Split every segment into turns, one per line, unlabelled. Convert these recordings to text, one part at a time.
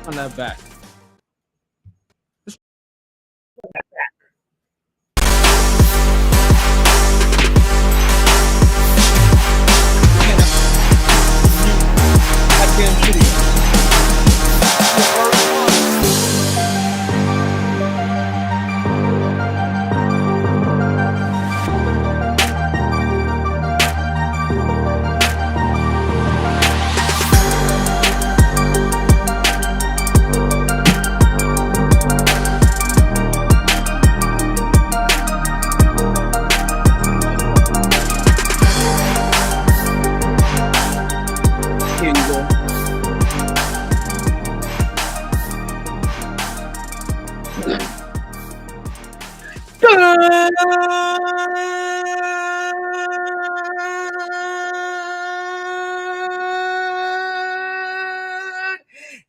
On that back.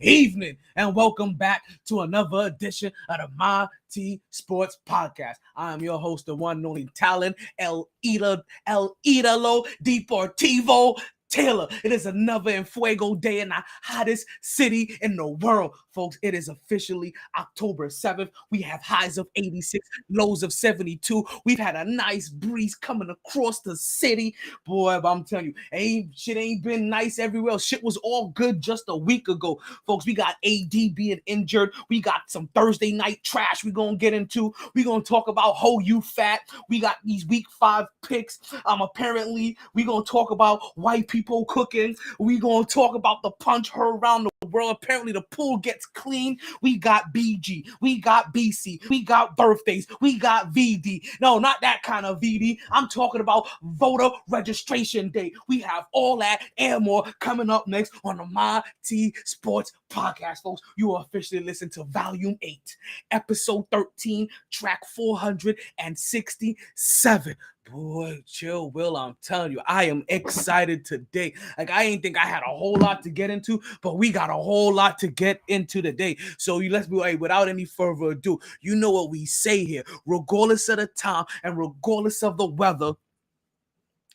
Evening and welcome back to another edition of the MyT Sports Podcast. I am your host, the one and only talent, El Idolo Deportivo Taylor. It is another Enfuego day in the hottest city in the world, folks. It is officially October 7th. We have highs of 86, lows of 72. We've had a nice breeze coming across the city. Boy, but I'm telling you, shit ain't been nice everywhere. Shit was all good just a week ago, folks. We got AD being injured. We got some Thursday night trash we're going to get into. We're going to talk about Ho You Fat. We got these week 5 picks. Apparently, we're going to talk about white people cooking. We're going to talk about the punch heard around the world. Apparently, the pool gets clean. We got BG. We got BC. We got birthdays. We got VD. No, not that kind of VD. I'm talking about voter registration day. We have all that and more coming up next on the MyT Sports Podcast, folks. You are officially listening to Volume 8, Episode 13, Track 467. Boy, chill, Will. I'm telling you, I am excited today. Like, I ain't think I had a whole lot to get into, but we got a whole lot to get into today. So let's be without any further ado. You know what we say here, regardless of the time and regardless of the weather.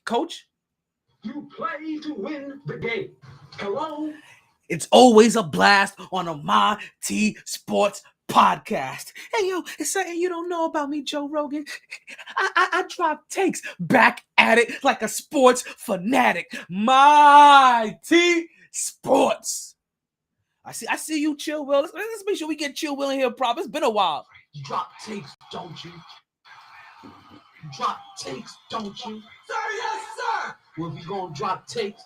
Coach?
You play to win the game. Hello?
It's always a blast on a MyT Sports Podcast. Hey, yo, it's something you don't know about me, Joe Rogan. I drop takes back at it like a sports fanatic. MyT Sports. I see you, Chill Will. Let's make sure we get Chill Will in here proper. It's been a while.
You drop takes, don't you? You drop takes, don't you? Sir, yes, sir. Well, if you're going to drop takes,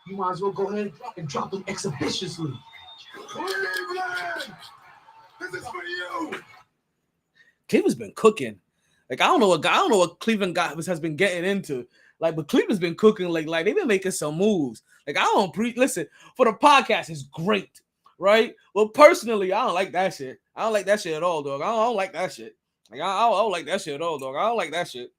you might as well go ahead and drop them exhibitiously. Cleveland! This is for you.
Cleveland's been cooking. Like, I don't know what Cleveland has been getting into. Like, but Cleveland's been cooking. Like they've been making some moves. Like, I don't listen, for the podcast, it's great, right? Well, personally, I don't like that shit. I don't like that shit at all, dog. I don't like that shit. Like, I don't like that shit at all, dog. I don't like that shit.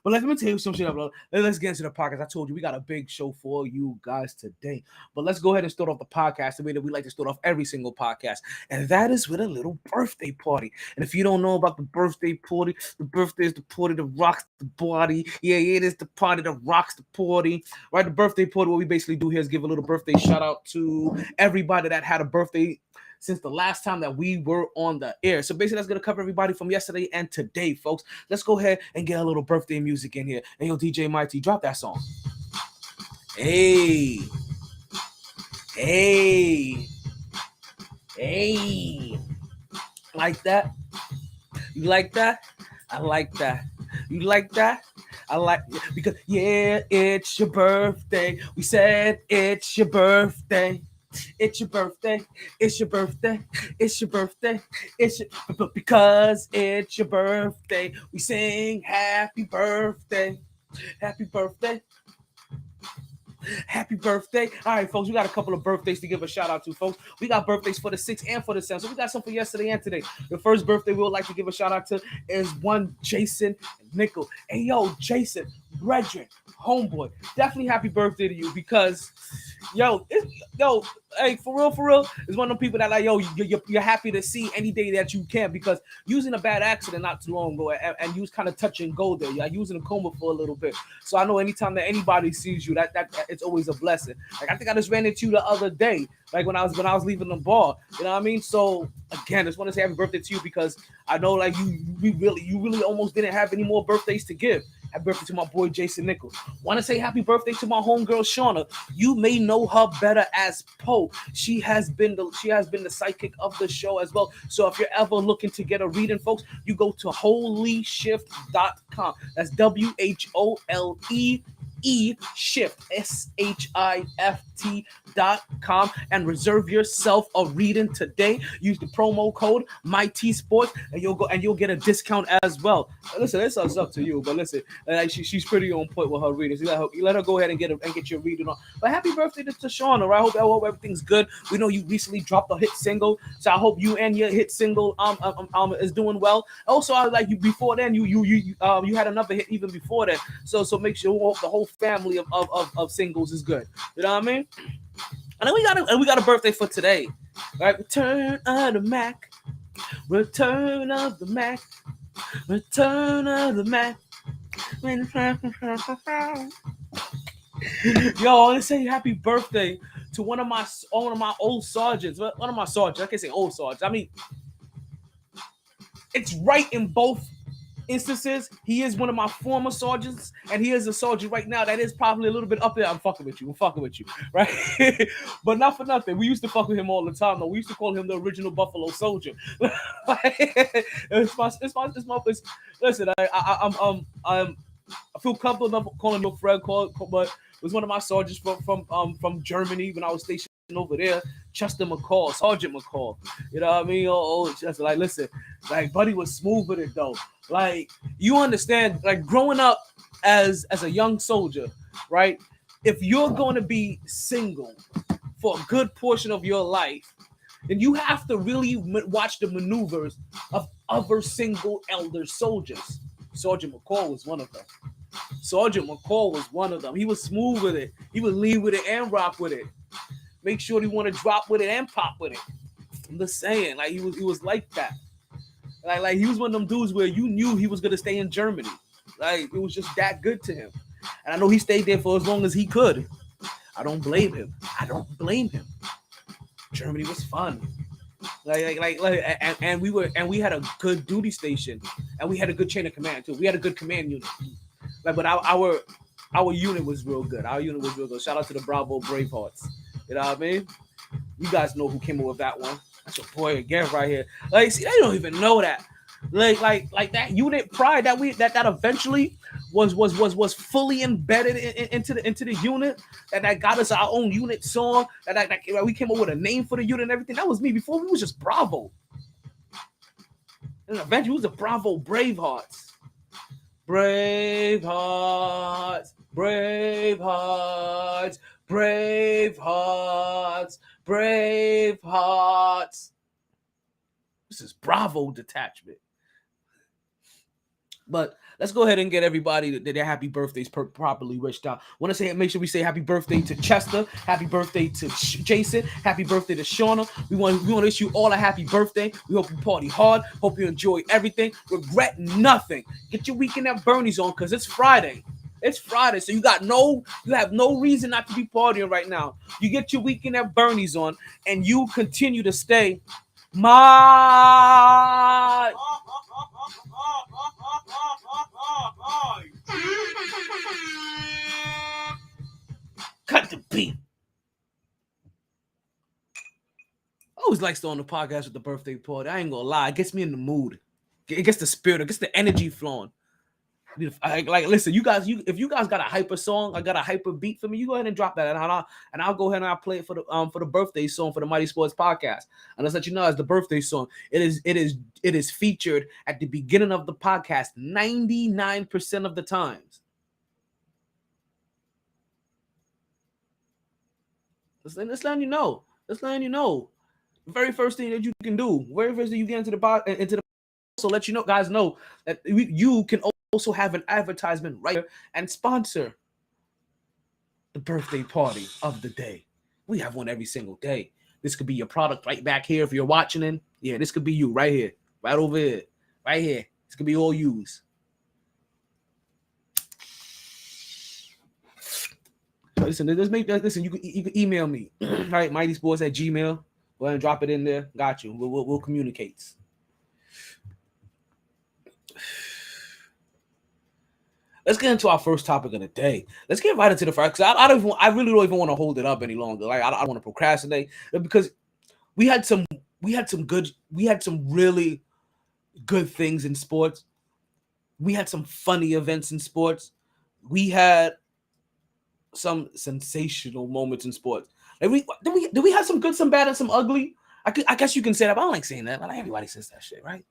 But let me tell you some shit. Let's get into the podcast. I told you we got a big show for you guys today. But let's go ahead and start off the podcast the way that we like to start off every single podcast. And that is with a little birthday party. And if you don't know about the birthday party, the birthday is the party that rocks the body. Yeah, it is the party that rocks the party. Right? The birthday party, what we basically do here is give a little birthday shout out to everybody that had a birthday since the last time that we were on the air. So basically, that's going to cover everybody from yesterday and today, folks. Let's go ahead and get a little birthday music in here. And yo, DJ MyT, drop that song. Hey. Like that? You like that? I like that. You like that? I like it because, yeah, it's your birthday. We said it's your birthday. It's your birthday. It's your birthday. It's your birthday. But because it's your birthday, we sing happy birthday. Happy birthday. Happy birthday. All right, folks, we got a couple of birthdays to give a shout out to, folks. We got birthdays for the 6th and for the 7th. So we got some for yesterday and today. The first birthday we would like to give a shout out to is one Jason Nickel. Hey, yo, Jason, brethren, homeboy, definitely happy birthday to you because Hey, for real, it's one of the people that like, you're happy to see any day that you can, because using a bad accident not too long ago, and you was kind of touch and go there. You're using a coma for a little bit. So I know anytime that anybody sees you, that it's always a blessing. Like I think I just ran into you the other day, like when I was leaving the bar. You know what I mean? So again, just want to say happy birthday to you, because I know like you really almost didn't have any more birthdays to give. Happy birthday to my boy Jason Nichols. Want to say happy birthday to my homegirl Shauna. You may know her better as Poole. She has been the psychic of the show as well. So if you're ever looking to get a reading, folks, you go to holyshift.com. That's WHOLE shift SHIFT.com and reserve yourself a reading today. Use the promo code MyT Sports and you'll get a discount as well. Listen, this is up to you, but listen, she's pretty on point with her readings. You let her go ahead and get your reading on. But happy birthday to Shauna, right? I hope everything's good. We know you recently dropped a hit single, so I hope you and your hit single is doing well. Also, I like you before then. You had another hit even before that. So make sure the whole family of singles is good. You know what I mean? And then we got a birthday for today, right? Return of the Mac. Return of the Mac. Return of the Mac. Yo, I want to say happy birthday to one of my old sergeants. One of my sergeants. I can't say old sergeants. I mean, it's right in both instances. He is one of my former sergeants, and he is a sergeant right now that is probably a little bit up there. I'm fucking with you, right? But not for nothing. We used to fuck with him all the time, though. We used to call him the original Buffalo Soldier. Listen, I feel comfortable enough calling him Fred, but it was one of my sergeants from Germany when I was stationed over there, Chester McCall, Sergeant McCall. You know what I mean? Oh, Chester, like, listen, like, buddy was smooth with it though. Like, you understand, like, growing up as a young soldier, right? If you're going to be single for a good portion of your life, then you have to really watch the maneuvers of other single elder soldiers. Sergeant McCall was one of them. He was smooth with it. He would lead with it and rock with it. Make sure he want to drop with it and pop with it. I'm just saying, like, he was like that. Like he was one of them dudes where you knew he was gonna stay in Germany. Like, it was just that good to him. And I know he stayed there for as long as he could. I don't blame him. Germany was fun. And we had a good duty station, and we had a good chain of command too. We had a good command unit. Like, but our unit was real good. Shout out to the Bravo Bravehearts. You know what I mean? You guys know who came up with that one. That's your boy again right here. Like, see, they don't even know that. Like that unit pride that eventually was fully embedded into the unit, that got us our own unit song. That we came up with a name for the unit and everything. That was me. Before, we was just Bravo. And eventually, we was the Bravo Bravehearts. Bravehearts. This is Bravo Detachment. But let's go ahead and get everybody their happy birthdays properly wished out. Want to make sure we say happy birthday to Chester, happy birthday to Jason, happy birthday to Shauna. We want to wish you all a happy birthday. We hope you party hard. Hope you enjoy everything. Regret nothing. Get your weekend at Bernie's on, because it's Friday. It's Friday, so you have no reason not to be partying right now. You get your weekend at Bernie's on, and you continue to stay my. Cut the beat. I always like starting the podcast with the birthday party. I ain't gonna lie, it gets me in the mood. It gets the spirit. It gets the energy flowing. Like, listen, you guys. If you guys got a hyper song, I got a hyper beat for me, you go ahead and drop that, and I'll go ahead and I'll play it for the birthday song for the Mighty Sports Podcast. And let's let you know, as the birthday song, it is featured at the beginning of the podcast 99% of the times. Let's letting you know. The very first thing that you can do, very first thing you get into the so let you know, guys, know that you can also have an advertisement right here and sponsor the birthday party of the day. We have one every single day. This could be your product right back here if you're watching it. Yeah, this could be you right here, right over here, right here. This could be all yous. Listen, you can email me, right? MyTsports@gmail. Go ahead and drop it in there. Got you. We'll communicate. Let's get into our first topic of the day. Let's get right into the first. Because I really don't even want to hold it up any longer. Like I don't want to procrastinate because we had some really good things in sports. We had some funny events in sports. We had some sensational moments in sports. Like do we have some good, some bad, and some ugly? I guess you can say that. But I don't like saying that. But everybody says that shit, right?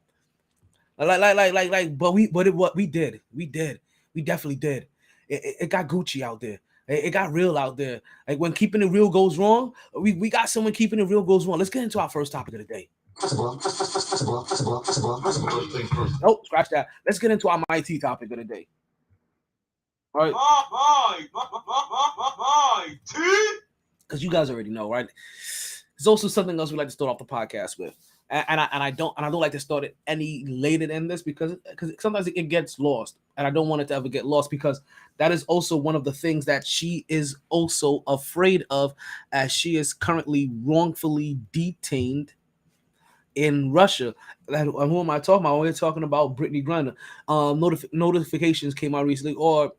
But we did. We definitely did. It got Gucci out there. It got real out there. Like when keeping it real goes wrong, we got someone keeping it real goes wrong. Let's get into our first topic of the day. Nope, scratch that. Let's get into our MyT topic of the day. All right. Because you guys already know, right? There's also something else we like to start off the podcast with. And I don't like to start it any later than this because sometimes it gets lost, and I don't want it to ever get lost because that is also one of the things that she is also afraid of, as she is currently wrongfully detained in Russia. Who am I talking about? We're talking about Brittany Griner. Notifications came out recently, or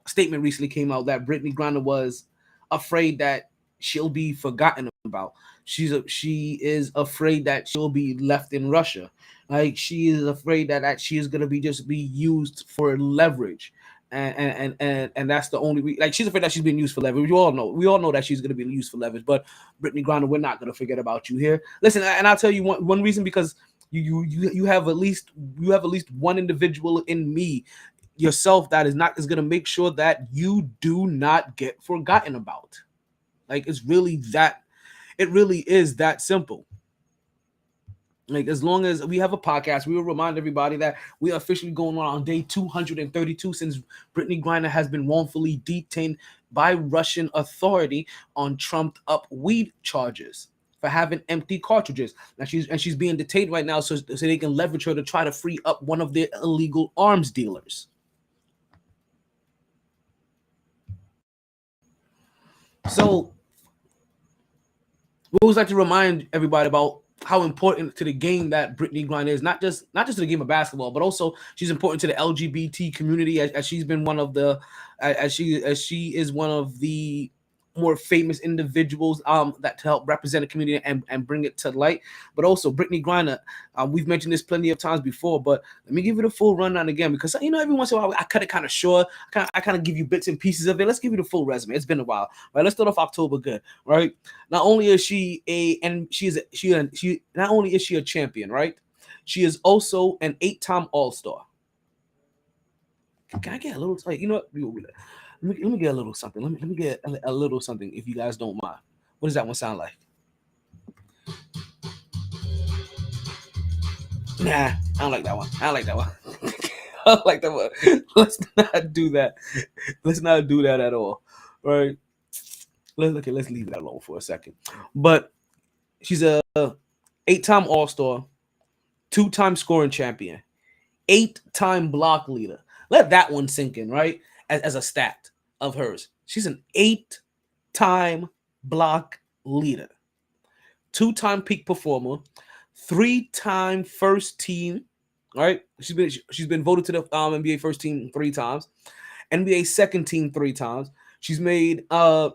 a statement recently came out that Brittany Griner was afraid that she'll be forgotten about. She is afraid that she'll be left in Russia. Like she is afraid that she is gonna be used for leverage, and that's the only like she's afraid that she's being used for leverage. We all know that she's gonna be used for leverage. But Brittany Griner, we're not gonna forget about you here. Listen, and I'll tell you one reason, because you have at least one individual in me, yourself, that is gonna make sure that you do not get forgotten about. Like it really is that simple. Like as long as we have a podcast, we will remind everybody that we are officially going on day 232 since Brittany Griner has been wrongfully detained by Russian authority on trumped up weed charges for having empty cartridges. Now she's being detained right now so they can leverage her to try to free up one of their illegal arms dealers. So we always like to remind everybody about how important to the game that Brittany Griner is, not just to the game of basketball, but also she's important to the LGBT community, as she's been one of the as she is one of the more famous individuals that to help represent the community and bring it to light. But also Brittany Griner, we've mentioned this plenty of times before, but let me give it a full rundown again, because every once in a while I cut it kind of short. I kind of give you bits and pieces of it. Let's give you the full resume. It's been a while, right? Let's start off October good, right? Not only is she not only is she a champion, right? She is also an 8-time All-Star. Can I get a little? Like, let me get a little something. Let me get a little something, if you guys don't mind. What does that one sound like? Nah, I don't like that one. I don't like that one. Let's not do that. Let's not do that at all. Right? Let's leave that alone for a second. But she's a 8-time All-Star, 2-time scoring champion, 8-time block leader. Let that one sink in, right? As a stat of hers. She's an 8-time block leader, 2-time peak performer, 3-time first team. Right? She's been voted to the NBA first team 3 times, NBA second team 3 times. She's made the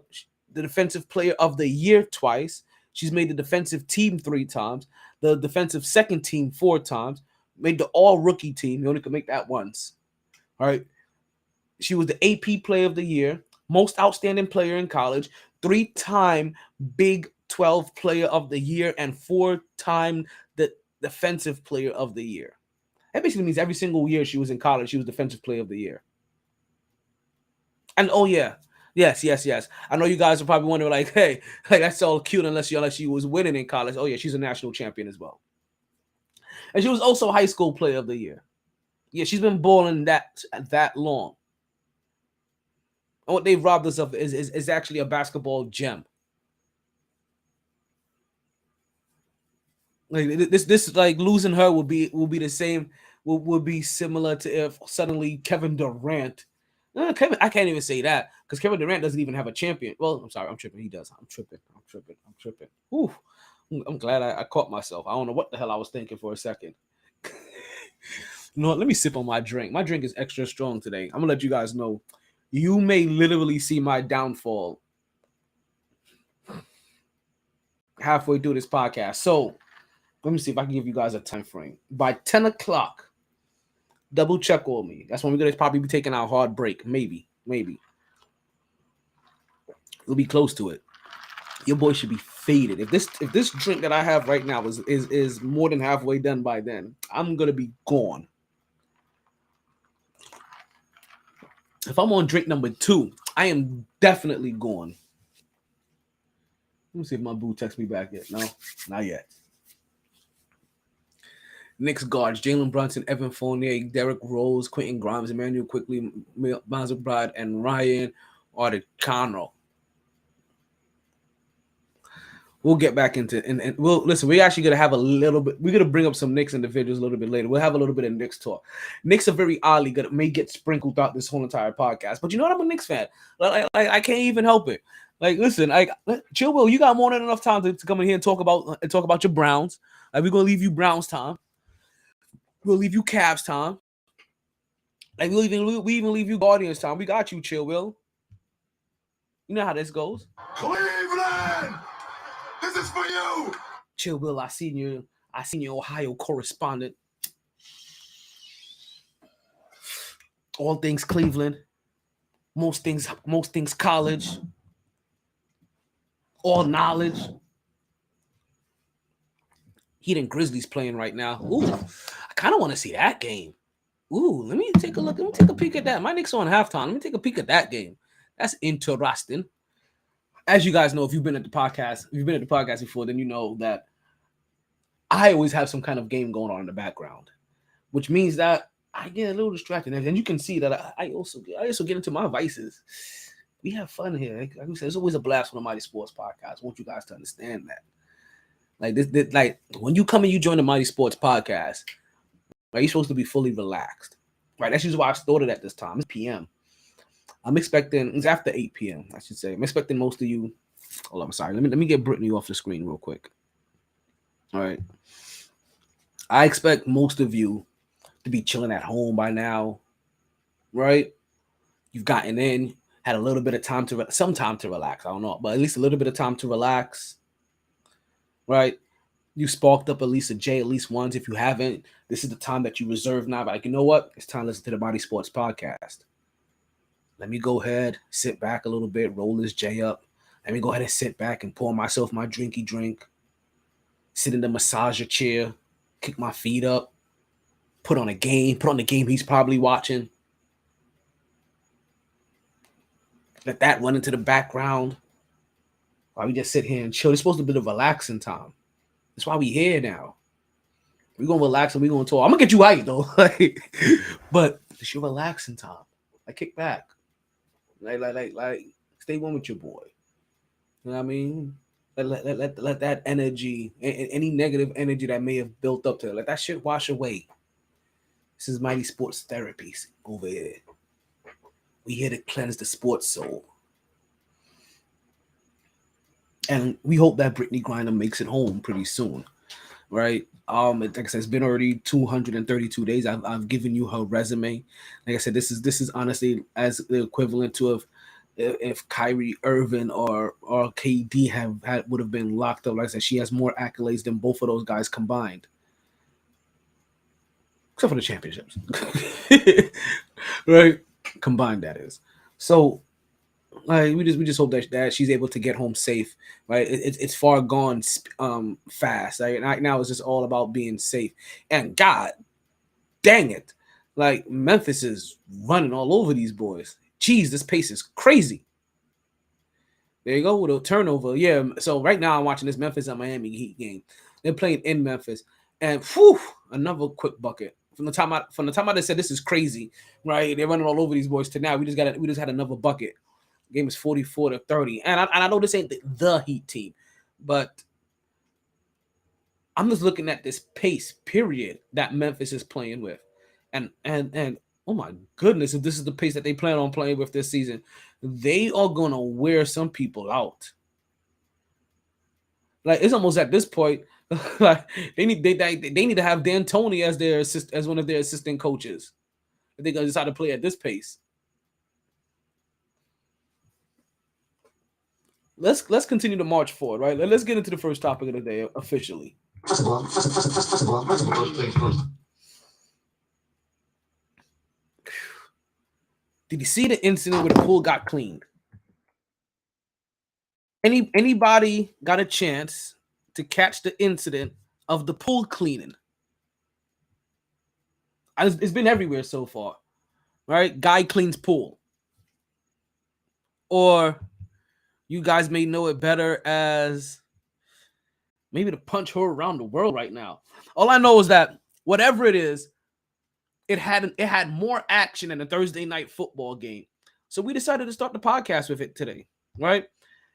defensive player of the year twice. She's made the defensive team 3 times, the defensive second team 4 times, made the all rookie team. You only could make that once. All right. She was the AP player of the year, most outstanding player in college, 3-time Big 12 player of the year, and 4-time the defensive player of the year. That basically means every single year she was in college, she was defensive player of the year. And oh yeah, yes. I know you guys are probably wondering, like, hey, like that's all cute unless she was winning in college. Oh yeah, she's a national champion as well. And she was also high school player of the year. Yeah, she's been balling that long. And what they've robbed us of is actually a basketball gem. Like this like losing her will be the same. Will be similar to if suddenly Kevin Durant. Kevin, I can't even say that because Kevin Durant doesn't even have a champion. Well, I'm sorry, I'm tripping. He does. I'm tripping. Ooh, I'm glad I caught myself. I don't know what the hell I was thinking for a second. Let me sip on my drink. My drink is extra strong today. I'm gonna let you guys know. You may literally see my downfall halfway through this podcast. So let me see if I can give you guys a time frame. By 10 o'clock, double check on me. That's when we're gonna probably be taking our hard break. Maybe. We'll be close to it. Your boy should be faded. If this drink that I have right now is more than halfway done by then, I'm gonna be gone. If I'm on drink number 2, I am definitely gone. Let me see if my boo texts me back yet. No, not yet. Knicks guards: Jalen Brunson, Evan Fournier, Derrick Rose, Quentin Grimes, Emmanuel Quickly, Miles McBride, and Ryan Articano. We'll get back into and we'll listen. We're actually gonna have a little bit. We're gonna bring up some Knicks individuals a little bit later. We'll have a little bit of Knicks talk. Knicks are very oddly gonna may get sprinkled throughout this whole entire podcast. But you know what? I'm a Knicks fan. I can't even help it. Like, listen, chill, Will. You got more than enough time to come in here and talk about your Browns. Like, we're gonna leave you Browns time. We'll leave you Cavs time. Like, we even leave you Guardians time. We got you, chill, Will. You know how this goes.
Cleveland, this is for you.
Chill, Will. I seen your Ohio correspondent. All things Cleveland. Most things college. All knowledge. Heat and Grizzlies playing right now. Ooh, I kind of want to see that game. Ooh, let me take a look. Let me take a peek at that. My Knicks on halftime. Let me take a peek at that game. That's interesting. As you guys know, if you've been at the podcast before, then you know that I always have some kind of game going on in the background, which means that I get a little distracted. And you can see that I also get into my vices. We have fun here. Like we said, it's always a blast on the MyT Sports podcast. I want you guys to understand that. Like this, like when you come and you join the MyT Sports podcast, right, you're supposed to be fully relaxed, right? That's usually why I started at this time. It's PM. I'm expecting it's after 8 p.m. I should say. I'm expecting most of you. Hold on, I'm sorry. Let me get Brittany off the screen real quick. All right. I expect most of you to be chilling at home by now, right? You've gotten in, had a little bit of time some time to relax. I don't know, but at least a little bit of time to relax. Right? You sparked up at least a J at least once. If you haven't, this is the time that you reserve now. But like, you know what? It's time to listen to the MyT Sports podcast. Let me go ahead, sit back a little bit, roll this J up. Let me go ahead and sit back and pour myself my drinky drink. Sit in the massager chair, kick my feet up, put on the game he's probably watching. Let that run into the background. While we just sit here and chill. It's supposed to be the relaxing time. That's why we here now. We're going to relax and we're going to talk. I'm going to get you hyped, though. But it's your relaxing time. Like, kick back. Like, stay one with your boy. You know what I mean? Let that energy, any negative energy that may have built up to it, let that shit wash away. This is MyT Sports Therapy over here. We here to cleanse the sports soul. And we hope that Brittany Griner makes it home pretty soon, right? Like I said, it's been already 232 days. I've given you her resume. Like I said, this is honestly as the equivalent to if Kyrie Irving or KD would have been locked up. Like I said, she has more accolades than both of those guys combined, except for the championships, right? Combined, that is. So. Like we just hope that she's able to get home safe, right? It's far gone fast. Right now it's just all about being safe. And God dang it, like Memphis is running all over these boys. Jeez, this pace is crazy. There you go with a turnover. Yeah. So right now I'm watching this Memphis and Miami Heat game. They're playing in Memphis, and another quick bucket. From the time I said this is crazy, right? They're running all over these boys to now. We just had another bucket. Game is 44-30. And I know this ain't the Heat team, but I'm just looking at this pace, period, that Memphis is playing with. And oh my goodness, if this is the pace that they plan on playing with this season, they are gonna wear some people out. Like, it's almost at this point, like they need to have D'Antoni as one of their assistant coaches if they're gonna decide to play at this pace. Let's continue to march forward, right? Let's get into the first topic of the day officially.
First of all, things first.
Did you see the incident where the pool got cleaned? Anybody got a chance to catch the incident of the pool cleaning? It's been everywhere so far, right? Guy cleans pool. Or you guys may know it better as maybe to punch her around the world right now. All I know is that whatever it is, it had more action than a Thursday night football game. So we decided to start the podcast with it today, right?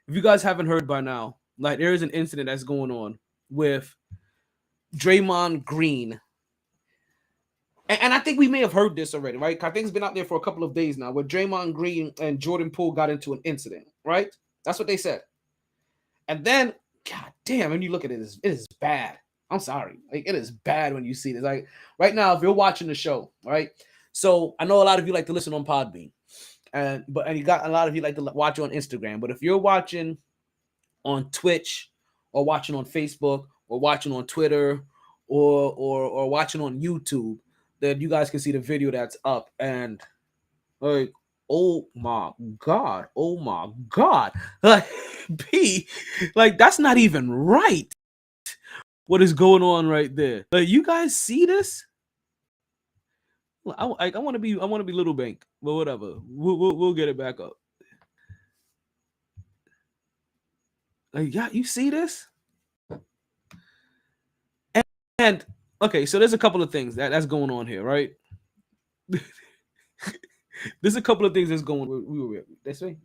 If you guys haven't heard by now, like, there is an incident that's going on with Draymond Green. And I think we may have heard this already, right? I think it's been out there for a couple of days now where Draymond Green and Jordan Poole got into an incident, right? That's what they said. And then, god damn, when you look at it, it is bad. I'm sorry. Like, it is bad when you see this. Like, right now, if you're watching the show, right? So I know a lot of you like to listen on Podbean. And you got a lot of you like to watch on Instagram. But if you're watching on Twitch or watching on Facebook or watching on Twitter or watching on YouTube, then you guys can see the video that's up. And like, oh my God. Like, like, that's not even right. What is going on right there? Like, you guys see this? I want to be Little Bank, but whatever. We'll get it back up. Like, yeah, you see this? And okay, so there's a couple of things that's going on here, right? There's a couple of things that's going on. We were this way.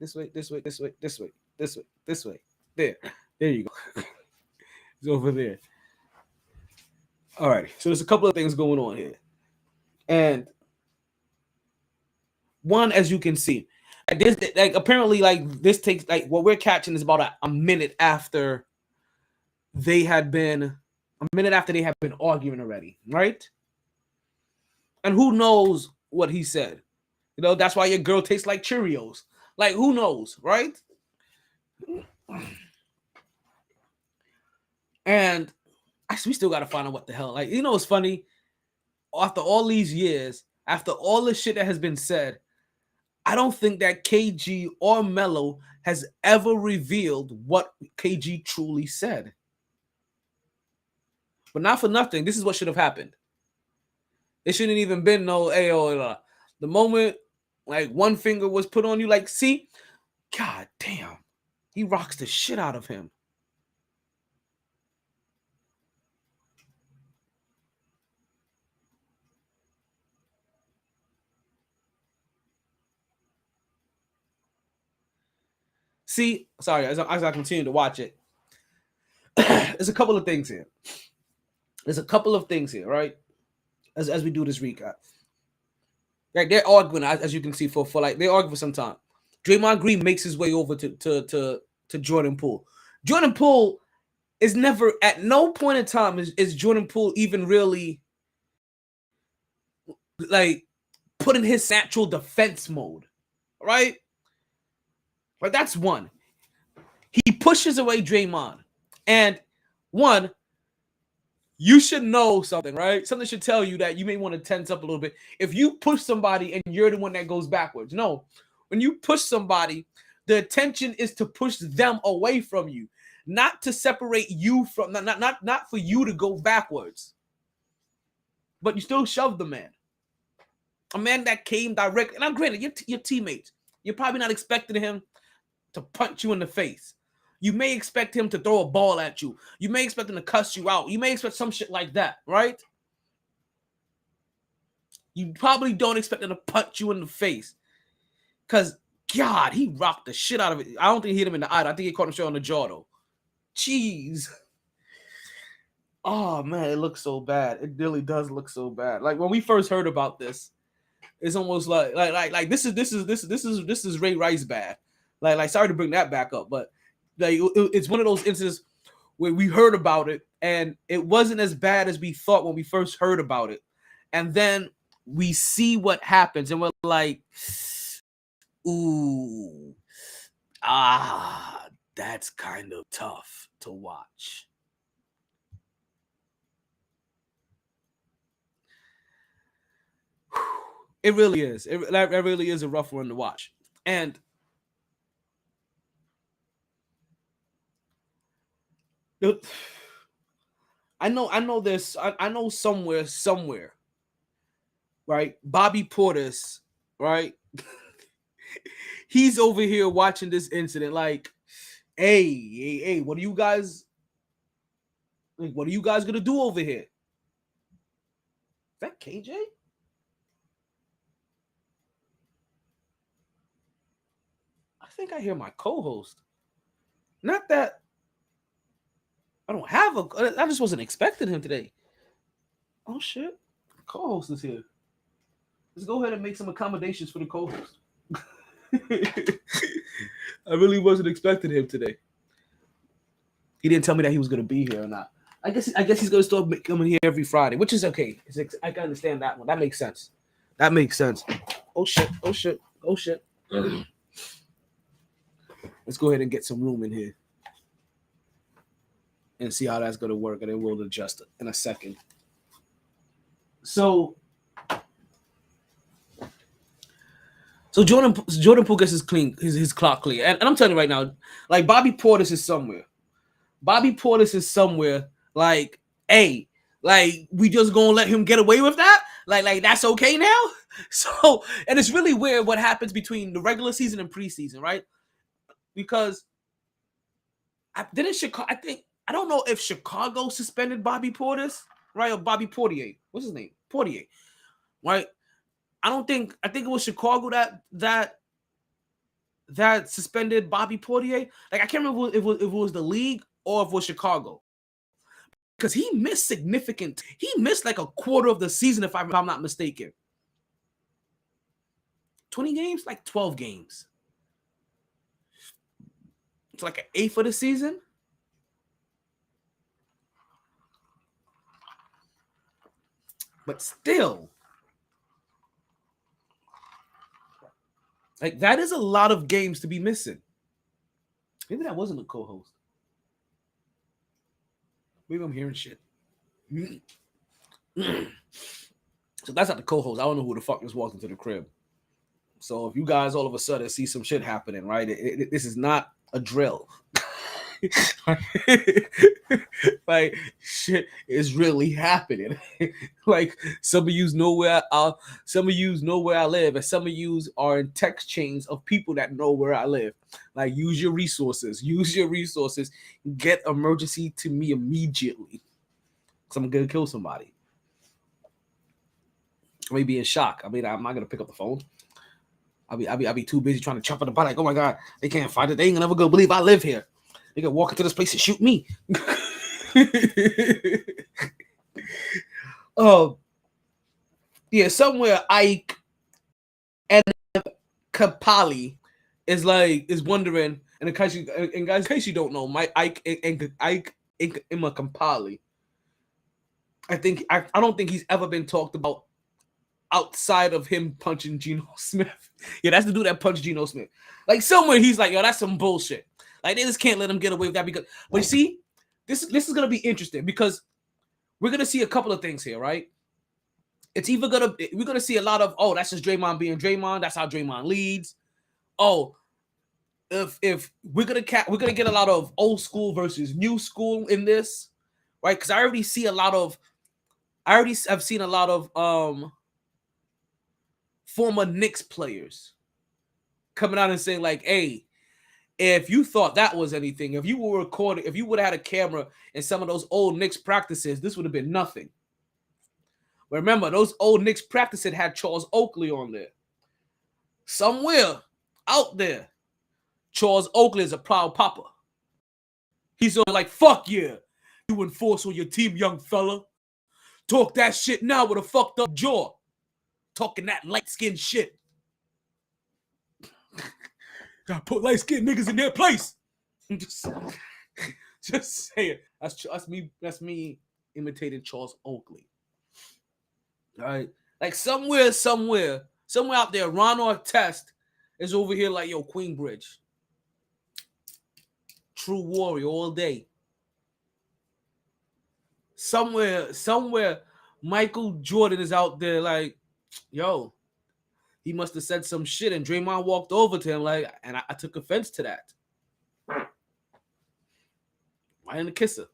There you go. It's over there. All right, so there's a couple of things going on here. And one, as you can see, apparently, this takes, what we're catching is about a minute after they had been arguing already, right? And who knows what he said? You know, that's why your girl tastes like Cheerios. Like, who knows, right? And we still got to find out what the hell. Like, you know, it's funny. After all these years, after all the shit that has been said, I don't think that KG or Melo has ever revealed what KG truly said. But not for nothing, this is what should have happened. It shouldn't even been no the moment, like, one finger was put on you, like, see? God damn. He rocks the shit out of him. See, sorry, as I continue to watch it, there's a couple of things here. Right? As we do this recap. Like, they're arguing, as you can see, for like, they're arguing for some time. Draymond Green makes his way over to Jordan Poole. Jordan Poole is never, at no point in time is Jordan Poole even really, like, put in his natural defense mode, right? But that's one. He pushes away Draymond. And one, you should know something, right? Something should tell you that you may want to tense up a little bit. If you push somebody and you're the one that goes backwards. No. When you push somebody, the intention is to push them away from you, not to separate you from, not for you to go backwards. But you still shove the man. A man that came direct. And I'm granted, your teammates, you're probably not expecting him to punch you in the face. You may expect him to throw a ball at you. You may expect him to cuss you out. You may expect some shit like that, right? You probably don't expect him to punch you in the face. Because, God, he rocked the shit out of it. I don't think he hit him in the eye. I think he caught him straight on the jaw, though. Jeez. Oh man, it looks so bad. It really does look so bad. Like when we first heard about this, it's almost like this is Ray Rice bad. Like sorry to bring that back up, but like it's one of those instances where we heard about it and it wasn't as bad as we thought when we first heard about it, and then we see what happens and we're like, ooh, that's kind of tough to watch. It really is. That really is a rough one to watch. And I know this. I know somewhere, right? Bobby Portis, right? He's over here watching this incident like, hey, what are you guys gonna do over here? Is that KJ? I think I hear my co-host. Not that I don't have I just wasn't expecting him today. Oh shit. Co-host is here. Let's go ahead and make some accommodations for the co-host. I really wasn't expecting him today. He didn't tell me that he was gonna be here or not. I guess he's gonna start coming here every Friday, which is okay. I can understand that one. That makes sense. Oh shit. Let's go ahead and get some room in here and see how that's gonna work, and then we'll adjust it in a second. So Jordan Poole gets his clock clear, and I'm telling you right now, like Bobby Portis is somewhere. Like, hey, like we just gonna let him get away with that? Like that's okay now? So, and it's really weird what happens between the regular season and preseason, right? Because I don't know if Chicago suspended Bobby Portis, right? Or Bobby Portier. What's his name? Portier, right? I think it was Chicago that suspended Bobby Portier. Like I can't remember if it was the league or if it was Chicago. Because he missed significant. He missed like a quarter of the season, if I'm not mistaken. 20 games? Like 12 games. It's like an eighth of the season. But still, like that is a lot of games to be missing. Maybe that wasn't a co-host. Maybe I'm hearing shit. So that's not the co-host. I don't know who the fuck just walked into the crib. So if you guys all of a sudden see some shit happening, right? This is not a drill. Like shit is really happening. Like some of you know where I live, and some of you are in text chains of people that know where I live. Like use your resources. Get emergency to me immediately, because I'm gonna kill somebody. I may be in shock. I mean, I'm not gonna pick up the phone. I'll be too busy trying to chop on the body. Like, oh my god, they can't find it. They ain't never gonna believe I live here. They can walk into this place and shoot me. Yeah, somewhere Ike and Kapali is wondering, and guys, in case you don't know, my Ike and Kapali. I don't think he's ever been talked about outside of him punching Geno Smith. Yeah, that's the dude that punched Geno Smith. Like somewhere he's like, yo, that's some bullshit. Like they just can't let him get away with that because. But you see, this is gonna be interesting because we're gonna see a couple of things here, right? It's either we're gonna see a lot of that's just Draymond being Draymond. That's how Draymond leads. If we're gonna get a lot of old school versus new school in this, right? Because I already have seen a lot of former Knicks players coming out and saying like, hey, if you thought that was anything, if you were recording, if you would have had a camera in some of those old Knicks practices, this would have been nothing. But remember, those old Knicks practices had Charles Oakley on there. Somewhere out there, Charles Oakley is a proud papa. He's like, fuck yeah. you enforce on your team, young fella. Talk that shit now with a fucked up jaw. Talking that light-skinned shit. Gotta put light-skinned niggas in their place. Just say it. That's me imitating Charles Oakley. All right. Like somewhere out there, Ron Artest is over here like, yo, Queenbridge. True warrior all day. Somewhere, Michael Jordan is out there like, yo, he must have said some shit, and Draymond walked over to him like, and I took offense to that. Why didn't kiss her?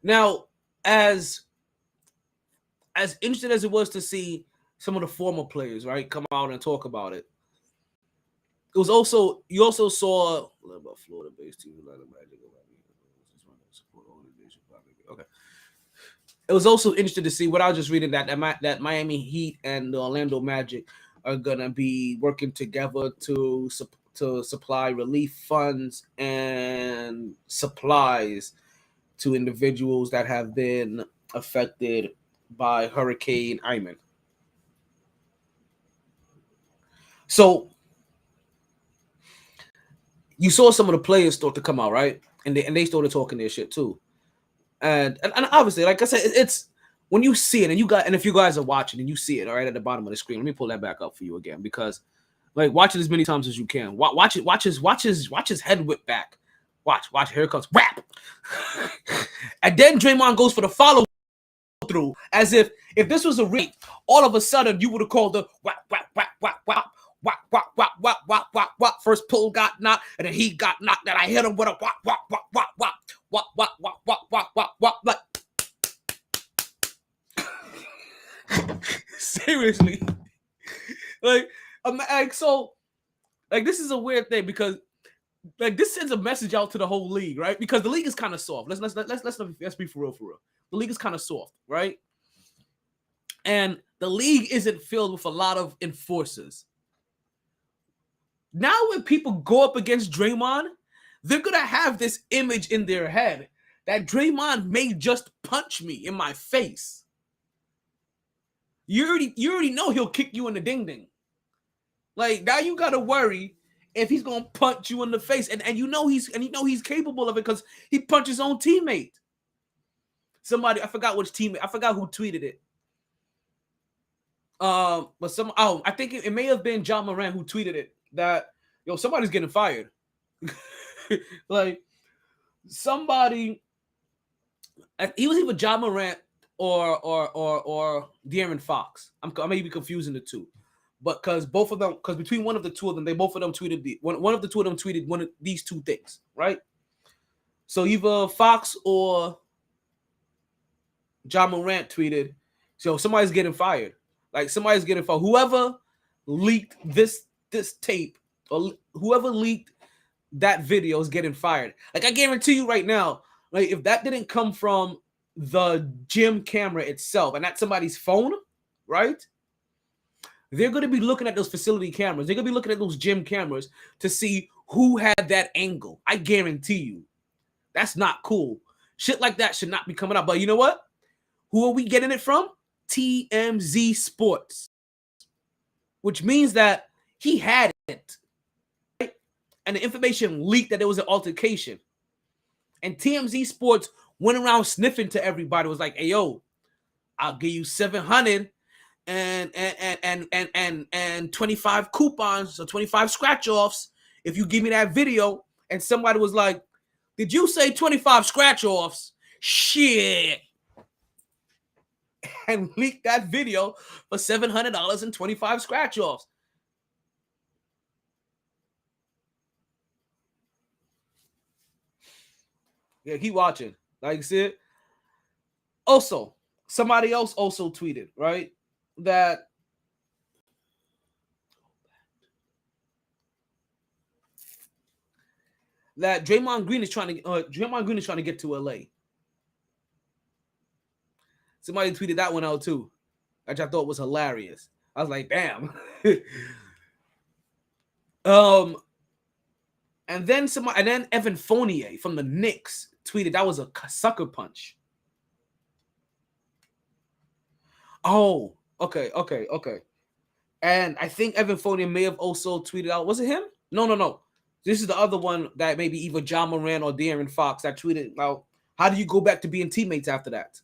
Now, as interesting as it was to see some of the former players, right, come out and talk about it, it was also, you also saw about Florida-based team, okay. It was also interesting to see what I was just reading that Miami Heat and the Orlando Magic are gonna be working together to supply relief funds and supplies to individuals that have been affected by Hurricane Ian. So you saw some of the players start to come out, right? And they started talking their shit too. And obviously, like I said, it's when you see it, and if you guys are watching and you see it, all right, at the bottom of the screen, let me pull that back up for you again, because like watch it as many times as you can. Watch his head whip back. Watch, here it comes. Whap! And then Draymond goes for the follow through, as if this was a rape, all of a sudden you would have called the whap, whap, whap, whap, whap, whap, whap, whap, whap, whap, whap, whap. First Poole got knocked, and then he got knocked, and I hit him with a whap, whap, whap, whap, whap, whap, whap, whap, whap, whap, whap, whap, like. Seriously. So this is a weird thing, because like this sends a message out to the whole league, right? Because the league is kind of soft. Let's be for real. The league is kind of soft, right? And the league isn't filled with a lot of enforcers. Now when people go up against Draymond, they're gonna have this image in their head that Draymond may just punch me in my face. You already know he'll kick you in the ding ding. Like, now you gotta worry if he's gonna punch you in the face, and you know he's capable of it because he punched his own teammate. Somebody, I forgot which teammate, I forgot who tweeted it. But I think it may have been John Moran who tweeted it, that yo, somebody's getting fired. Like somebody, he was either John Morant or De'Aaron Fox. I may be confusing the two, but because between one of the two of them, both of them tweeted one of the two of them tweeted one of these two things, right? So either Fox or John Morant tweeted, so somebody's getting fired. Like somebody's getting fired. Whoever leaked this tape, or whoever leaked that video, is getting fired. Like I guarantee you right now, like if that didn't come from the gym camera itself, and that's somebody's phone, right? They're going to be looking at those facility cameras. They're going to be looking at those gym cameras to see who had that angle. I guarantee you. That's not cool. Shit like that should not be coming up. But you know what? Who are we getting it from? TMZ Sports. Which means that he had it. Right? And the information leaked that there was an altercation. And TMZ Sports went around sniffing to everybody. It was like, hey, yo, I'll give you 700 and 25 coupons or 25 scratch-offs if you give me that video. And somebody was like, did you say 25 scratch-offs? Shit. And leaked that video for $700 and 25 scratch-offs. Yeah, keep watching. Like you said. Also, somebody else also tweeted, right, that Draymond Green is trying to get to LA. Somebody tweeted that one out too, which I thought was hilarious. I was like, damn. And then Evan Fournier from the Knicks tweeted that was a sucker punch. Oh, okay. And I think Evan Fournier may have also tweeted out. Was it him? No. This is the other one that maybe either John Moran or De'Aaron Fox that tweeted out. How do you go back to being teammates after that?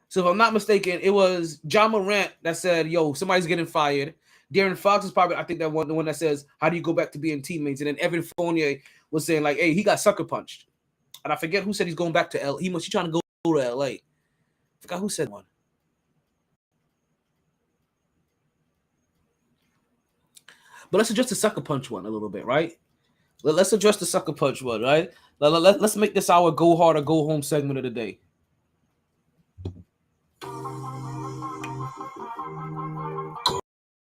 So if I'm not mistaken, it was John Morant that said, yo, somebody's getting fired. De'Aaron Fox is probably, I think, the one that says, how do you go back to being teammates? And then Evan Fournier was saying, like, hey, he got sucker punched. And I forget who said he's going back to L. He must be trying to go to LA. I forgot who said one. But let's address the sucker punch one a little bit, right? Let's address the sucker punch one, right? Let's make this our go hard or go home segment of the day.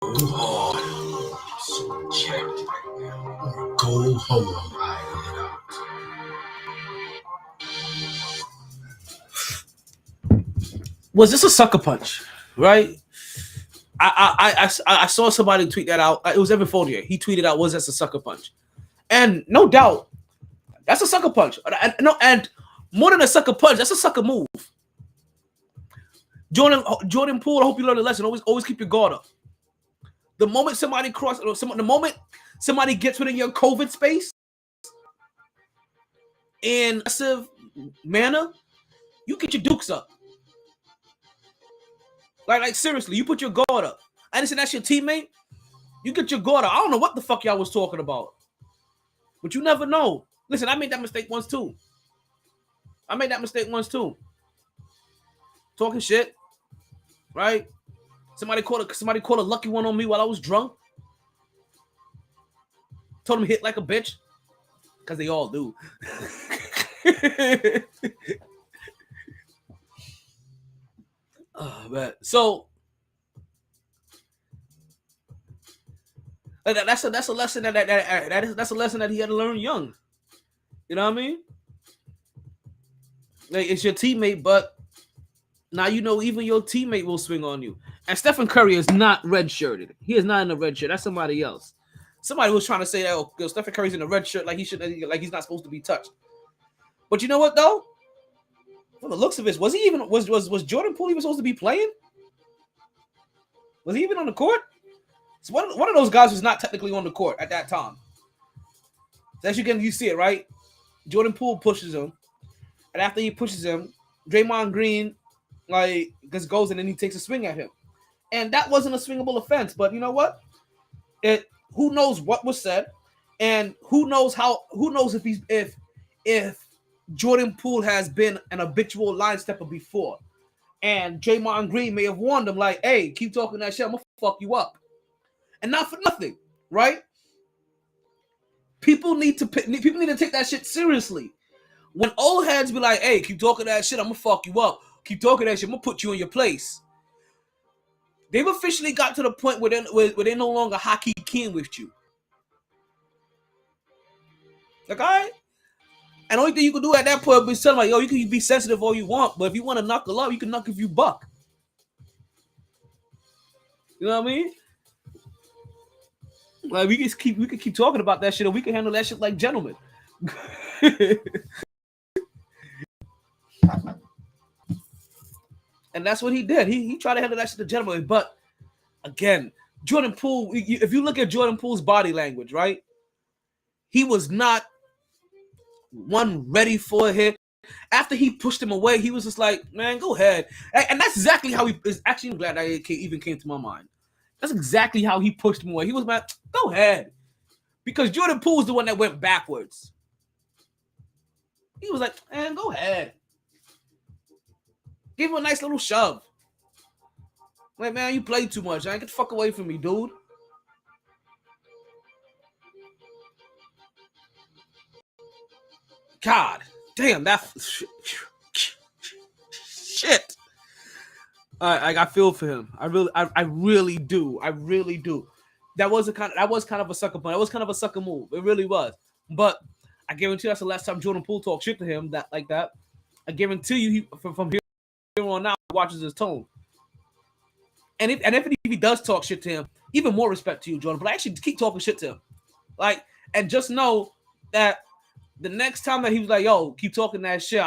Go hard. So checked right now. Or go home.
Was this a sucker punch? Right? I saw somebody tweet that out. It was Evan Fournier. He tweeted out, was this a sucker punch? And no doubt, that's a sucker punch. And more than a sucker punch, that's a sucker move. Jordan Poole, I hope you learned a lesson. Always keep your guard up. The moment somebody gets within your COVID space in a aggressive manner, you get your dukes up. Like seriously, you put your guard up. I understand that's your teammate. You get your guard up. I don't know what the fuck y'all was talking about. But you never know. Listen, I made that mistake once too. Talking shit. Right? Somebody called a lucky one on me while I was drunk. Told him hit like a bitch. Because they all do. Oh, man. So that's a lesson that's a lesson that he had to learn young. You know what I mean? Like, it's your teammate, but now you know even your teammate will swing on you. And Stephen Curry is not red-shirted. He is not in the red shirt. That's somebody else. Somebody was trying to say that Stephen Curry's in the red shirt, like he's not supposed to be touched. But you know what though? From the looks of it, was Jordan Poole even supposed to be playing? Was he even on the court? So one of those guys was not technically on the court at that time. So as you see it, right? Jordan Poole pushes him, and after he pushes him, Draymond Green just goes and then he takes a swing at him, and that wasn't a swingable offense. But you know what? Who knows what was said, and who knows if Jordan Poole has been an habitual line stepper before, and Draymond Green may have warned him like, "Hey, keep talking that shit, I'm gonna fuck you up," and not for nothing, right? People need to take that shit seriously. When old heads be like, "Hey, keep talking that shit, I'm gonna fuck you up. Keep talking that shit, I'm gonna put you in your place." They've officially got to the point where they're no longer hockey king with you. Like, all right. And the only thing you can do at that point is tell them, like, yo, you can be sensitive all you want, but if you want to knuckle up, you can knuckle if you buck. You know what I mean? Like, we can keep talking about that shit, and we can handle that shit like gentlemen. And that's what he did. He tried to handle that shit to gentlemen. But again, Jordan Poole, if you look at Jordan Poole's body language, right? He was not ready for a hit. After he pushed him away, he was just like, man, go ahead. And that's exactly how he is. Actually, I'm glad that it even came to my mind. That's exactly how he pushed him away. He was like, go ahead. Because Jordan Poole was the one that went backwards. He was like, man, go ahead. Give him a nice little shove. Like, man, you play too much. Get the fuck away from me, dude. God damn, that shit. I feel for him. I really do. That was kind of a sucker punch. That was kind of a sucker move. It really was. But I guarantee that's the last time Jordan Poole talked shit to him like that. I guarantee you, from here on out, he watches his tone. And if he does talk shit to him, even more respect to you, Jordan. But actually, keep talking shit to him, like, and just know that the next time that he was like, "Yo, keep talking that shit,"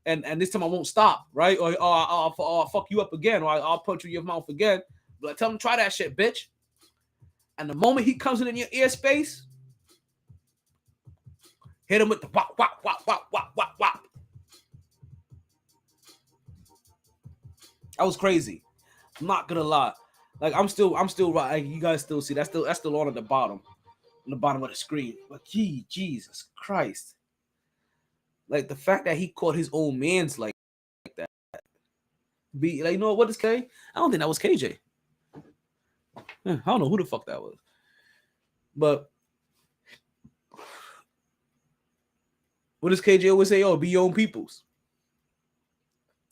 and this time I won't stop, right? Or I'll fuck you up again, or I'll punch you in your mouth again. But tell him, try that shit, bitch. And the moment he comes in your ear space, hit him with the wop, wop, wop, wop, wop, wop, wop. That was crazy. I'm not gonna lie. Like, I'm still right. You guys still see that's still on at the bottom of the screen. But Jesus Christ. Like, the fact that he caught his own man's like that. Be like, you know what is K? I don't think that was KJ. I don't know who the fuck that was. But what does KJ always say? Oh, be your own peoples.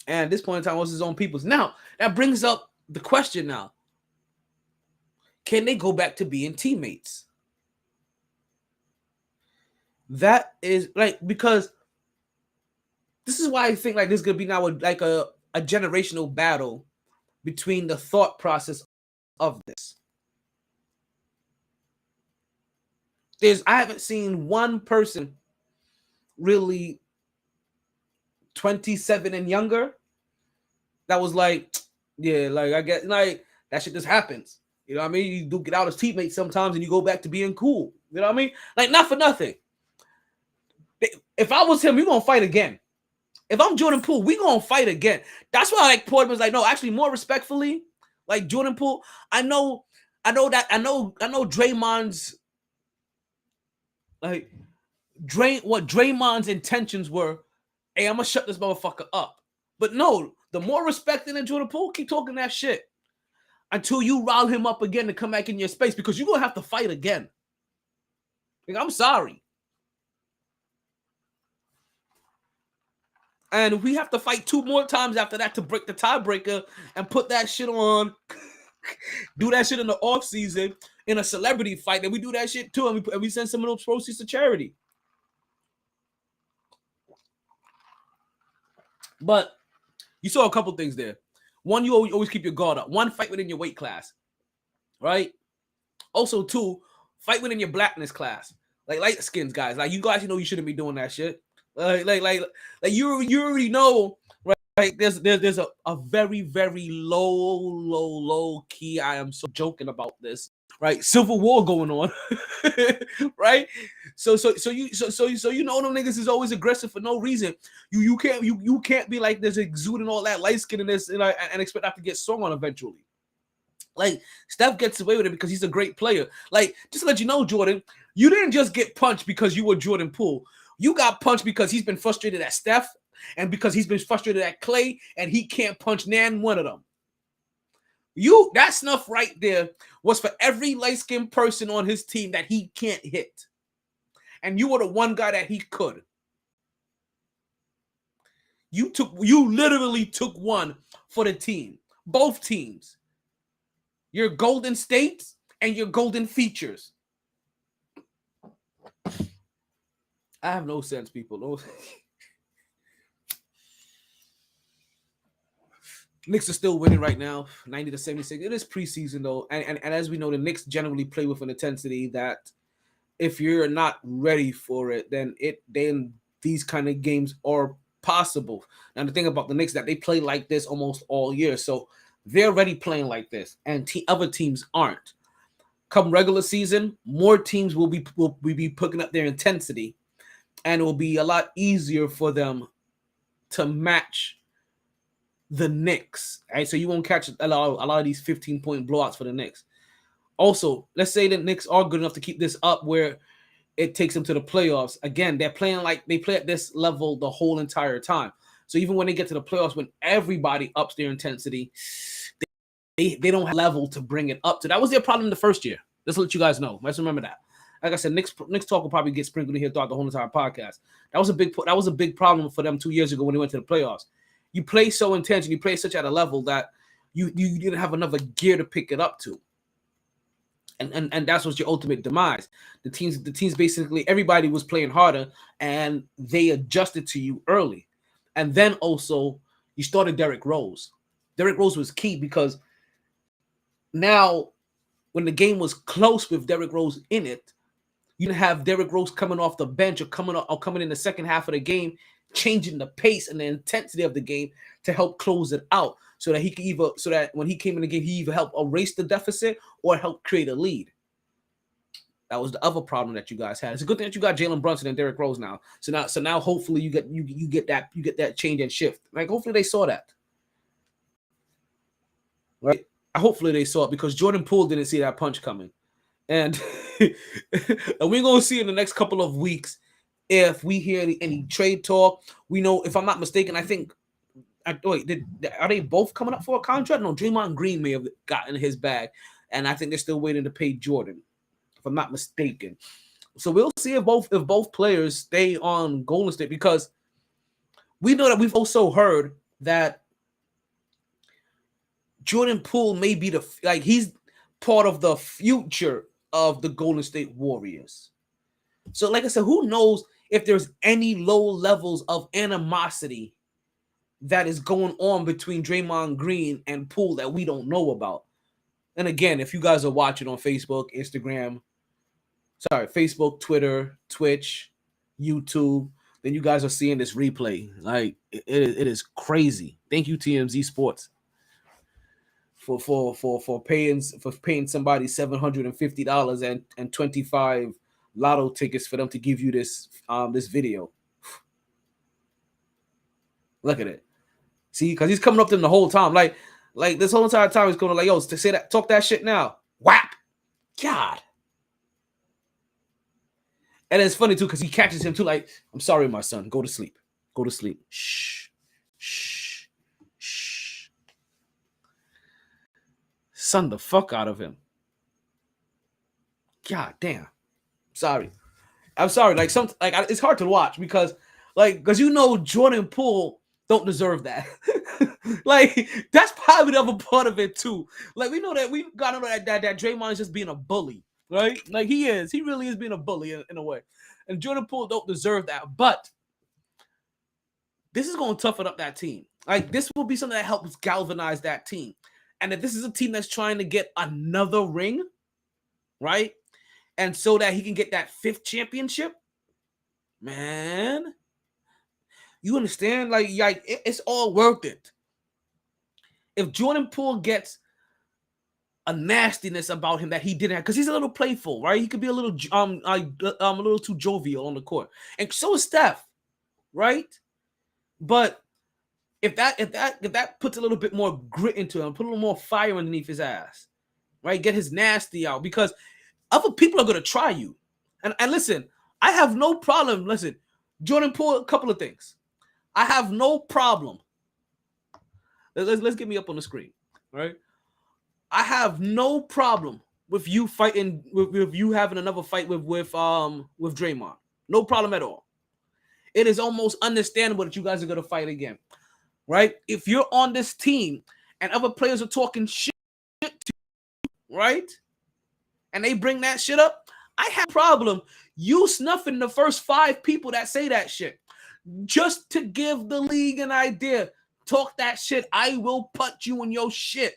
And at this point in time, it was his own peoples. Now, that brings up the question now. Can they go back to being teammates? That is, like, because this is why I think, like, this is going to be now a generational battle between the thought process of this. I haven't seen one person really 27 and younger that was like, yeah, like, I get, like, that shit just happens. You know what I mean? You do get out as teammates sometimes and you go back to being cool. You know what I mean? Like, not for nothing. If I was him, we're going to fight again. If I'm Jordan Poole, we're going to fight again. That's why, like, Portman's like, no, actually, more respectfully, like, Jordan Poole, I know Draymond's, like, what Draymond's intentions were, hey, I'm going to shut this motherfucker up. But no, the more respected than Jordan Poole, keep talking that shit until you rile him up again to come back in your space, because you're going to have to fight again. Like, I'm sorry. And we have to fight 2 more times after that to break the tiebreaker and put that shit on, do that shit in the off season in a celebrity fight. And we do that shit too, and we send some of those proceeds to charity. But you saw a couple things there. One, you always keep your guard up. 1, fight within your weight class, right? Also, 2, fight within your blackness class. Like, light skins guys, like, you guys, you know, you shouldn't be doing that shit. Like you already know, right? There's a very, very low key. I am so joking about this, right? Civil war going on, right? So you know them niggas is always aggressive for no reason. You can't be like this exuding all that light skin in this and expect that to get swung on eventually. Like, Steph gets away with it because he's a great player. Like, just to let you know, Jordan, you didn't just get punched because you were Jordan Poole. You got punched because he's been frustrated at Steph and because he's been frustrated at Clay, and he can't punch nan one of them. That snuff right there was for every light-skinned person on his team that he can't hit. And you were the one guy that he could. You literally took one for the team. Both teams. Your Golden States and your Golden Features. I have no sense, people. No. Knicks are still winning right now, 90-76. It is preseason, though. And as we know, the Knicks generally play with an intensity that if you're not ready for it, then these kind of games are possible. Now, the thing about the Knicks is that they play like this almost all year. So they're already playing like this, and other teams aren't. Come regular season, more teams will be picking up their intensity, and it will be a lot easier for them to match the Knicks. Right? So you won't catch a lot of these 15-point blowouts for the Knicks. Also, let's say the Knicks are good enough to keep this up where it takes them to the playoffs. Again, they're playing like they play at this level the whole entire time. So even when they get to the playoffs, when everybody ups their intensity, they don't have level to bring it up to. That was their problem the first year. Just to let you guys know. Let's remember that. Like I said, Knicks talk will probably get sprinkled in here throughout the whole entire podcast. That was a big problem for them 2 years ago when they went to the playoffs. You play so intense and you play such at a level that you didn't have another gear to pick it up to. And that's what's your ultimate demise. The teams basically, everybody was playing harder and they adjusted to you early. And then also you started Derrick Rose. Derrick Rose was key because now when the game was close with Derrick Rose in it, you didn't have Derrick Rose coming off the bench or coming in the second half of the game, changing the pace and the intensity of the game to help close it out, so that when he came in the game, he either helped erase the deficit or help create a lead. That was the other problem that you guys had. It's a good thing that you got Jalen Brunson and Derrick Rose now. So now hopefully you get that change and shift. Like hopefully they saw that. Right? Hopefully they saw it because Jordan Poole didn't see that punch coming. And, and we're going to see in the next couple of weeks if we hear any trade talk. We know, if I'm not mistaken, I think, are they both coming up for a contract? No, Draymond Green may have gotten his bag, and I think they're still waiting to pay Jordan, if I'm not mistaken. So we'll see if both players stay on Golden State, because we know that we've also heard that Jordan Poole may be he's part of the future of the Golden State Warriors. So like I said, who knows if there's any low levels of animosity that is going on between Draymond Green and Poole that we don't know about. And again, if you guys are watching on Facebook, Twitter, Twitch, YouTube, then you guys are seeing this replay. Like it is crazy. Thank you, TMZ Sports, for paying somebody $750 and 25 lotto tickets for them to give you this video. Look at it. See, because he's coming up to them the whole time. Like this whole entire time he's going like, yo, to say that, talk that shit now. Whap. God. And it's funny too, because he catches him too, like, I'm sorry, my son. Go to sleep. Go to sleep. Shh. Shh. Shh. Son the fuck out of him. God damn. Sorry. I'm sorry. Like it's hard to watch because you know Jordan Poole don't deserve that. Like that's probably the other part of it too. Like we gotta know that Draymond is just being a bully, right? Like he really is being a bully in a way. And Jordan Poole don't deserve that. But this is going to toughen up that team. Like this will be something that helps galvanize that team. And if this is a team that's trying to get another ring, right? And so that he can get that 5th championship, man. You understand? Like it's all worth it. If Jordan Poole gets a nastiness about him that he didn't have, because he's a little playful, right? He could be a little a little too jovial on the court, and so is Steph, right? But if that puts a little bit more grit into him, put a little more fire underneath his ass, right? Get his nasty out, because other people are gonna try you. And listen, I have no problem. Listen, Jordan Poole, a couple of things. I have no problem. Let's get me up on the screen, right? I have no problem with you fighting with you having another fight with Draymond. No problem at all. It is almost understandable that you guys are gonna fight again, right? If you're on this team and other players are talking shit to you, right? And they bring that shit up, I have a problem you snuffing the first 5 people that say that shit. Just to give the league an idea. Talk that shit. I will punch you in your shit.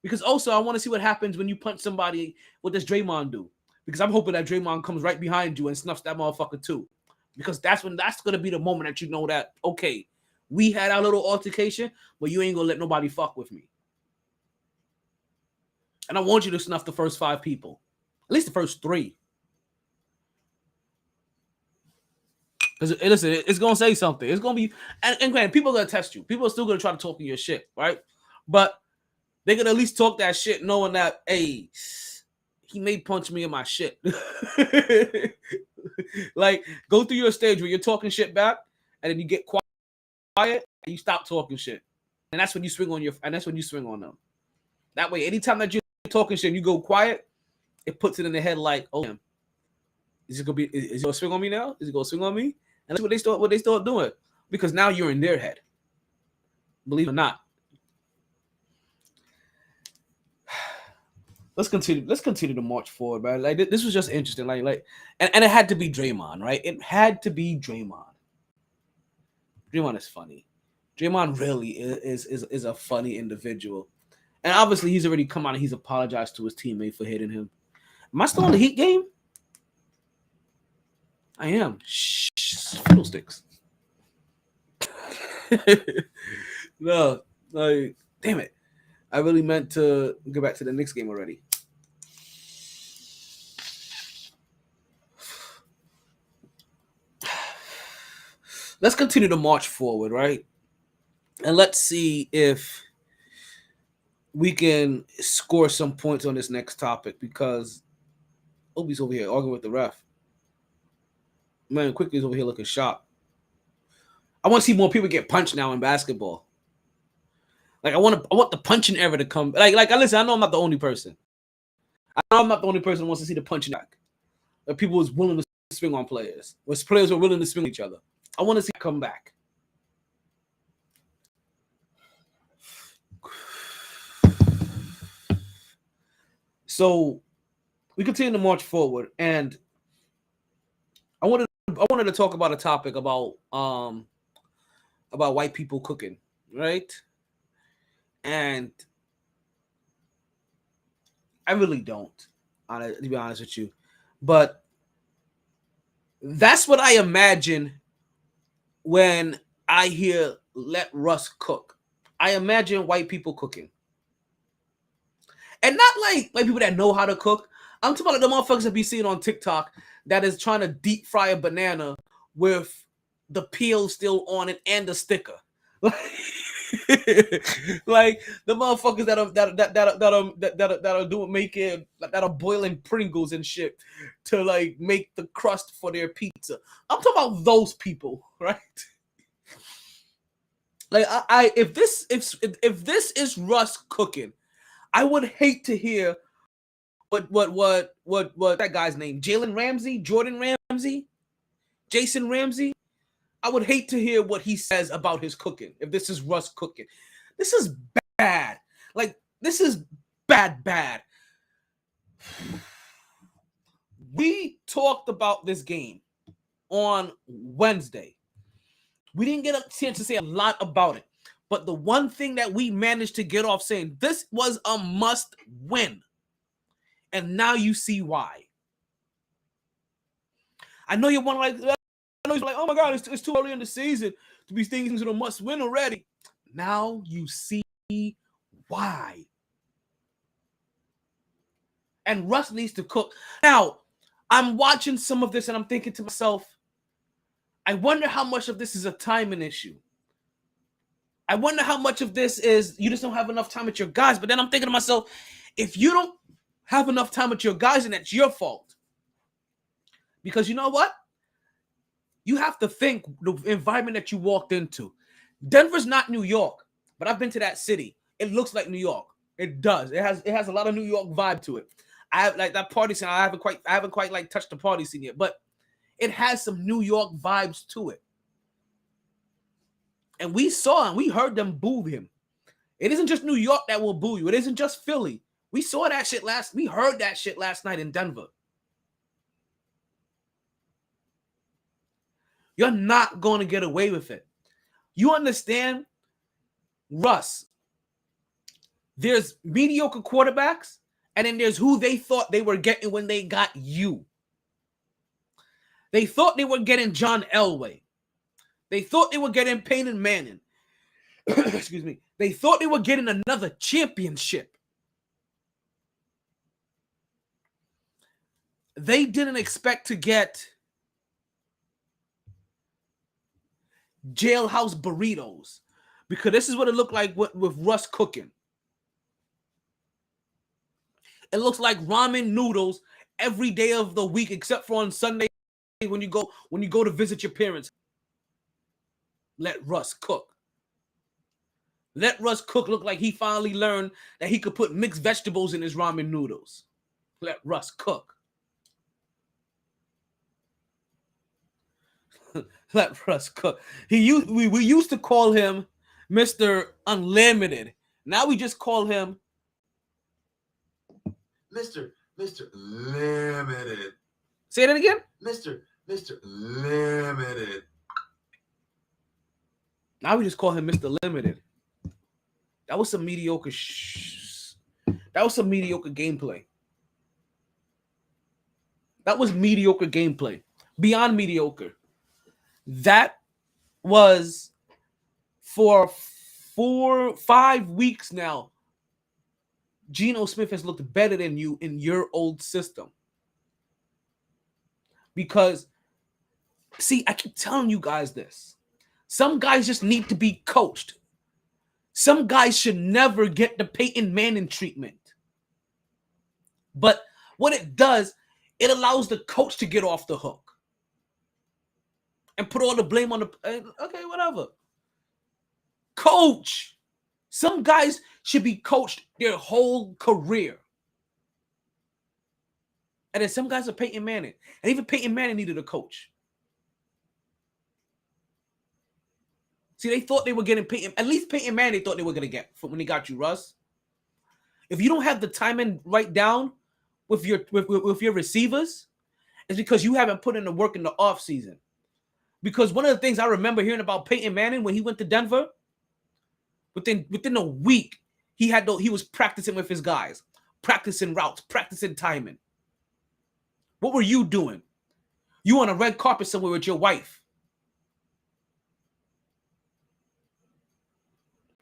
Because also, I want to see what happens when you punch somebody. What does Draymond do? Because I'm hoping that Draymond comes right behind you and snuffs that motherfucker too. Because that's going to be the moment that you know that, okay, we had our little altercation, but you ain't going to let nobody fuck with me. And I want you to snuff the first 5 people. At least the first 3. Because listen, it's gonna say something. It's gonna be, and granted, people are gonna test you. People are still gonna try to talk to your shit, right? But they're gonna at least talk that shit, knowing that, hey, he may punch me in my shit. Like, go through your stage where you're talking shit back, and then you get quiet and you stop talking shit, and that's when you swing on them. That way, anytime that you're talking shit and you go quiet, it puts it in the head like, oh, damn. Is he gonna swing on me now? Is he gonna swing on me? And that's what they start doing, because now you're in their head. Believe it or not. let's continue. Let's continue to march forward, man. Like this was just interesting. And it had to be Draymond, right? It had to be Draymond. Draymond is funny. Draymond really is a funny individual, and obviously he's already come out and he's apologized to his teammate for hitting him. Am I still on the Heat game? I am. Shh, fiddlesticks. No, like, damn it. I really meant to go back to the Knicks game already. Let's continue to march forward, right? And let's see if we can score some points on this next topic, because Obi's over here arguing with the ref. Man, Quickly's over here looking sharp. I want to see more people get punched now in basketball. Like I want the punching era to come. Like listen, I know I'm not the only person. I know I'm not the only person who wants to see the punching back. Like people was willing to swing on players. When players were willing to swing each other. I want to see it come back. So we continue to march forward, and I wanted to talk about a topic about white people cooking, right? And I really don't, to be honest with you, but that's what I imagine when I hear "let Russ cook." I imagine white people cooking. And not like people that know how to cook. I'm talking about the motherfuckers that be seeing on TikTok that is trying to deep fry a banana with the peel still on it and the sticker. Like the motherfuckers that are boiling Pringles and shit to like make the crust for their pizza. I'm talking about those people, right? Like if this is Russ cooking, I would hate to hear what that guy's name, Jalen Ramsey, Jordan Ramsey, Jason Ramsey. I would hate to hear what he says about his cooking. If this is Russ cooking, this is bad. Like this is bad. We talked about this game on Wednesday. We didn't get a chance to say a lot about it. But the one thing that we managed to get off saying, this was a must win. And now you see why. I know you're like, oh my God, it's too early in the season to be thinking it's a must win already. Now you see why. And Russ needs to cook. Now, I'm watching some of this and I'm thinking to myself, I wonder how much of this is a timing issue. I wonder how much of this is you just don't have enough time with your guys. But then I'm thinking to myself, if you don't have enough time with your guys, then that's your fault. Because you know what? You have to think the environment that you walked into. Denver's not New York, but I've been to that city. It looks like New York. It does. It has a lot of New York vibe to it. I have like that party scene. I haven't quite like touched the party scene yet, but it has some New York vibes to it. And we saw and we heard them boo him. It isn't just New York that will boo you. It isn't just Philly. We saw that shit we heard that shit last night in Denver. You're not going to get away with it. You understand, Russ, there's mediocre quarterbacks, and then there's who they thought they were getting when they got you. They thought they were getting John Elway. They thought they were getting Peyton Manning. Excuse me. They thought they were getting another championship. They didn't expect to get jailhouse burritos, because this is what it looked like with Russ cooking. It looks like ramen noodles every day of the week, except for on Sunday when you go to visit your parents. Let Russ cook. Let Russ cook look like he finally learned that he could put mixed vegetables in his ramen noodles. Let Russ cook. Let Russ cook. We used to call him Mr. Unlimited. Now we just call him
Mr. Limited.
Say that again.
Mr. Limited.
Now we just call him Mr. Limited. That was some mediocre that was some mediocre gameplay. That was mediocre gameplay. Beyond mediocre. That was for 4-5 weeks now. Geno Smith has looked better than you in your old system. Because, see, I keep telling you guys this. Some guys just need to be coached. Some guys should never get the Peyton Manning treatment. But what it does, it allows the coach to get off the hook. And put all the blame on the... Okay, whatever. Coach. Some guys should be coached their whole career. And then some guys are Peyton Manning. And even Peyton Manning needed a coach. See, they thought they were getting Peyton. At least Peyton Manning they thought they were going to get when they got you, Russ. If you don't have the timing right down with your receivers, it's because you haven't put in the work in the offseason. Because one of the things I remember hearing about Peyton Manning when he went to Denver, within a week, he was practicing with his guys, practicing routes, practicing timing. What were you doing? You on a red carpet somewhere with your wife.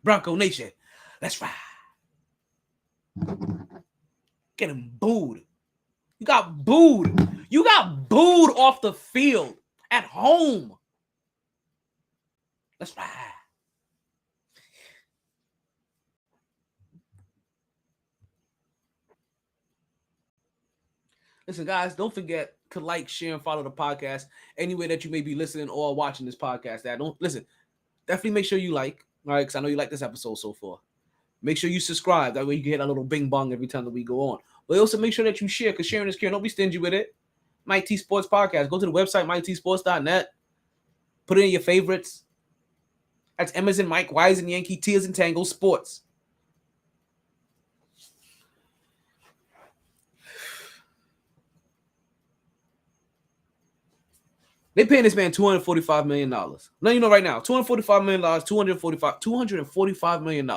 Bronco Nation, let's ride. Getting booed. You got booed. You got booed off the field at home. Let's ride. Listen, guys, don't forget to like, share, and follow the podcast anywhere that you may be listening or watching this podcast. Definitely make sure you like, all right, because I know you like this episode so far. Make sure you subscribe. That way you can get a little bing bong every time that we go on. But also make sure that you share, because sharing is caring. Don't be stingy with it. MyT Sports Podcast. Go to the website, mytsports.net. Put in your favorites. That's M as in Mike, Y as in Yankee, T as in Tango, Sports. They paying this man $245 million. Now you know right now, $245 million, $245 million.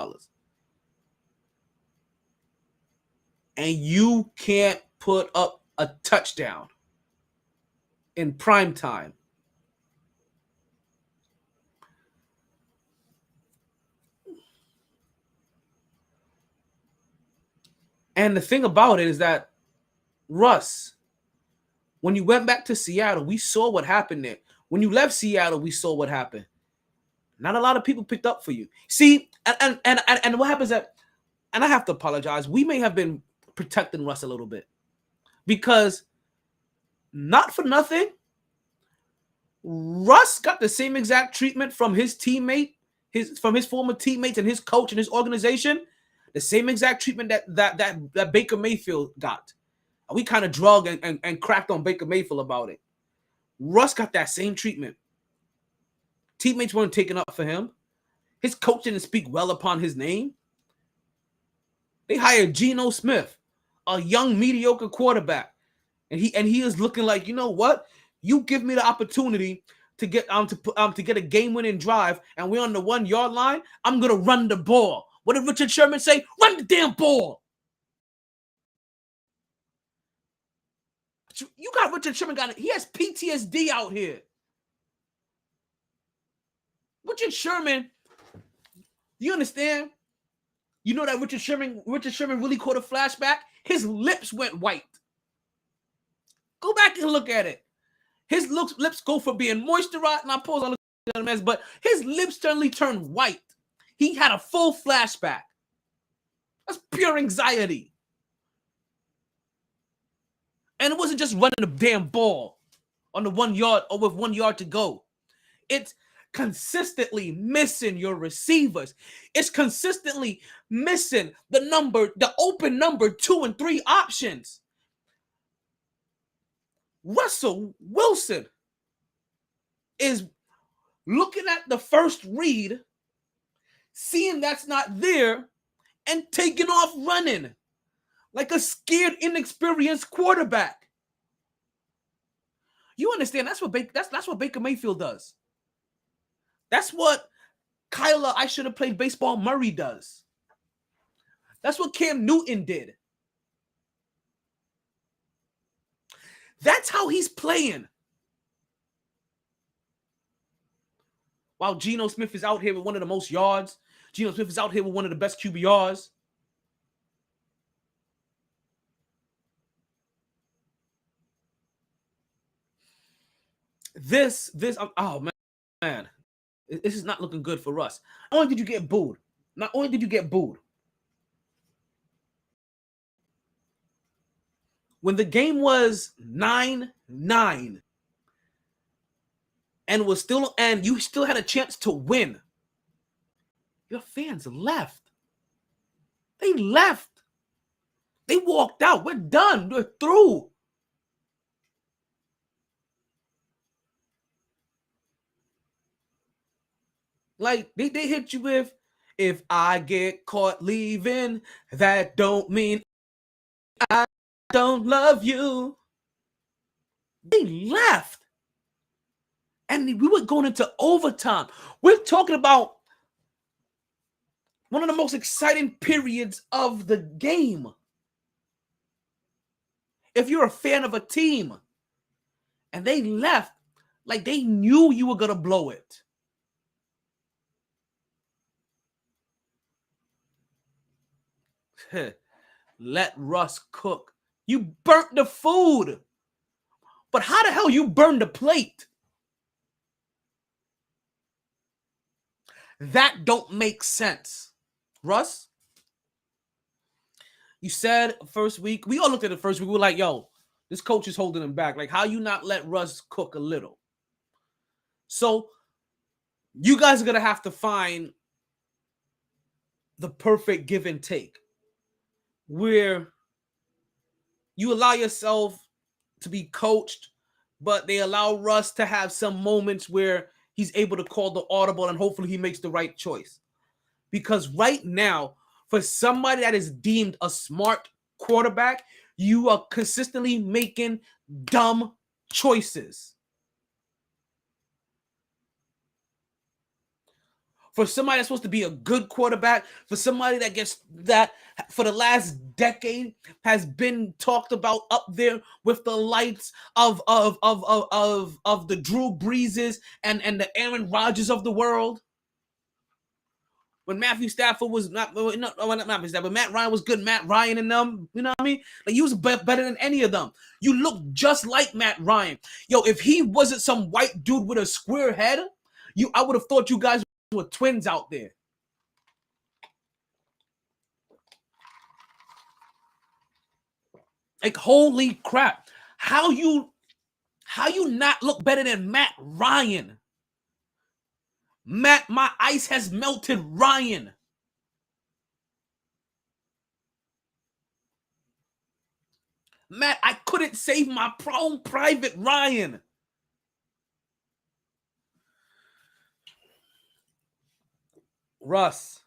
And you can't put up a touchdown in prime time. And the thing about it is that, Russ, when you went back to Seattle, we saw what happened there. When you left Seattle, we saw what happened. Not a lot of people picked up for you. See, and what happens that, and I have to apologize, we may have been protecting Russ a little bit. Because, not for nothing, Russ got the same exact treatment from his teammate, from his former teammates and his coach and his organization. The same exact treatment that Baker Mayfield got. We kind of drug and cracked on Baker Mayfield about it. Russ got that same treatment. Teammates weren't taking up for him. His coach didn't speak well upon his name. They hired Geno Smith, a young mediocre quarterback, and he is looking like, you know what? You give me the opportunity to get a game-winning drive, and we're on the 1 yard line. I'm gonna run the ball. What did Richard Sherman say? Run the damn ball. You got Richard Sherman he has PTSD out here. Richard Sherman, you understand? You know that Richard Sherman really caught a flashback? His lips went white. Go back and look at it. His lips go from being moisturized, and I pause on the mess, but his lips suddenly turned white. He had a full flashback. That's pure anxiety. And it wasn't just running the damn ball on the 1 yard or with 1 yard to go. It's consistently missing your receivers. It's consistently missing the open number 2 and 3 options. Russell Wilson is looking at the first read, seeing that's not there, and taking off running. like a scared, inexperienced quarterback. You understand? That's what Baker Mayfield does. That's what Kyler, I should have played baseball, Murray does. That's what Cam Newton did. That's how he's playing. While Geno Smith is out here with one of the most yards. Geno Smith is out here with one of the best QBRs. Oh man, this is not looking good for us. Not only did you get booed, when the game was 9-9 and you still had a chance to win, your fans left. They left. They walked out. We're done. We're through. Like, they hit you with, if I get caught leaving, that don't mean I don't love you. They left. And we were going into overtime. We're talking about one of the most exciting periods of the game. If you're a fan of a team and they left, like they knew you were going to blow it. Let Russ cook. You burnt the food. But how the hell you burned the plate? That don't make sense. Russ, you said first week, we all looked at the first week, we were like, yo, this coach is holding him back. Like, how you not let Russ cook a little? So you guys are going to have to find the perfect give and take where you allow yourself to be coached, but they allow Russ to have some moments where he's able to call the audible and hopefully he makes the right choice. Because right now, for somebody that is deemed a smart quarterback, you are consistently making dumb choices. For somebody that's supposed to be a good quarterback, for somebody that for the last decade has been talked about up there with the lights of the Drew Breeses and the Aaron Rodgers of the world. When Matthew Stafford was not Matthew Stafford, but Matt Ryan was good. Matt Ryan and them, you know what I mean? Like, he was better than any of them. You look just like Matt Ryan. Yo, if he wasn't some white dude with a square head, I would have thought you guys were twins out there. Like, holy crap. How you not look better than Matt Ryan? Matt, my ice has melted Ryan. Matt, I couldn't save my own private Ryan. Russ,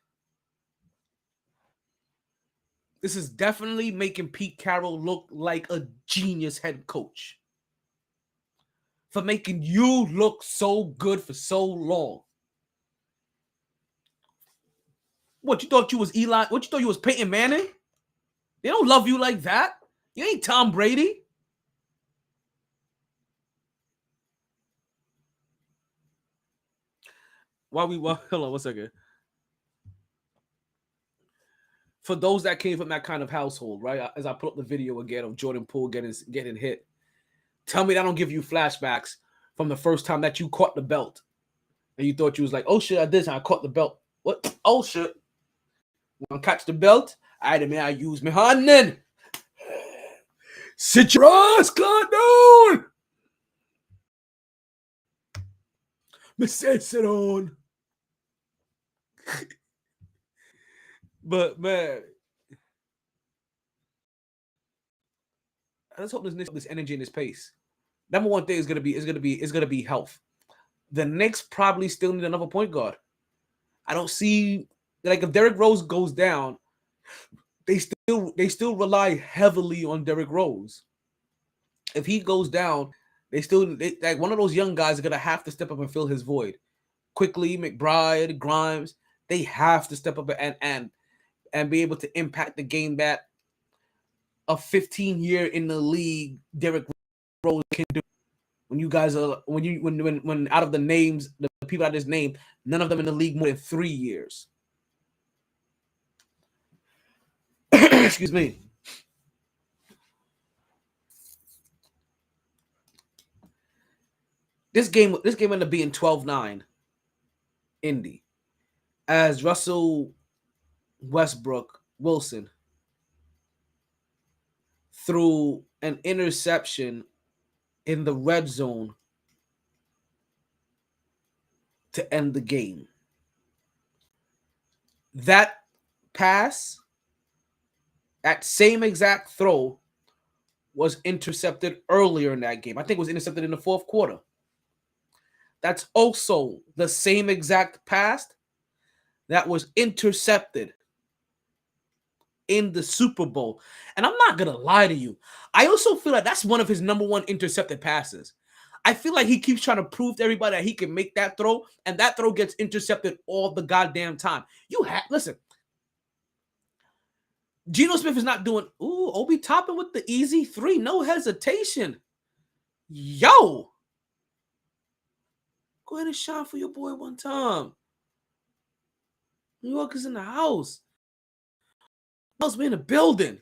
this is definitely making Pete Carroll look like a genius head coach for making you look so good for so long. What, you thought you was Eli? What, you thought you was Peyton Manning? They don't love you like that. You ain't Tom Brady. Hold on 1 second. For those that came from that kind of household, right? As I put up the video again of Jordan Poole getting hit, tell me that don't give you flashbacks from the first time that you caught the belt. And you thought you was like, oh shit, I did this, I caught the belt. What? Oh shit. When I catch the belt, I use my hand then. Sit your ass, calm down. Me say sit on. But man, let's hope this energy and this pace. Number one thing is gonna be health. The Knicks probably still need another point guard. I don't see, like, if Derrick Rose goes down, they still they still rely heavily on Derrick Rose. If he goes down, like one of those young guys are gonna have to step up and fill his void. Quickly, McBride, Grimes, they have to step up and be able to impact the game that a 15-year in the league Derrick Rose can do. When you guys are when out of the names, the people I just named, none of them in the league more than 3 years. Excuse me. This game ended up being 12-9 Indy as Russell Westbrook Wilson threw an interception in the red zone to end the game. That pass, that same exact throw, was intercepted earlier in that game. I think it was intercepted in the fourth quarter. That's also the same exact pass that was intercepted in the Super Bowl. And I'm not going to lie to you. I also feel like that's one of his number one intercepted passes. I feel like he keeps trying to prove to everybody that he can make that throw, and that throw gets intercepted all the goddamn time. Listen. Geno Smith is not doing, Obi Toppin with the easy 3, no hesitation. Yo. Go ahead and shine for your boy one time. New York is in the house. Must be in the building.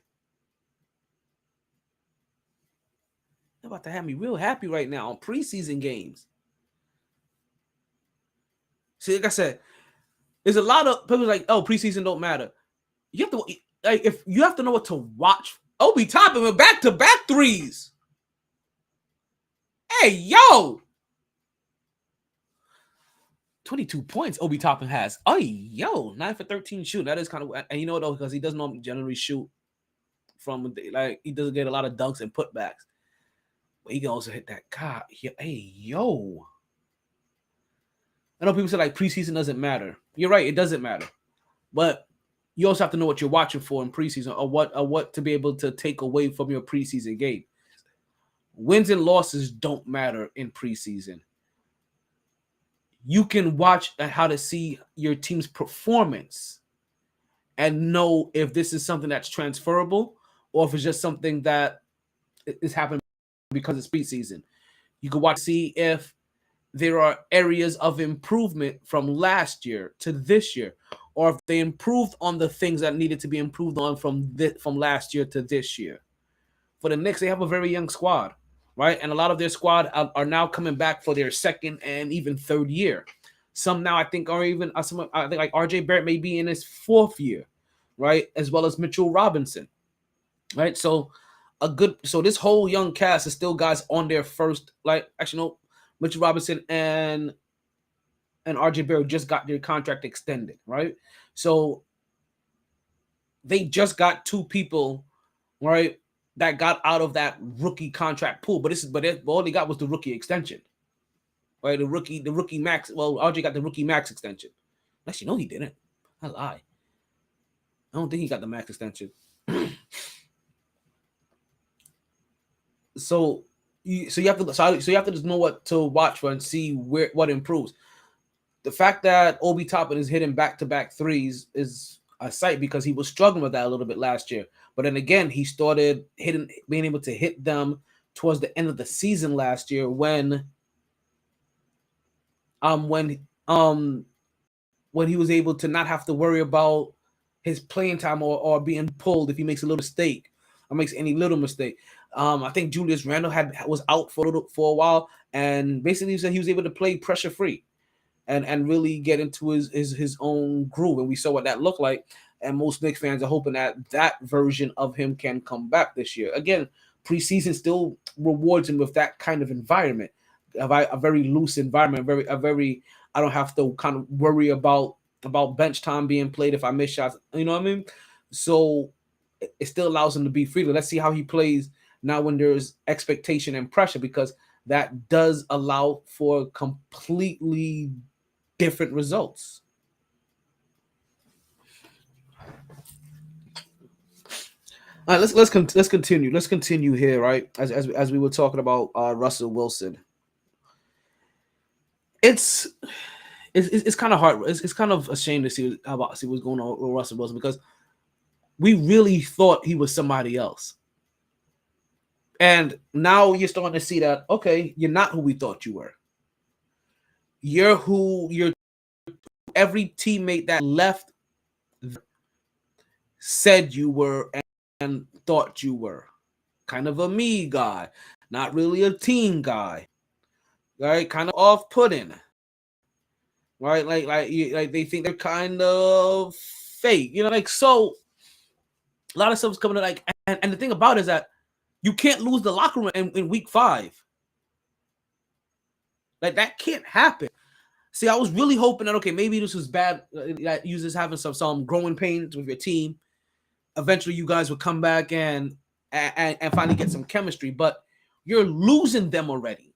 They're about to have me real happy right now on preseason games. See, like I said, there's a lot of people like, preseason don't matter. You have to, if you have to know what to watch. Obi Toppin with back-to-back threes. Hey, yo. 22 points Obi Toppin has. Oh, yo, 9 for 13 shooting. That is kind of, and you know though, because he doesn't generally shoot from, like, he doesn't get a lot of dunks and putbacks. But he can also hit that car. Hey, yo. I know people say like preseason doesn't matter. You're right, it doesn't matter. But you also have to know what you're watching for in preseason, or what to be able to take away from your preseason game. Wins and losses don't matter in preseason. You can watch how to see your team's performance and know if this is something that's transferable or if it's just something that is happening because it's preseason. You can watch to see if there are areas of improvement from last year to this year, or if they improved on the things that needed to be improved on from last year to this year. For the Knicks, they have a very young squad, right? And a lot of their squad are now coming back for their second and even third year. Some now I think are even, I think like RJ Barrett may be in his fourth year, right? As well as Mitchell Robinson, right? So this whole young cast is still guys on their first, Mitchell Robinson and RJ Barrett just got their contract extended, right? So they just got 2 people, right, that got out of that rookie contract pool. But all they got was the rookie extension, right? The rookie max. Well, RJ got the rookie max extension. Actually, no, he didn't. I lie. I don't think he got the max extension. So you have to just know what to watch for and see what improves. The fact that Obi Toppin is hitting back-to-back threes is a sight because he was struggling with that a little bit last year. But then again, he started being able to hit them towards the end of the season last year when he was able to not have to worry about his playing time or being pulled if he makes a little mistake or makes any little mistake. I think Julius Randle was out for a while, and basically said he was able to play pressure free and really get into his own groove. And we saw what that looked like. And most Knicks fans are hoping that version of him can come back this year. Again, preseason still rewards him with that kind of environment, a very loose environment, I don't have to kind of worry about bench time being played if I miss shots. You know what I mean? So it still allows him to be free. Let's see how he plays now when there's expectation and pressure, because that does allow for completely different results. All right, let's continue. Let's continue here, right? As we were talking about Russell Wilson. It's kind of hard. It's kind of a shame to see what's going on with Russell Wilson, because we really thought he was somebody else. And now you're starting to see that, okay, you're not who we thought you were. You're every teammate that left said you were and thought you were. Kind of a me guy, not really a team guy. Right? Kind of off-putting. Right? Like they think they're kind of fake. You know, like, so a lot of stuff's coming to, like, and the thing about it is that you can't lose the locker room in week 5. Like, that can't happen. See, I was really hoping that, okay, maybe this was bad, that you just having some growing pains with your team. Eventually, you guys would come back and finally get some chemistry. But you're losing them already.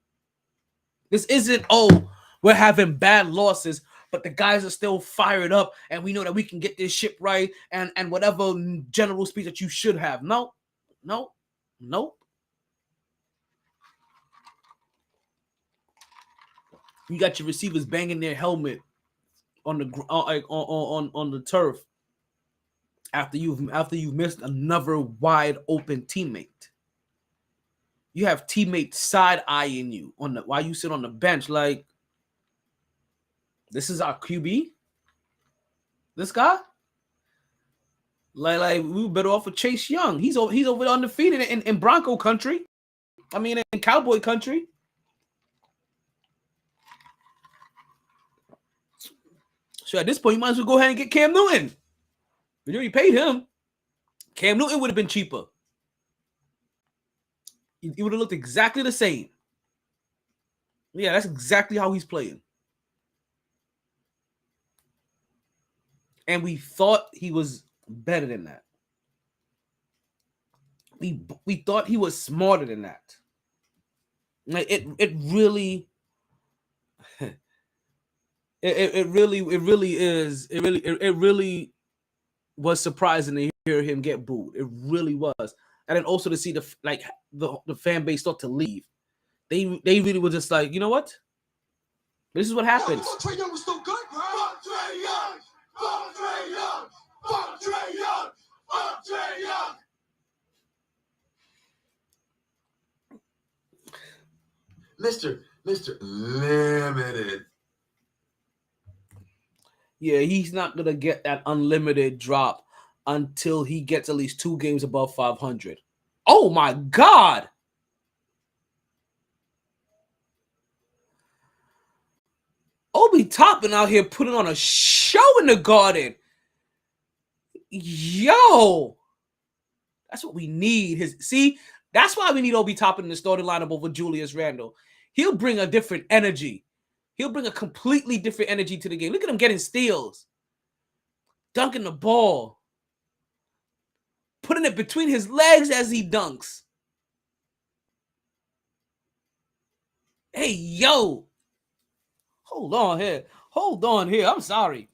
This isn't, oh, we're having bad losses, but the guys are still fired up, and we know that we can get this ship right, and whatever general speech that you should have. No. You got your receivers banging their helmet on the turf after you've missed another wide open teammate. You have teammates side eyeing you while you sit on the bench. Like, this is our QB. This guy. Like we were better off with Chase Young. He's over undefeated in Bronco country. I mean, in Cowboy country. So at this point, you might as well go ahead and get Cam Newton. You already paid him. Cam Newton would have been cheaper. He would have looked exactly the same. Yeah, that's exactly how he's playing. And we thought he was better than that. We thought he was smarter than that. Like, it really it really was surprising to hear him get booed. It really was. And then also to see the fan base start to leave. They really were just like, you know what? This is what happens.
Trey Young was still good, bro. Fuck Trey Young. Fuck Trey Young. Fuck Trey Young. Fuck Trey Young. Mr. Limited.
Yeah, he's not gonna get that unlimited drop until he gets at least 2 games above 500. Oh my God! Obi Toppin out here putting on a show in the Garden. Yo, that's what we need. That's why we need Obi Toppin in the starting lineup over Julius Randle. He'll bring a different energy. He'll bring a completely different energy to the game. Look at him getting steals, dunking the ball, putting it between his legs as he dunks. Hey, yo. Hold on here. I'm sorry.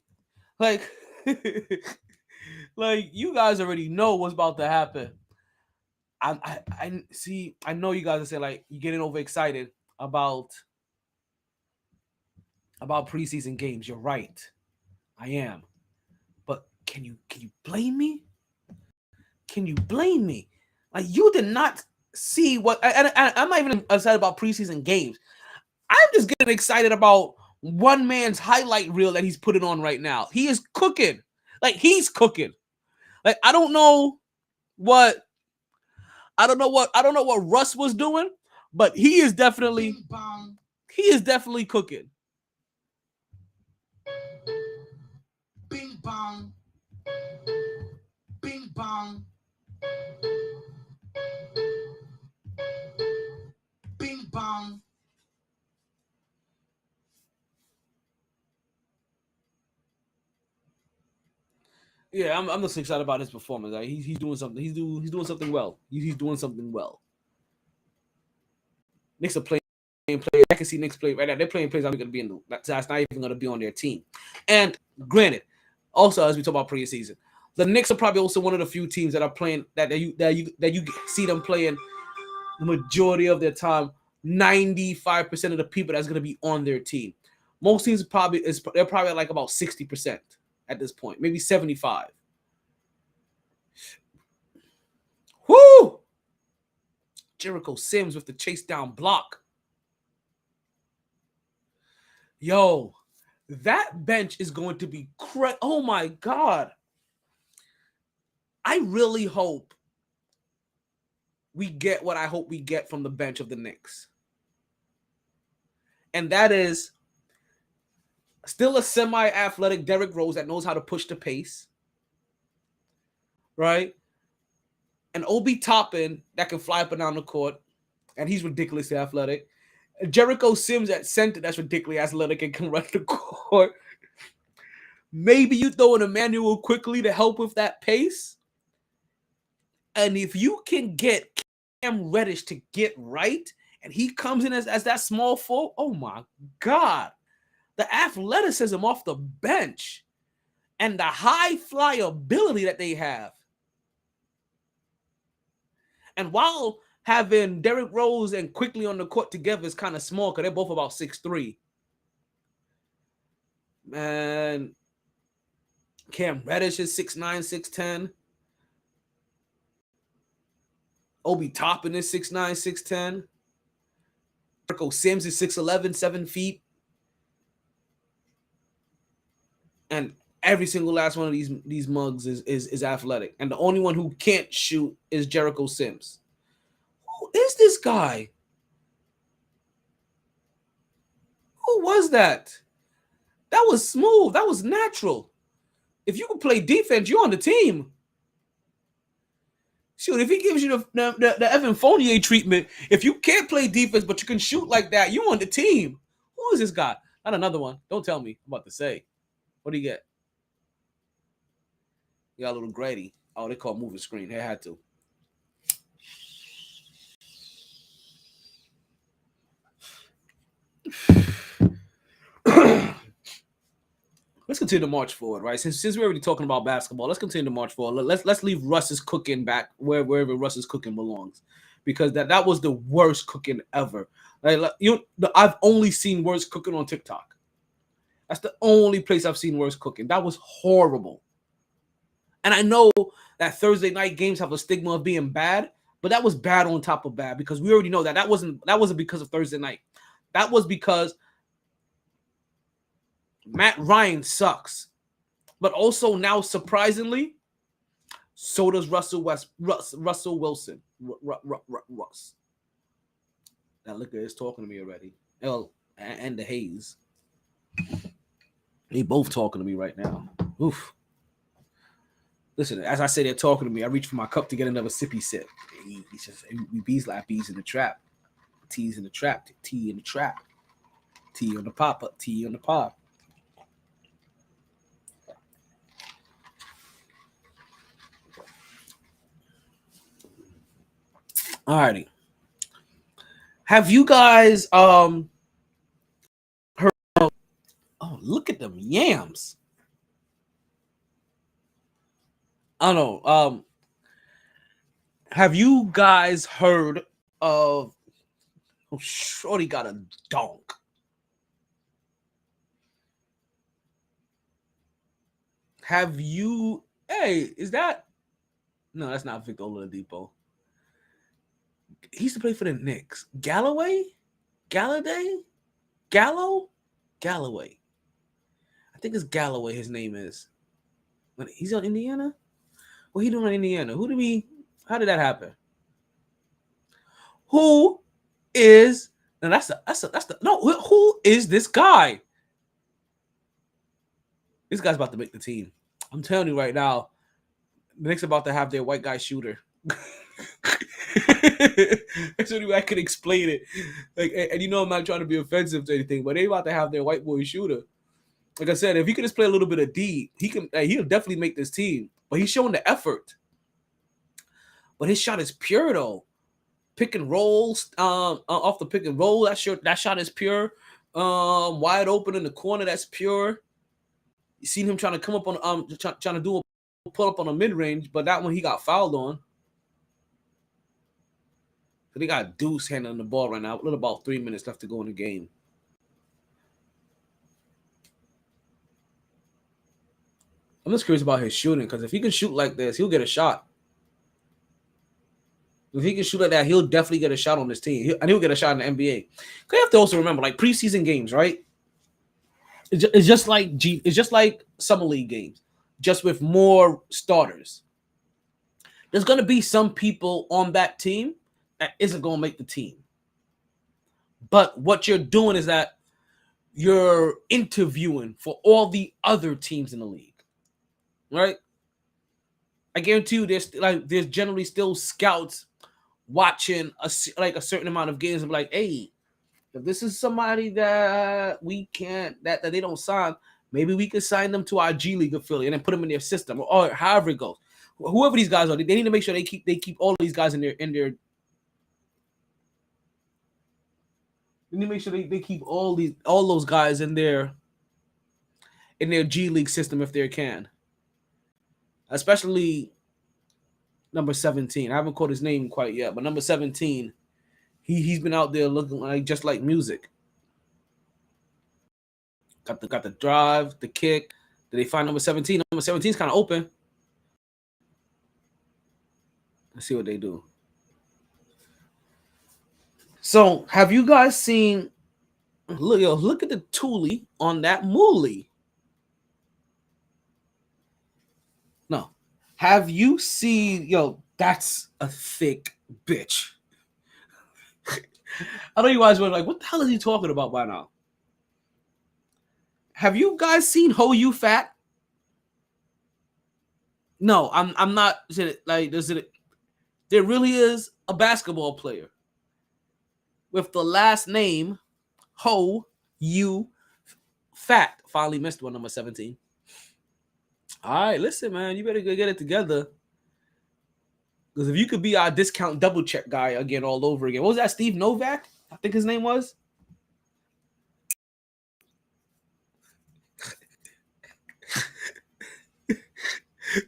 Like, like, you guys already know what's about to happen. I see. I know you guys are saying, like, you're getting overexcited about preseason games. You're right. I am. But can you blame me? Can you blame me? Like, you did not see what. I'm not even excited about preseason games. I'm just getting excited about one man's highlight reel that he's putting on right now. He is cooking. Like, he's cooking. Like, I don't know what Russ was doing, but he is definitely cooking.
Bing bong. Bing bong. Bing bong.
Yeah, I'm just excited about his performance. Like, he's doing something. He's doing something well. He's doing something well. Knicks are playing plays. I can see Knicks play right now. They're playing plays. I'm going to be that's not even going to be on their team. And granted, also as we talk about preseason, The Knicks are probably also one of the few teams that are playing that you see them playing the majority of their time. 95% of the people that's going to be on their team. Most teams they're probably like about 60% at this point, maybe 75. Whoo! Jericho Sims with the chase down block. Yo, that bench is going to be crazy. Oh my God. I really hope we get what I hope we get from the bench of the Knicks. And that is still a semi-athletic Derrick Rose that knows how to push the pace. Right? An Obi Toppin that can fly up and down the court. And he's ridiculously athletic. Jericho Sims at center that's ridiculously athletic and can run the court. Maybe you throw in Emmanuel quickly to help with that pace. And if you can get Cam Reddish to get right, and he comes in as that small forward, oh my God. The athleticism off the bench and the high flyability that they have. And while having Derrick Rose and Quickly on the court together is kind of small because they're both about 6'3". Man, Cam Reddish is 6'9", 6'10". Obi Toppin is 6'9", 6'10". Jericho Sims is 6'11", 7 feet. And every single last one of these mugs is athletic. And the only one who can't shoot is Jericho Sims. Who is this guy? Who was that? That was smooth. That was natural. If you can play defense, you're on the team. Shoot, if he gives you the Evan Fournier treatment, if you can't play defense but you can shoot like that, you on the team. Who is this guy? Not another one. Don't tell me. I'm about to say. What do you get? You got a little Grady. Oh, they call moving screen. They had to. Let's continue to march forward, right? Since we're already talking about basketball, let's continue to march forward. Let's leave Russ's cooking back wherever Russ's cooking belongs, because that was the worst cooking ever. Like, I've only seen worse cooking on TikTok. That's the only place I've seen worse cooking. That was horrible. And I know that Thursday night games have a stigma of being bad, but that was bad on top of bad, because we already know that wasn't because of Thursday night. That was because Matt Ryan sucks. But also now, surprisingly, so does Russell Wilson. Russ. That liquor is talking to me already. And the haze. They both talking to me right now. Oof. Listen, as I say they're talking to me, I reach for my cup to get another sippy sip. He's just bees like bees in the trap. T's in the trap. T in the trap. T on the pop up. T on the pop. Alrighty. Have you guys heard of, oh, look at them yams. I don't know. Have you guys heard of Shorty got a donk? Have you is that no, that's not Victor Oladipo. He used to play for the Knicks. Galloway? Galloway? I think it's Galloway his name is. He's on Indiana? What he doing in Indiana? How did that happen? Who is this guy? This guy's about to make the team. I'm telling you right now, the Knicks about to have their white guy shooter. That's the only way I can explain it. Like, and I'm not trying to be offensive to anything, but they about to have their white boy shooter. Like I said, if he can just play a little bit of D, he'll definitely make this team. But he's showing the effort. But his shot is pure though. Pick and rolls, off the pick and roll, that shot is pure. Wide open in the corner, that's pure. You seen him trying to come up on trying to do pull up on a mid-range, but that one he got fouled on. So they got Deuce handling the ball right now. With about 3 minutes left to go in the game. I'm just curious about his shooting, because if he can shoot like this, he'll get a shot. If he can shoot like that, he'll definitely get a shot on this team. And he'll get a shot in the NBA. Because you have to also remember, like preseason games, right? It's just like summer league games, just with more starters. There's going to be some people on that team that isn't going to make the team. But what you're doing is that you're interviewing for all the other teams in the league, right? I guarantee you there's generally still scouts watching a certain amount of games and be like, hey, if this is somebody that we can't, that they don't sign, maybe we could sign them to our G League affiliate and put them in their system, or however it goes. Whoever these guys are, they need to make sure they keep all of these guys in their. They need to make sure they keep all those guys in their G League system if they can. Especially number 17. I haven't caught his name quite yet, but number 17. He's been out there looking like just like music. Got the drive, the kick. Did they find number 17? Number 17 is kind of open. Let's see what they do. So, have you guys seen? Look at the Thule on that Moolie. No, have you seen? That's a thick bitch. I know you guys were like, what the hell is he talking about by now? Have you guys seen Ho You Fat? No, I'm not like there really is a basketball player with the last name Ho You Fat. Finally missed one, number 17. All right, listen, man, you better go get it together. Because if you could be our discount double check guy again all over again. What was that, Steve Novak? I think his name was.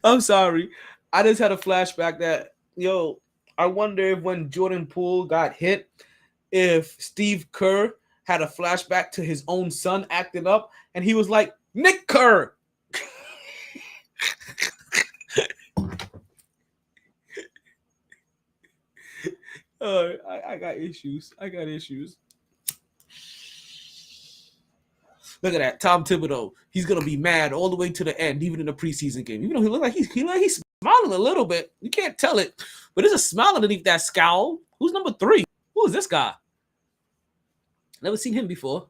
I'm sorry. I just had a flashback that, I wonder if when Jordan Poole got hit, if Steve Kerr had a flashback to his own son acting up, and he was like, Nick Kerr. I got issues. Look at that, Tom Thibodeau. He's gonna be mad all the way to the end, even in the preseason game. Even though he look like he's smiling a little bit. You can't tell it, but there's a smile underneath that scowl. Who's number 3? Who is this guy? Never seen him before.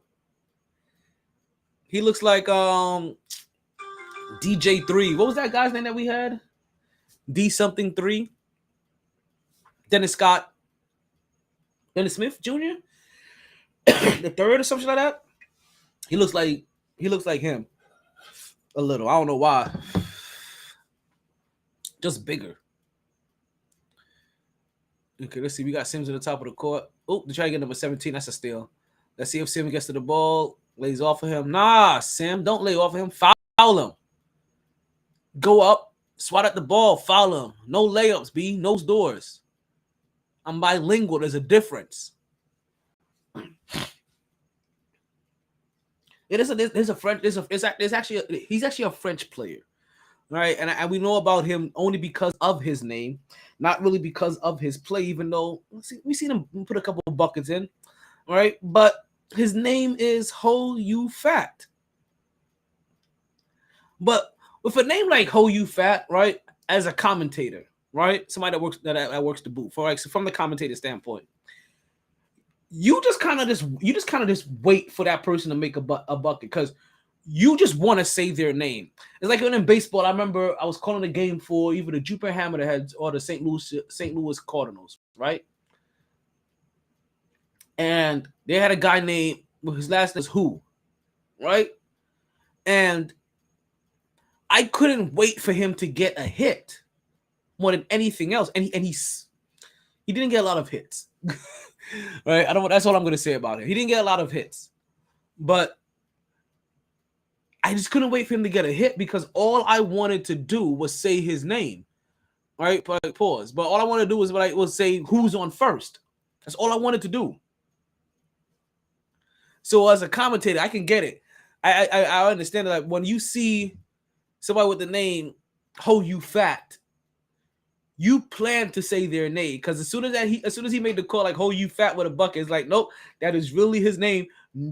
He looks like DJ3. What was that guy's name that we had? D something 3. Dennis Smith Jr. the third or something like that. He looks like him a little. I don't know why. Just bigger. Okay, let's see. We got Sims at the top of the court. Oh, they try to get number 17. That's a steal. Let's see if Sim gets to the ball. Lays off of him. Nah, Sim, don't lay off of him. Foul him. Go up. Swat at the ball. Foul him. No layups, B. No doors. I'm bilingual. There's a difference. He's actually a French player, right? And we know about him only because of his name, not really because of his play. Even though we seen him put a couple of buckets in, right? But his name is Ho You Fat. But with a name like Ho You Fat, right? As a commentator, right? Somebody that works the booth, right? So from the commentator standpoint. You just kind of just wait for that person to make a bucket because you just want to say their name. It's like in baseball. I remember I was calling a game for either the Jupiter Hammerheads or the St. Louis Cardinals, right? And they had a guy named his last name is Who, right? And I couldn't wait for him to get a hit more than anything else, and he didn't get a lot of hits. Right, that's all I'm going to say about him. He didn't get a lot of hits, but I just couldn't wait for him to get a hit because all I wanted to do was say his name. All right, pause. But all I wanted to do was say who's on first. That's all I wanted to do. So as a commentator, I can get it. I understand that when you see somebody with the name Ho You Fat, you plan to say their name because as soon as he made the call like Ho You Fat with a bucket, it's like nope, that is really his name.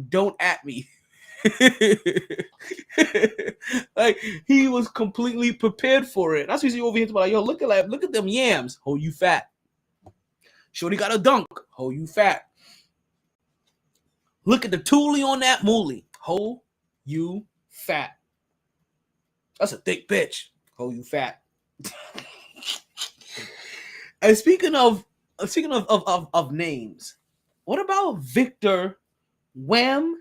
Don't at me. Like he was completely prepared for it. That's what you see over here. Like, yo, look at them yams. Ho You Fat. Shorty got a dunk. Ho You Fat. Look at the toolie on that moolie. Ho You Fat. That's a thick bitch. Ho You Fat. And speaking of names, what about Victor Wham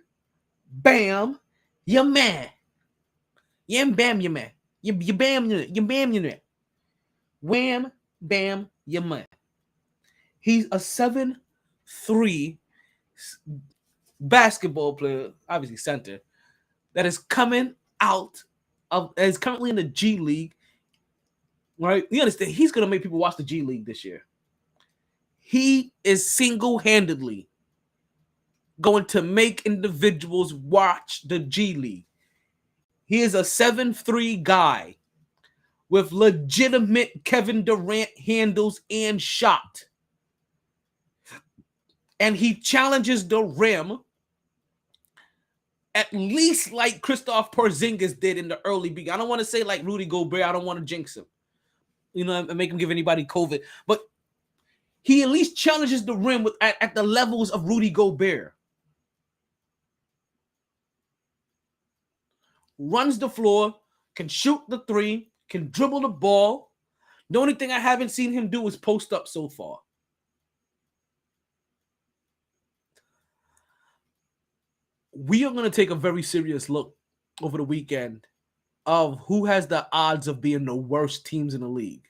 Bam your man? Yam bam your man. You bam your man. Wham bam your man. He's a 7'3" basketball player, obviously center, that is coming out of is currently in the G League. Right? You understand? He's gonna make people watch the G League this year. He is single-handedly going to make individuals watch the G League. He is a 7'3" guy with legitimate Kevin Durant handles and shot. And he challenges the rim at least like Kristaps Porzingis did in the early beginning. I don't want to say like Rudy Gobert. I don't want to jinx him. You know, and make him give anybody COVID. But he at least challenges the rim at the levels of Rudy Gobert. Runs the floor, can shoot the three, can dribble the ball. The only thing I haven't seen him do is post up so far. We are going to take a very serious look over the weekend of who has the odds of being the worst teams in the league.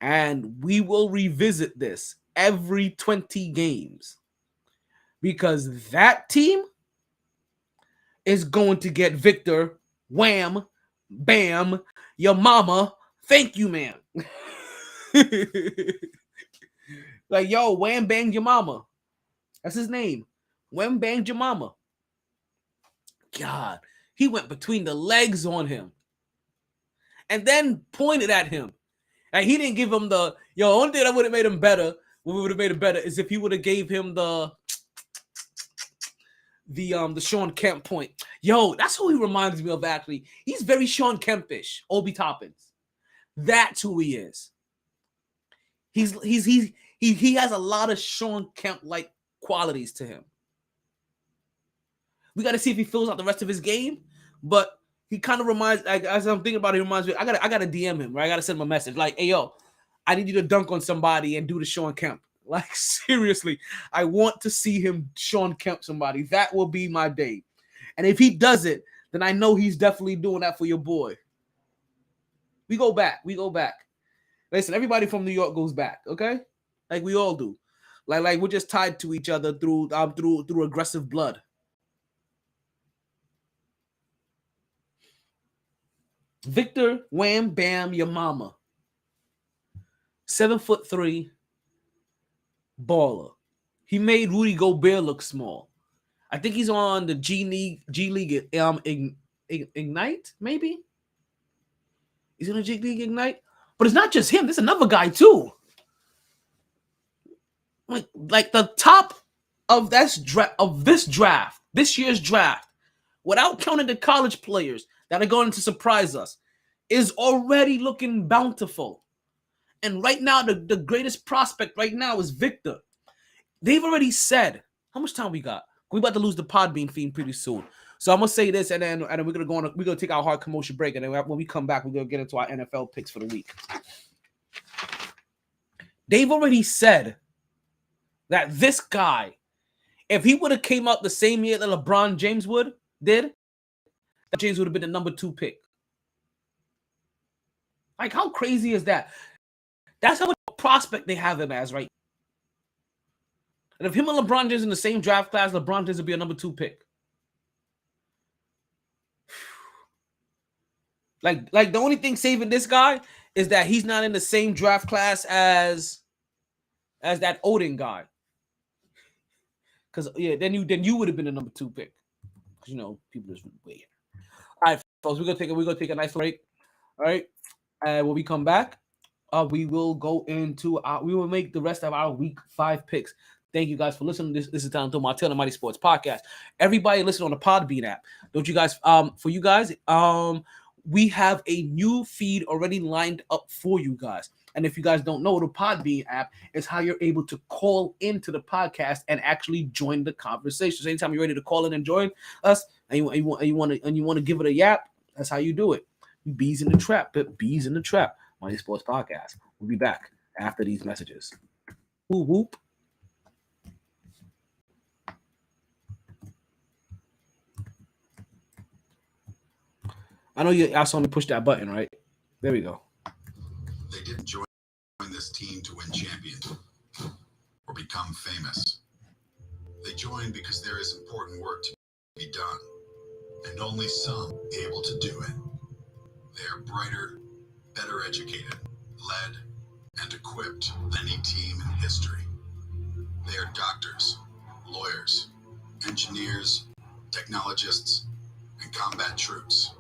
And we will revisit this every 20 games because that team is going to get Victor Wham Bam your mama. Thank you, man. Like, yo, Wham banged your mama. That's his name. Wham banged your mama. God, he went between the legs on him and then pointed at him. And he didn't give him the, only thing that would have made him better, what would have made him better is if he would have gave him the Sean Kemp point. Yo, that's who he reminds me of actually. He's very Sean Kempish, Obi Toppins. That's who he is. He has a lot of Sean Kemp-like qualities to him. We got to see if he fills out the rest of his game, but he kind of reminds, like, as I'm thinking about it, he reminds me, I gotta DM him, right? I gotta send him a message like, hey, yo, I need you to dunk on somebody and do the Sean Kemp. Like, seriously, I want to see him Sean Kemp somebody. That will be my day. And if he does it, then I know he's definitely doing that for your boy. We go back. Listen, everybody from New York goes back, okay? Like we all do. Like we're just tied to each other through aggressive blood. Victor Wham Bam your mama. 7'3" baller. He made Rudy Gobert look small. I think he's on the G League Ignite, maybe? He's in the G League Ignite. But it's not just him. There's another guy too. Like the top of this year's draft, without counting the college players that are going to surprise us, is already looking bountiful. And right now, the greatest prospect right now is Victor. They've already said, how much time we got? We're about to lose the podbean feed pretty soon. So I'm going to say this, and then we're going to take our hard commotion break. And then when we come back, we're going to get into our NFL picks for the week. They've already said that this guy, if he would have came out the same year that LeBron James did, James would have been the number 2 pick. Like, how crazy is that? That's how much prospect they have him as, right? And if him and LeBron James in the same draft class, LeBron James would be a number 2 pick. Like the only thing saving this guy is that he's not in the same draft class as that Odin guy. Because then you would have been the number 2 pick. Because people just wait. All right, folks, we're gonna take a nice break. All right, and when we come back, we will go into we will make the rest of our week 5 picks. Thank you guys for listening. This is Untitled Chapter, MyT Sports Podcast. Everybody listen on the Podbean app. Don't you guys? For you guys, we have a new feed already lined up for you guys. And if you guys don't know, the Podbean app is how you're able to call into the podcast and actually join the conversation. So anytime you're ready to call in and join us, and you want to give it a yap, that's how you do it. Bees in the trap, bees in the trap. MyT Sports Podcast. We'll be back after these messages. Whoop whoop. I know y'all saw me push that button, right? There we go.
They didn't join this team to win champions or become famous. They joined because there is important work to be done, and only some able to do it. They are brighter, better educated, led, and equipped than any team in history. They are doctors, lawyers, engineers, technologists, and combat troops,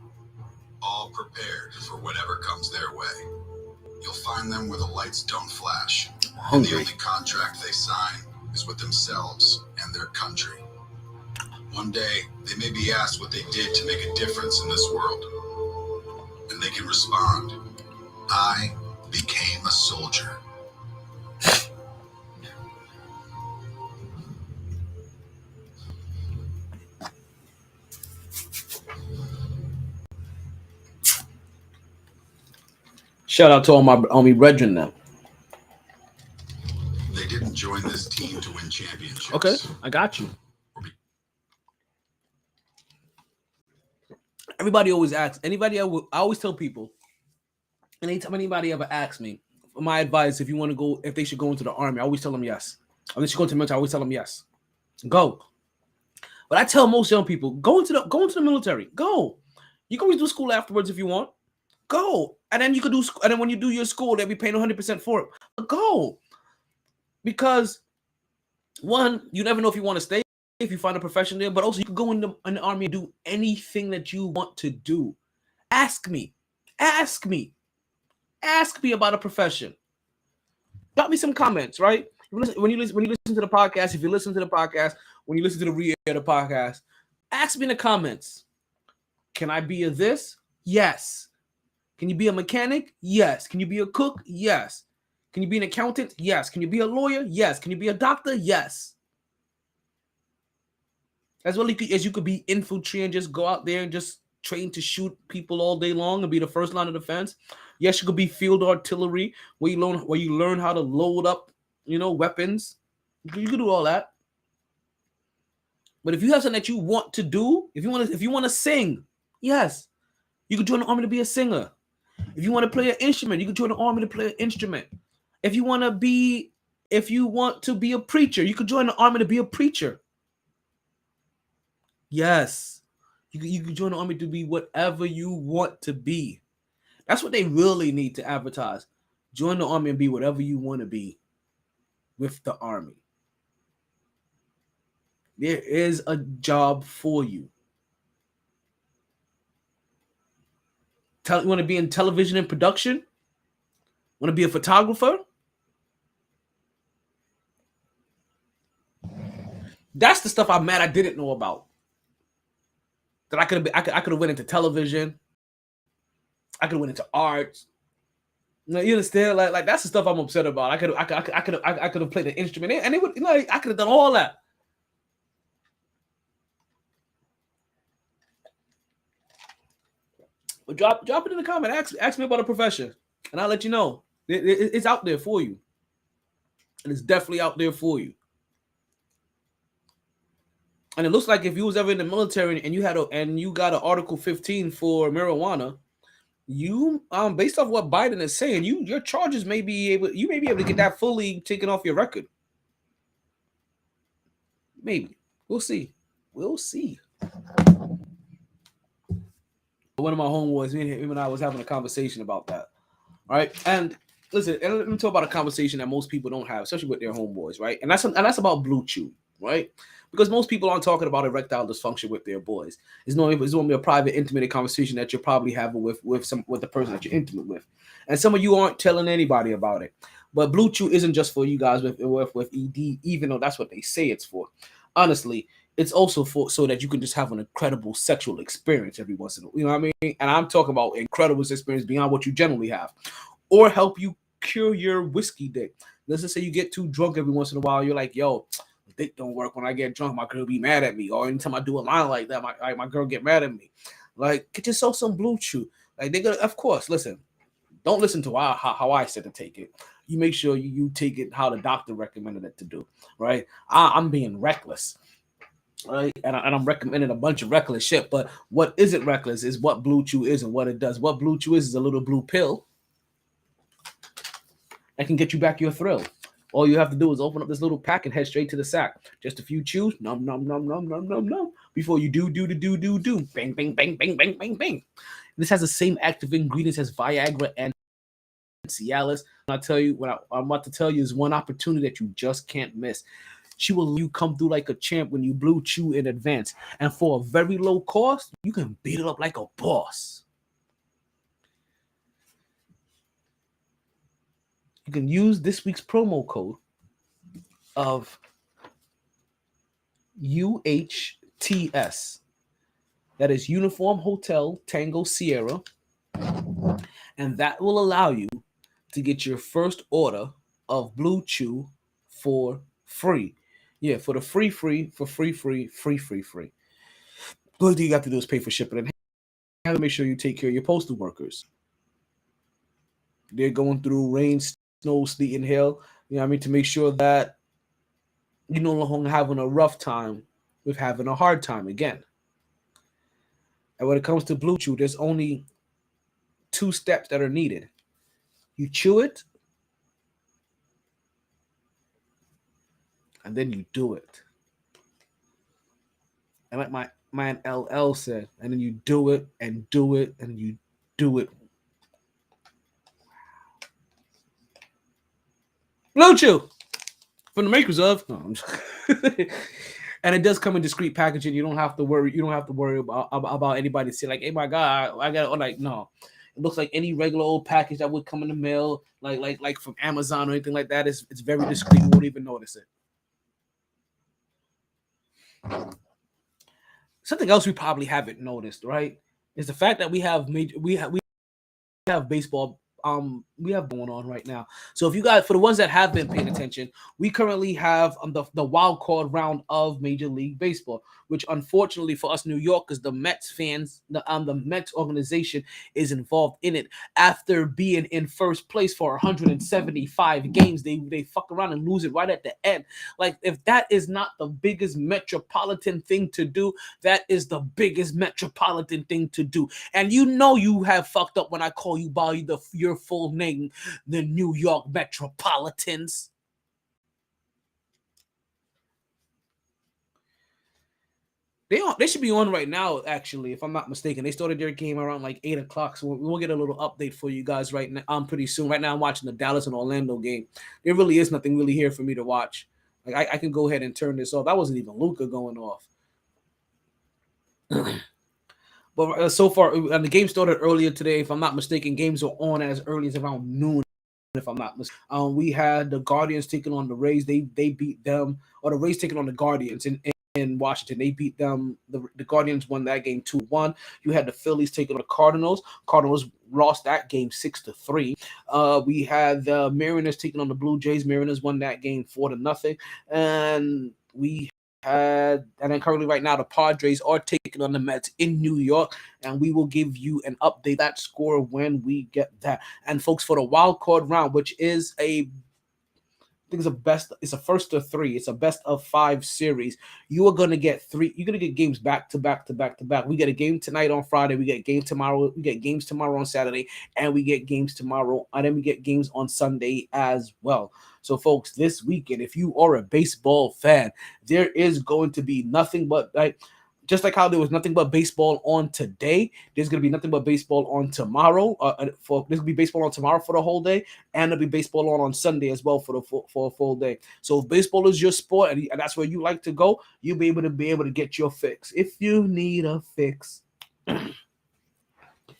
all prepared for whatever comes their way. You'll find them where the lights don't flash, and the only contract they sign is with themselves and their country. One day, they may be asked what they did to make a difference in this world, and they can respond, "I became a soldier."
Shout out to all my brethren now.
They didn't join this team to win championships.
Okay, I got you. Everybody always asks. I always tell people. Anytime anybody ever asks me for my advice, if they should go into the army, I always tell them yes. Or they should go to the military, I always tell them yes. Go. But I tell most young people, go into the military. Go. You can always do school afterwards if you want. Go. And then you could do, and then when you do your school, they'll be paying 100% for it. But go. Because one, you never know if you want to stay, if you find a profession there, but also you could go in the army and do anything that you want to do. Ask me about a profession. Drop me some comments, right? When you listen to the podcast, if you listen to the podcast, when you listen to the re-air of the podcast, ask me in the comments. Can I be a this? Yes. Can you be a mechanic? Yes. Can you be a cook? Yes. Can you be an accountant? Yes. Can you be a lawyer? Yes. Can you be a doctor? Yes. As well as you could be infantry and just go out there and just train to shoot people all day long and be the first line of defense. Yes, you could be field artillery where you learn how to load up, weapons. You could do all that. But if you have something that you want to do, if you want to sing, yes, you could join the army to be a singer. If you want to play an instrument, you could join the army to play an instrument. If you want to be a preacher, you could join the army to be a preacher. Yes, you could join the army to be whatever you want to be. That's what they really need to advertise. Join the army and be whatever you want to be with the army. There is a job for you. You want to be in television and production? Want to be a photographer? That's the stuff I'm mad I didn't know about. That I could have went into television. I could have went into arts. You understand? Like that's the stuff I'm upset about. I could have played an instrument, and it would. I could have done all that. But drop it in the comment. Ask me about a profession, and I'll let you know. It's out there for you, and it's definitely out there for you. And it looks like if you was ever in the military and you got an Article 15 for marijuana, you based off what Biden is saying, your charges may be able to get that fully taken off your record. Maybe. We'll see. one of my homeboys, him and I was having a conversation about that. All right. And listen, and let me talk about a conversation that most people don't have, especially with their homeboys, right? And that's about Blue Chew, right? Because most people aren't talking about erectile dysfunction with their boys. It's normally a private, intimate conversation that you're probably having with the person that you're intimate with. And some of you aren't telling anybody about it. But Blue Chew isn't just for you guys with ED, even though that's what they say it's for. Honestly, it's also for so that you can just have an incredible sexual experience every once in a while. You know what I mean? And I'm talking about incredible experience beyond what you generally have. Or help you cure your whiskey dick. Let's just say you get too drunk every once in a while. You're like, yo, dick don't work when I get drunk. My girl be mad at me. Or anytime I do a line like that, my girl get mad at me. Like, get yourself some Blue Chew. Like, they're gonna, of course, listen. Don't listen to how I said to take it. You make sure you take it how the doctor recommended it to do, right? I'm being reckless, right? And I'm recommending a bunch of reckless shit. But what isn't reckless is what Blue Chew is and what it does. What Blue Chew is a little blue pill that can get you back your thrill. All you have to do is open up this little pack and head straight to the sack. Just a few chews, num num num num num num num. Before you do, bang bang bang bang bang bang bang. This has the same active ingredients as Viagra and Cialis. I tell you, what I'm about to tell you is one opportunity that you just can't miss. She will let you come through like a champ when you Blue Chew in advance, and for a very low cost, you can beat it up like a boss. You can use this week's promo code of UHTS. That is Uniform Hotel Tango Sierra. And that will allow you to get your first order of Blue Chew for free. Yeah, for the free. The only thing you have to do is pay for shipping. And you have to make sure you take care of your postal workers. They're going through rain, snow, sleet, and hail. You know what I mean? To make sure that you're no longer having a rough time with having a hard time again. And when it comes to Blue Chew, there's only 2 steps that are needed. You chew it, and then you do it. And like my man LL said, and then you do it, and do it, and you do it. Blue Chew from the makers of. No, I'm just and it does come in discreet packaging. You don't have to worry. You don't have to worry about anybody saying like, "Hey, my God, I got it." Like, no, it looks like any regular old package that would come in the mail, like from Amazon or anything like that. It's very discreet. You won't even notice it. Something else we probably haven't noticed, right, is the fact that we have baseball. We have going on right now. So if you guys, for the ones that have been paying attention, we currently have the wild card round of Major League Baseball, which unfortunately for us New Yorkers, the Mets fans, the Mets organization is involved in it. After being in first place for 175 games, they fuck around and lose it right at the end. Like, if that is not the biggest metropolitan thing to do, that is the biggest metropolitan thing to do. And you know you have fucked up when I call you by your full name, the New York Metropolitans. They should be on right now, actually, if I'm not mistaken. They started their game around like 8 o'clock, so we'll get a little update for you guys right now. Pretty soon. Right now, I'm watching the Dallas and Orlando game. There really is nothing really here for me to watch. Like, I can go ahead and turn this off. That wasn't even Luka going off. But so far, and the game started earlier today. If I'm not mistaken, games are on as early as around noon. If I'm not mistaken, we had the Guardians taking on the Rays. They beat them, or the Rays taking on the Guardians in Washington. They beat them. The Guardians won that game 2-1. You had the Phillies taking on the Cardinals. Cardinals lost that game 6-3. We had the Mariners taking on the Blue Jays. Mariners won that game 4-0. And then currently right now the Padres are taking on the Mets in New York, and we will give you an update that score when we get that. And folks, for the wild card round, which is it's a first to 3. It's a best of 5 series. You are gonna get 3. You're gonna get games back to back. We get a game tonight on Friday. We get game tomorrow. We get games tomorrow on Saturday, and we get games tomorrow. And then we get games on Sunday as well. So, folks, this weekend, if you are a baseball fan, there is going to be nothing but Just like how there was nothing but baseball on today, there's gonna be nothing but baseball on tomorrow. There's gonna be baseball on tomorrow for the whole day, and there'll be baseball on Sunday as well for a full day. So if baseball is your sport and that's where you like to go, you'll be able to get your fix if you need a fix.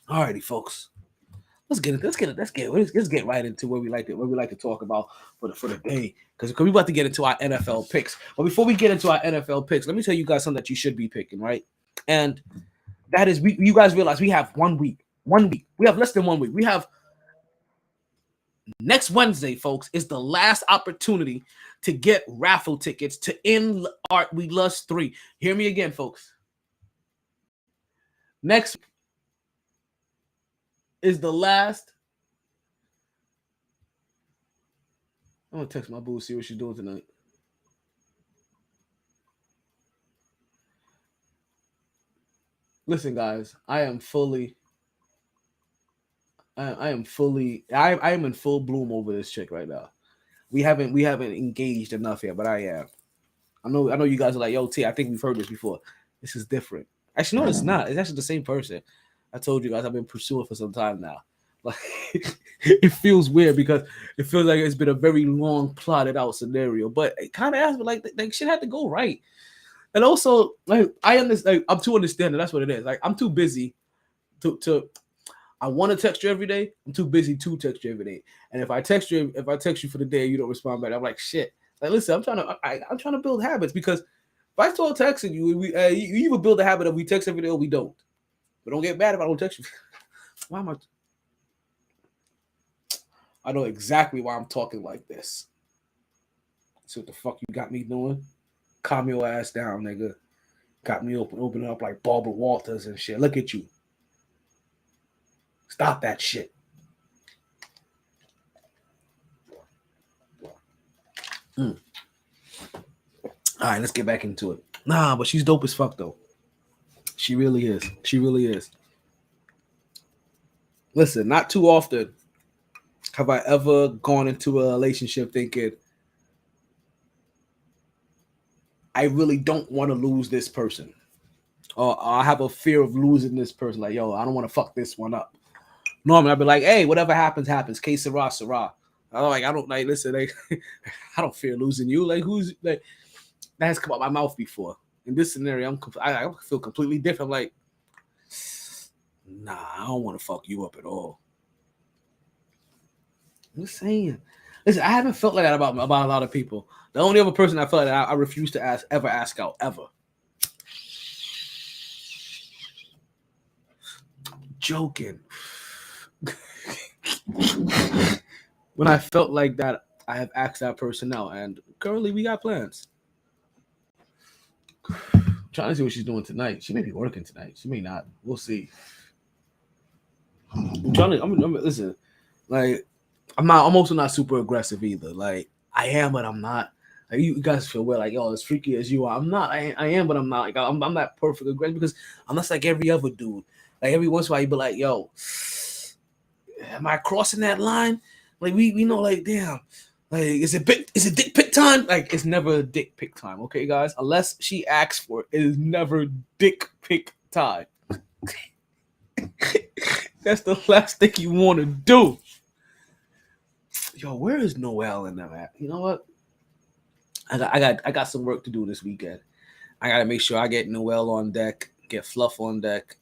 Alrighty, folks. Let's get right into what we like to talk about for the day, because we're about to get into our NFL picks. But before we get into our NFL picks, let me tell you guys something that you should be picking, right? And that is, you guys realize we have 1 week. We have less than 1 week. We have next Wednesday, folks, is the last opportunity to get raffle tickets to In Art We Lust 3. Hear me again, folks. Next is the last. I'm gonna text my boo, see what she's doing tonight. Listen, guys, I am in full bloom over this chick right now. We haven't engaged enough yet, but I am. I know you guys are like, yo, T, I think we've heard this before. This is different. Actually, no, it's not. It's actually the same person. I told you guys I've been pursuing for some time now. Like, it feels weird because it feels like it's been a very long plotted out scenario, but it kind of has, like shit had to go right. And also, like, I understand, like, I'm too understanding. That's what it is. Like, I'm too busy to I want to text you every day. I'm too busy to text you every day. And if I text you for the day and you don't respond back, I'm like, shit. Like, listen, I'm trying to build habits, because if I start texting you, you either build a habit of we text every day or we don't. But don't get mad if I don't text you. Why am I know exactly why I'm talking like this. So what the fuck you got me doing? Calm your ass down, nigga. Got me opening up like Barbara Walters and shit. Look at you. Stop that shit. All right, let's get back into it. Nah, but she's dope as fuck, though. She really is. She really is. Listen, not too often have I ever gone into a relationship thinking, I really don't want to lose this person. Or I have a fear of losing this person. Like, yo, I don't want to fuck this one up. Normally, I'd be like, hey, whatever happens, happens. Que sera, sera. I don't like, listen, like, I don't fear losing you. Like, who's, like, that has come out my mouth before. In this scenario, I feel completely different. I'm like, nah, I don't want to fuck you up at all. I'm just saying. Listen, I haven't felt like that about a lot of people. The only other person I felt like that I refuse to ask out, ever. Joking. When I felt like that, I have asked that person out, and currently we got plans. I'm trying to see what she's doing tonight. She may be working tonight. She may not. We'll see. Listen, like, I'm also not super aggressive either. Like, I am, but I'm not. Like, you guys feel weird, like, yo, as freaky as you are. I'm not. I am, but I'm not. Like, I'm not perfect aggressive, because I'm not like every other dude. Like, every once in a while, you be like, yo, am I crossing that line? Like, we know, like, damn. Like, is it dick pic time? Like, it's never dick pic time, okay, guys? Unless she asks for it, it is never dick pic time. That's the last thing you want to do. Yo, where is Noel in them at? You know what? I got some work to do this weekend. I gotta make sure I get Noel on deck, get Fluff on deck.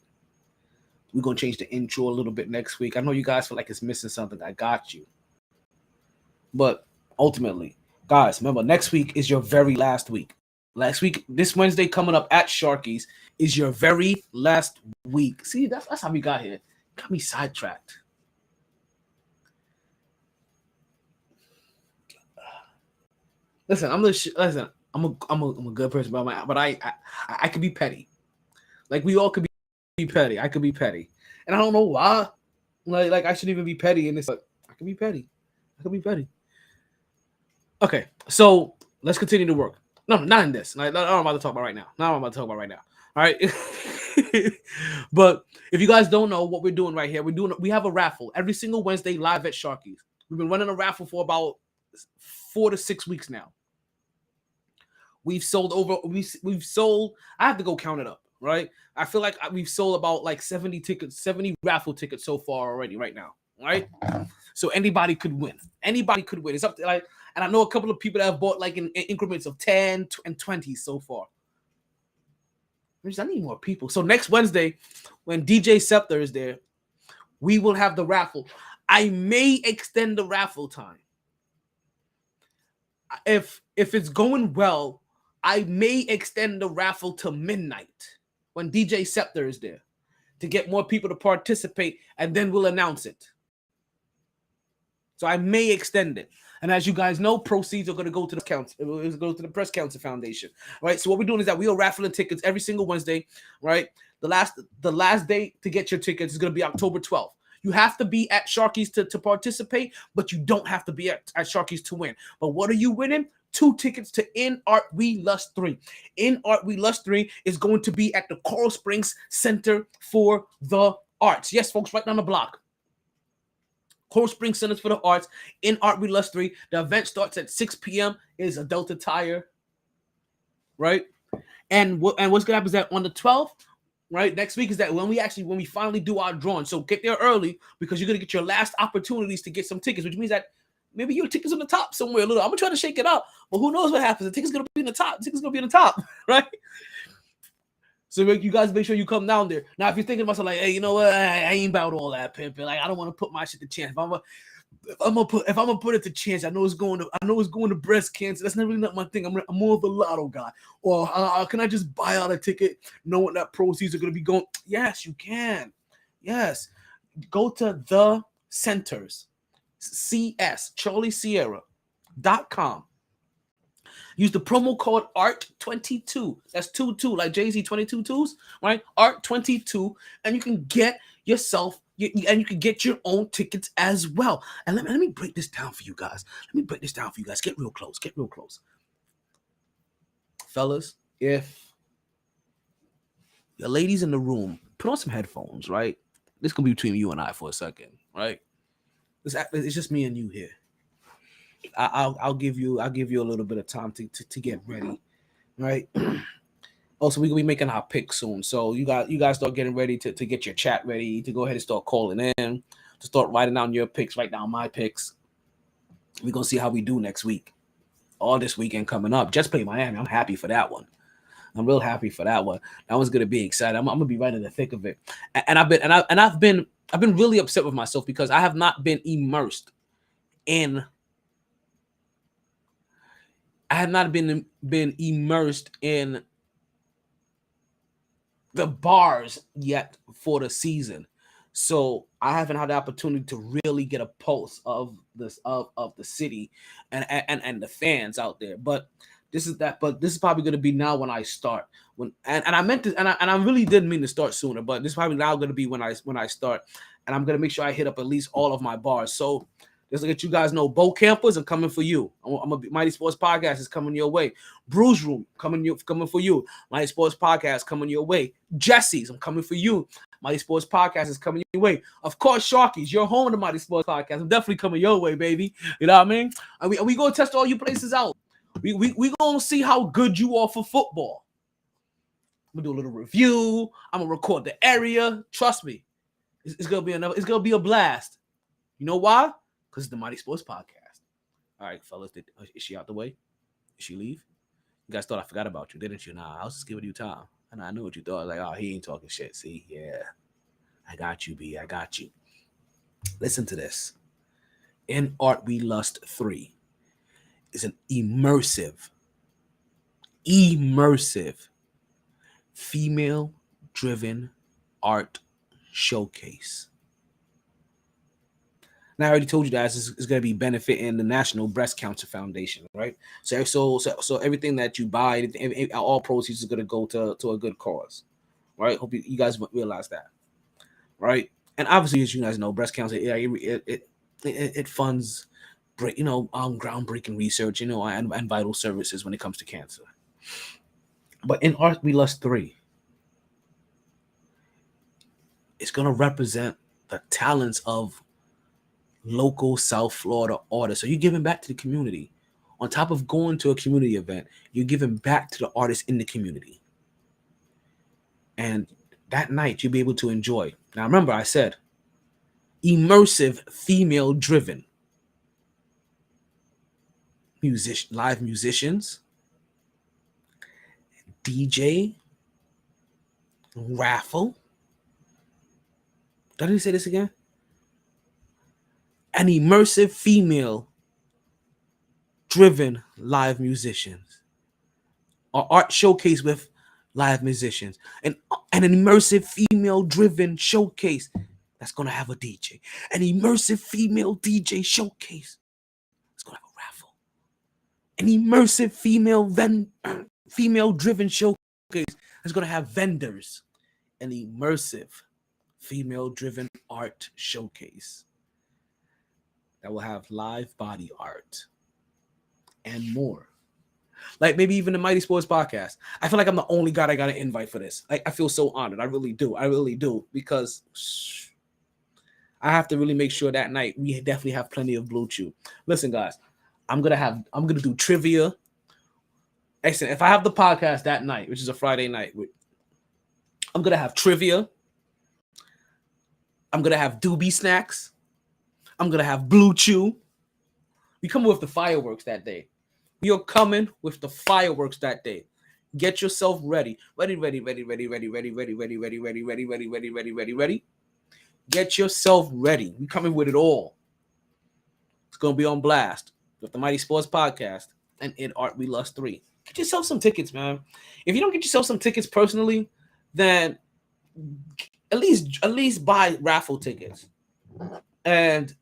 We're gonna change the intro a little bit next week. I know you guys feel like it's missing something. I got you. But ultimately, guys, remember, next week is your very last week. Last week, this Wednesday coming up at Sharky's is your very last week. See, that's how we got here. Got me sidetracked. Listen, I'm a good person, but I could be petty. Like, we all could be petty. I could be petty, and I don't know why. Like I shouldn't even be petty in this. But I could be petty. Okay, so let's continue to work. No, not in this. Like, not what I'm about to talk about right now. All right. But if you guys don't know what we're doing right here, we have a raffle every single Wednesday live at Sharky's. We've been running a raffle for about 4 to 6 weeks now. We've sold. I have to go count it up. right? I feel like we've sold about like 70 tickets, 70 raffle tickets so far already right now, right? So anybody could win. Anybody could win. It's up to like, and I know a couple of people that have bought like in increments of 10 and 20 so far. I need more people. So next Wednesday, when DJ Scepter is there, we will have the raffle. I may extend the raffle time. If it's going well, I may extend the raffle to midnight when DJ Scepter is there to get more people to participate, and then we'll announce it. So I may extend it. And as you guys know, proceeds are going to go to the Press Council Foundation, right? So what we're doing is that we are raffling tickets every single Wednesday, right? The last day to get your tickets is going to be October 12th. You have to be at Sharky's to participate, but you don't have to be at Sharky's to win. But what are you winning? 2 tickets to In Art We Lust 3. In Art We Lust 3 is going to be at the Coral Springs Center for the Arts. Yes, folks, right down the block. Coral Springs Centers for the Arts, In Art We Lust 3. The event starts at 6 p.m. Is a Delta Tire, right? And what's going to happen is that on the 12th, right, next week is that when we finally do our drawing. So get there early because you're going to get your last opportunities to get some tickets, which means that maybe your ticket's on the top somewhere a little. I'm going to try to shake it up, but who knows what happens. The ticket's going to be in the top. The ticket's going to be in the top, right? So you guys make sure you come down there. Now, if you're thinking to myself like, hey, you know what? I ain't about all that pimping. Like, I don't want to put my shit to chance. If I'm gonna put it to chance, I know it's going to breast cancer. That's not really not my thing. I'm more of a lotto guy. Or can I just buy out a ticket knowing that proceeds are gonna be going? Yes, you can. Yes, go to the centers, CS Charlie Sierra.com. Use the promo code ART22. That's 22, like Jay-Z 22 twos, right? ART22, and you can get yourself, and you can get your own tickets as well. And let me break this down for you guys. Get real close. Fellas, if your ladies in the room, put on some headphones, right? This can be between you and I for a second, right? It's just me and you here. I'll give you a little bit of time to get ready, right? Also, we're gonna be making our picks soon, so you guys start getting ready to get your chat ready, to go ahead and start calling in, to start writing down your picks, write down my picks. We're gonna see how we do next week, all this weekend coming up. Just play Miami. I'm happy for that one. I'm real happy for that one. That one's gonna be exciting. I'm gonna be right in the thick of it, and I've been really upset with myself because I have not been immersed in. I have not been immersed in the bars yet for the season, so I haven't had the opportunity to really get a pulse of this of the city and the fans out there. But this is probably going to be now when I start. And I meant to, and I really didn't mean to start sooner, but this is probably now going to be when I start, and I'm going to make sure I hit up at least all of my bars. So just to let you guys know, Bo Campers, I'm coming for you. Mighty Sports Podcast is coming your way. Bruise Room coming for you. Mighty Sports Podcast coming your way. Jesse's, I'm coming for you. Mighty Sports Podcast is coming your way. Of course, Sharky's, you're home to Mighty Sports Podcast. I'm definitely coming your way, baby. You know what I mean? And we gonna test all you places out. We gonna see how good you are for football. I'm gonna do a little review. I'm gonna record the area. Trust me, it's gonna be a blast. You know why? Because it's the Mighty Sports Podcast. All right, fellas, is she out the way? Did she leave? You guys thought I forgot about you, didn't you? Nah, I was just giving you time. And I knew what you thought. Like, oh, he ain't talking shit. See? Yeah. I got you, B. I got you. Listen to this. In Art We Lust 3 is an immersive, female-driven art showcase. Now, I already told you guys it's going to be benefiting the National Breast Cancer Foundation, right? So everything that you buy, all proceeds is going to go to a good cause, right? Hope you guys realize that, right? And obviously, as you guys know, breast cancer it funds, groundbreaking research, and vital services when it comes to cancer. But in Art We Lust 3, it's going to represent the talents of local South Florida artists. So you're giving back to the community. On top of going to a community event, you're giving back to the artists in the community. And that night you'll be able to enjoy. Now remember, I said immersive, female-driven live musicians, DJ, raffle. Did I say this again? An immersive, female-driven live musicians, or art showcase with live musicians, and an immersive, female-driven showcase that's gonna have a DJ, an immersive female DJ showcase. It's gonna have a raffle. An immersive female-driven showcase is gonna have vendors. An immersive female-driven art showcase that will have live body art and more. Like maybe even the Mighty Sports Podcast. I feel like I'm the only guy that got an invite for this. Like I feel so honored. I really do, because I have to really make sure that night we definitely have plenty of Blue Chew. Listen, guys, I'm gonna do trivia. Excellent. If I have the podcast that night, which is a Friday night, I'm gonna have trivia. I'm gonna have doobie snacks. I'm gonna have Blue Chew. We come with the fireworks that day. We are coming with the fireworks that day. Get yourself ready. Ready. Get yourself ready. We coming with it all. It's gonna be on blast with the Mighty Sports Podcast and In Art We Lust 3. Get yourself some tickets, man. If you don't get yourself some tickets personally, then at least buy raffle tickets and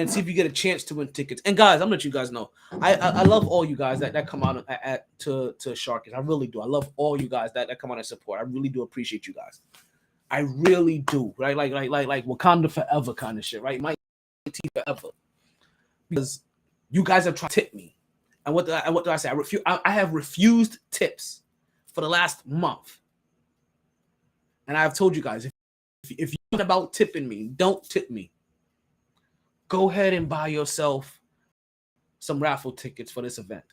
see if you get a chance to win tickets. And guys, I'm gonna let you guys know, I love all you guys that come out to Sharkers. I really do. I love all you guys that come out and support. I really do appreciate you guys. I really do. Right, like Wakanda forever kind of shit. Right, MyT forever. Because you guys have tried to tip me, and what do I say? I have refused tips for the last month, and I have told you guys, if you're about tipping me, don't tip me. Go ahead and buy yourself some raffle tickets for this event.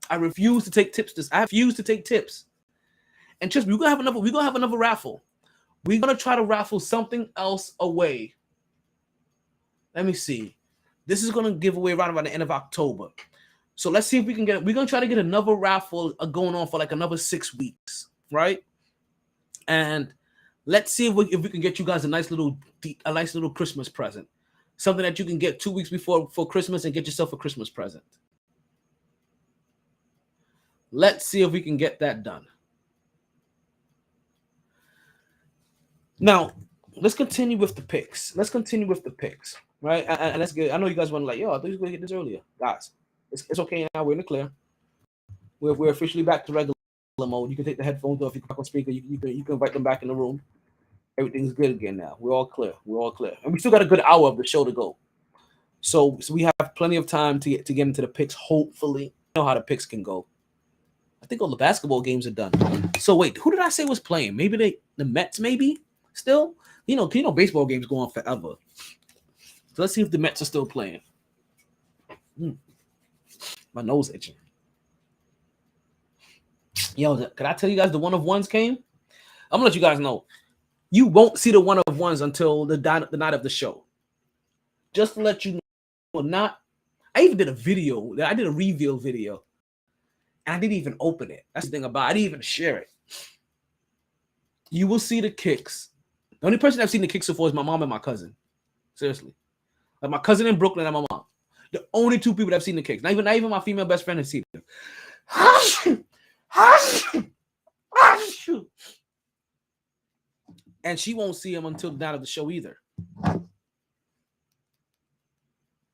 I refuse to take tips. I refuse to take tips. And trust me, we're gonna have another raffle. We're gonna try to raffle something else away. Let me see. This is gonna give away around about the end of October. So let's see if we can get it. We're gonna try to get another raffle going on for like another 6 weeks, right? And let's see if we can get you guys a nice little Christmas present. Something that you can get 2 weeks before Christmas and get yourself a Christmas present. Let's see if we can get that done. Now, let's continue with the picks. Right? And let's get. I know you guys want to I thought you were going to get this earlier. Guys, it's okay now. We're in the clear. We're officially back to regular mode. You can take the headphones off. You can back on speaker. You can invite them back in the room. Everything's good again now. We're all clear. And we still got a good hour of the show to go. So we have plenty of time to get into the picks, hopefully. You know how the picks can go. I think all the basketball games are done. So wait, who did I say was playing? Maybe the Mets, maybe? Still? You know, baseball games go on forever. So let's see if the Mets are still playing. My nose itching. Yo, could I tell you guys the one of ones came? I'm gonna let you guys know. You won't see the one of ones until the night of the show. Just to let you know, I even did a video. I did a reveal video. And I didn't even open it. That's the thing about it. I didn't even share it. You will see the kicks. The only person I've seen the kicks so far is my mom and my cousin. Seriously. Like my cousin in Brooklyn and my mom. The only two people that have seen the kicks. Not even my female best friend has seen them. And she won't see him until the night of the show either.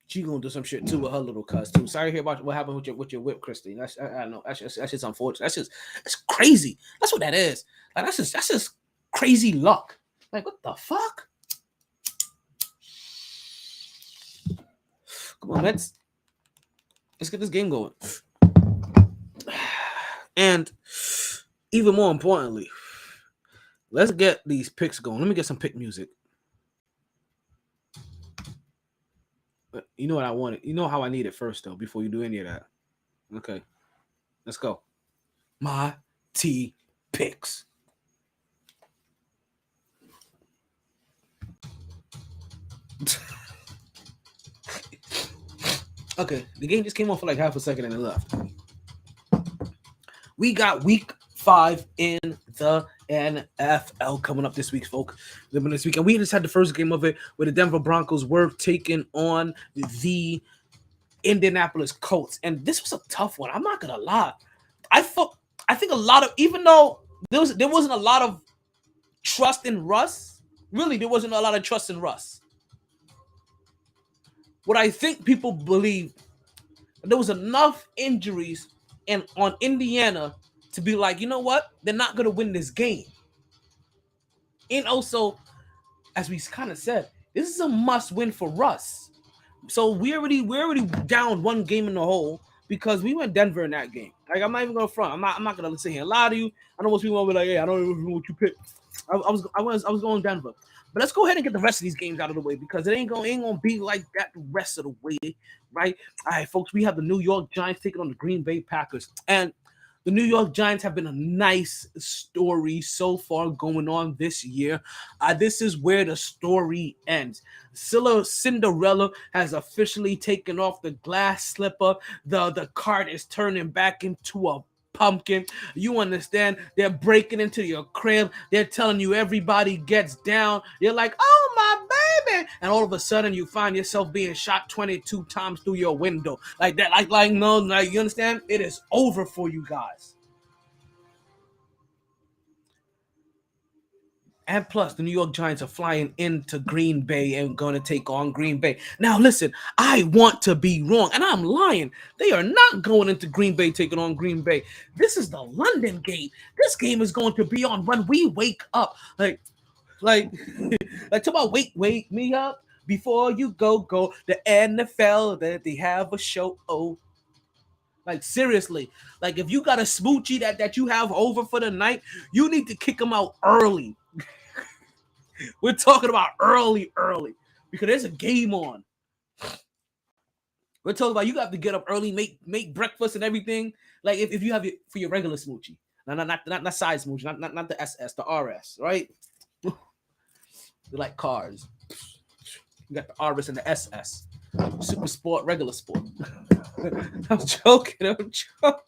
She gonna do some shit too with her little cuz too. Sorry to hear about what happened with your whip, Christine. I know that's just unfortunate. That's crazy. That's what that is. Like that's just crazy luck. Like what the fuck? Come on, let's get this game going. And even more importantly, let's get these picks going. Let me get some pick music. You know what I wanted. You know how I need it first, though, before you do any of that. Okay. Let's go. MyT picks. Okay, the game just came on for like half a second and it left. We got week 5 in the NFL coming up this week, folks. This week, and we just had the first game of it where the Denver Broncos were taking on the Indianapolis Colts, and this was a tough one. I'm not gonna lie. I think a lot of, even though there wasn't a lot of trust in Russ. Really, there wasn't a lot of trust in Russ. What I think people believe, there was enough injuries on Indiana to be like, you know what? They're not going to win this game. And also, as we kind of said, this is a must win for Russ. So we're already down one game in the hole because we went Denver in that game. Like, I'm not even going to front. I'm not going to sit here and lie to you. I know most people will be like, hey, I don't even know what you picked. I was going Denver. But let's go ahead and get the rest of these games out of the way because it ain't gonna be like that the rest of the way, right? All right, folks, we have the New York Giants taking on the Green Bay Packers. And the New York Giants have been a nice story so far going on this year. This is where the story ends. Cinderella has officially taken off the glass slipper. The cart is turning back into a pumpkin. You understand? They're breaking into your crib. They're telling you everybody gets down. You're like, oh my baby, and all of a sudden you find yourself being shot 22 times through your window like that. Like you understand? It is over for you guys. And plus, the New York Giants are flying into Green Bay and going to take on Green Bay. Now, listen, I want to be wrong, and I'm lying. They are not going into Green Bay taking on Green Bay. This is the London game. This game is going to be on when we wake up. Like talk about wake me up before you go. The NFL, that they have a show. Oh. Like, seriously, like if you got a smoochie that you have over for the night, you need to kick them out early. We're talking about early because there's a game on. We're talking about you have to get up early, make breakfast and everything. Like if you have it for your regular smoochie, not size smoochie, not the SS, the RS, right? They're like cars. You got the RS and the SS, super sport, regular sport. I'm joking. All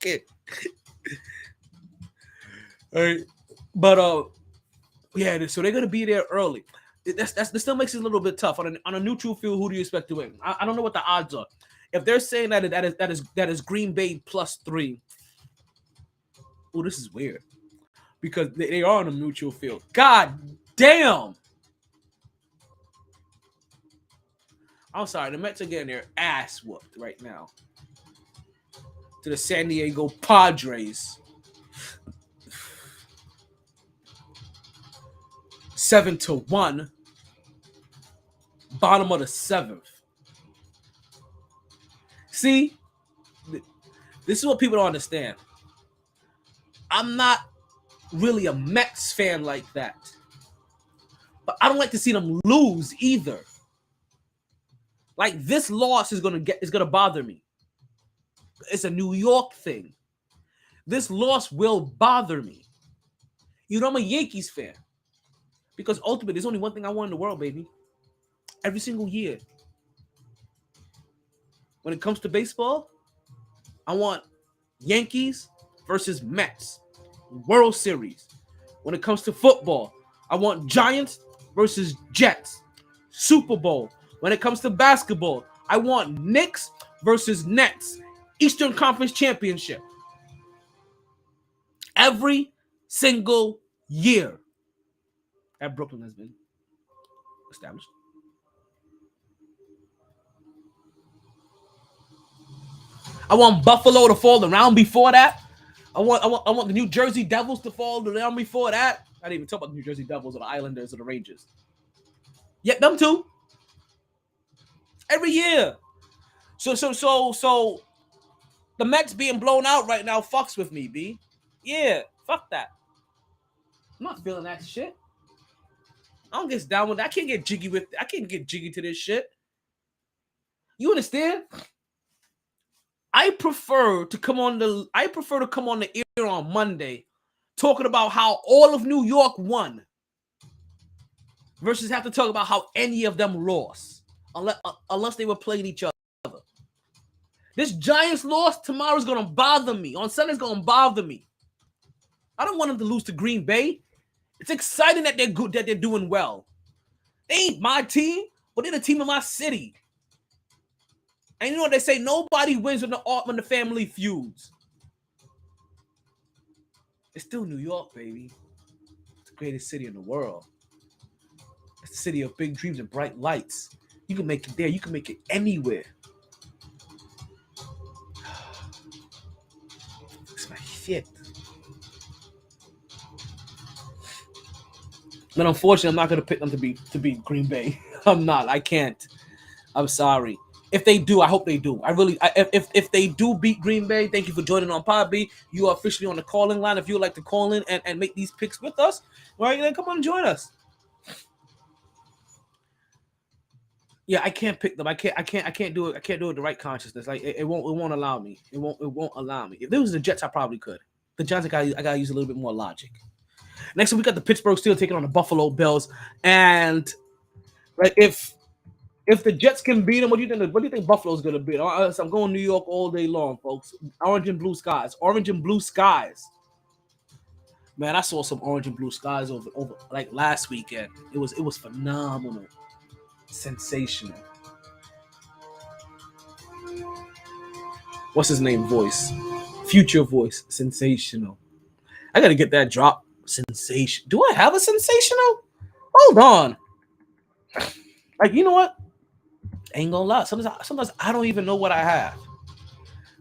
right, but yeah, so they're gonna be there early. That still makes it a little bit tough on a neutral field. Who do you expect to win? I don't know what the odds are. If they're saying that is Green Bay +3. Oh, this is weird because they are on a neutral field. God damn! I'm sorry, the Mets are getting their ass whooped right now to the San Diego Padres. 7-1, bottom of the 7th. See, this is what people don't understand. I'm not really a Mets fan like that, but I don't like to see them lose either. Like, this loss is gonna bother me. It's a New York thing. This loss will bother me. You know, I'm a Yankees fan. Because ultimately, there's only one thing I want in the world, baby. Every single year. When it comes to baseball, I want Yankees versus Mets. World Series. When it comes to football, I want Giants versus Jets. Super Bowl. When it comes to basketball, I want Knicks versus Nets. Eastern Conference Championship. Every single year. At Brooklyn has been established. I want Buffalo to fall the round before that. I want the New Jersey Devils to fall the round before that. I didn't even talk about the New Jersey Devils or the Islanders or the Rangers. Yeah, them too. Every year. So the Mets being blown out right now fucks with me, B. Yeah, fuck that. I'm not feeling that shit. I don't get down with that. I can't get jiggy to this shit. You understand? I prefer to come on the air on Monday talking about how all of New York won versus have to talk about how any of them lost unless they were playing each other. This Giants loss tomorrow's gonna bother me. On Sunday's gonna bother me. I don't want them to lose to Green Bay. It's exciting that they're good, that they're doing well. They ain't my team, but they're the team of my city. And you know what they say? Nobody wins when the family feuds. It's still New York, baby. It's the greatest city in the world. It's the city of big dreams and bright lights. You can make it there. You can make it anywhere. It's my shit. But unfortunately, I'm not gonna pick them to beat Green Bay. I'm not. I can't. I'm sorry. If they do, I hope they do. If they do beat Green Bay, thank you for joining on podbean. You are officially on the calling line. If you would like to call in and make these picks with us, right, then come on and join us. Yeah, I can't pick them. I can't do it. I can't do it the right consciousness. Like it won't allow me. It won't allow me. If there was the Jets, I probably could. The Giants, I gotta use a little bit more logic. Next, we got the Pittsburgh Steelers taking on the Buffalo Bills, and right, if the Jets can beat them, what do you think? What do you think Buffalo's gonna beat? I'm going New York all day long, folks. Orange and blue skies. Orange and blue skies. Man, I saw some orange and blue skies over like last weekend. It was phenomenal, sensational. What's his name? Voice, future voice, sensational. I gotta get that drop. Sensation. Do I have a sensational? Hold on. Like, you know what? I ain't gonna lie. Sometimes I don't even know what I have.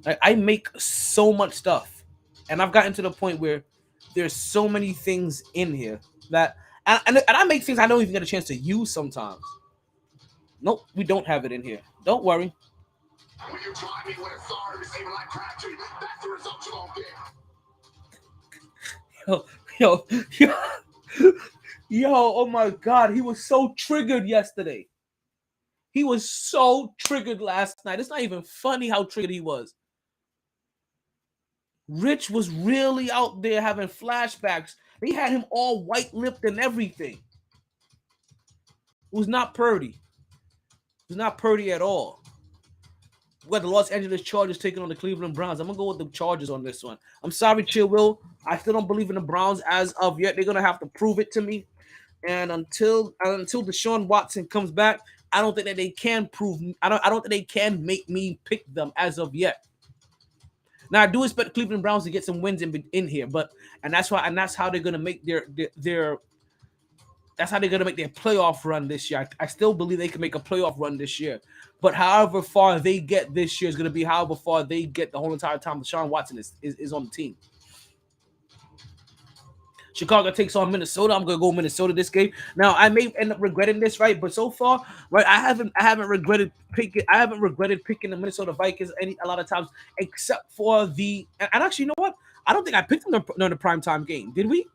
Like, I make so much stuff, and I've gotten to the point where there's so many things in here that, and I make things I don't even get a chance to use sometimes. Nope, we don't have it in here. Don't worry.
When you try me with authority, saving like Crabtree, that's the result you won't get.
Yo, oh my God, he was so triggered yesterday. He was so triggered last night. It's not even funny how triggered he was. Rich was really out there having flashbacks. They had him all white-lipped and everything. It was not Purdy. It was not Purdy at all. We got the Los Angeles Chargers taking on the Cleveland Browns. I'm going to go with the Chargers on this one. I'm sorry, Chill Will. I still don't believe in the Browns as of yet. They're going to have to prove it to me. And until Deshaun Watson comes back, I don't think that they can prove. I don't think they can make me pick them as of yet. Now I do expect the Cleveland Browns to get some wins in here, that's how they're gonna make their that's how they're gonna make their playoff run this year. I still believe they can make a playoff run this year, but however far they get this year is gonna be however far they get the whole entire time Deshaun Watson is on the team. Chicago takes on Minnesota. I'm gonna go Minnesota this game. Now I may end up regretting this, right? But so far, right, I haven't regretted picking the Minnesota Vikings a lot of times, except for and actually, you know what? I don't think I picked them in the primetime game. Did we?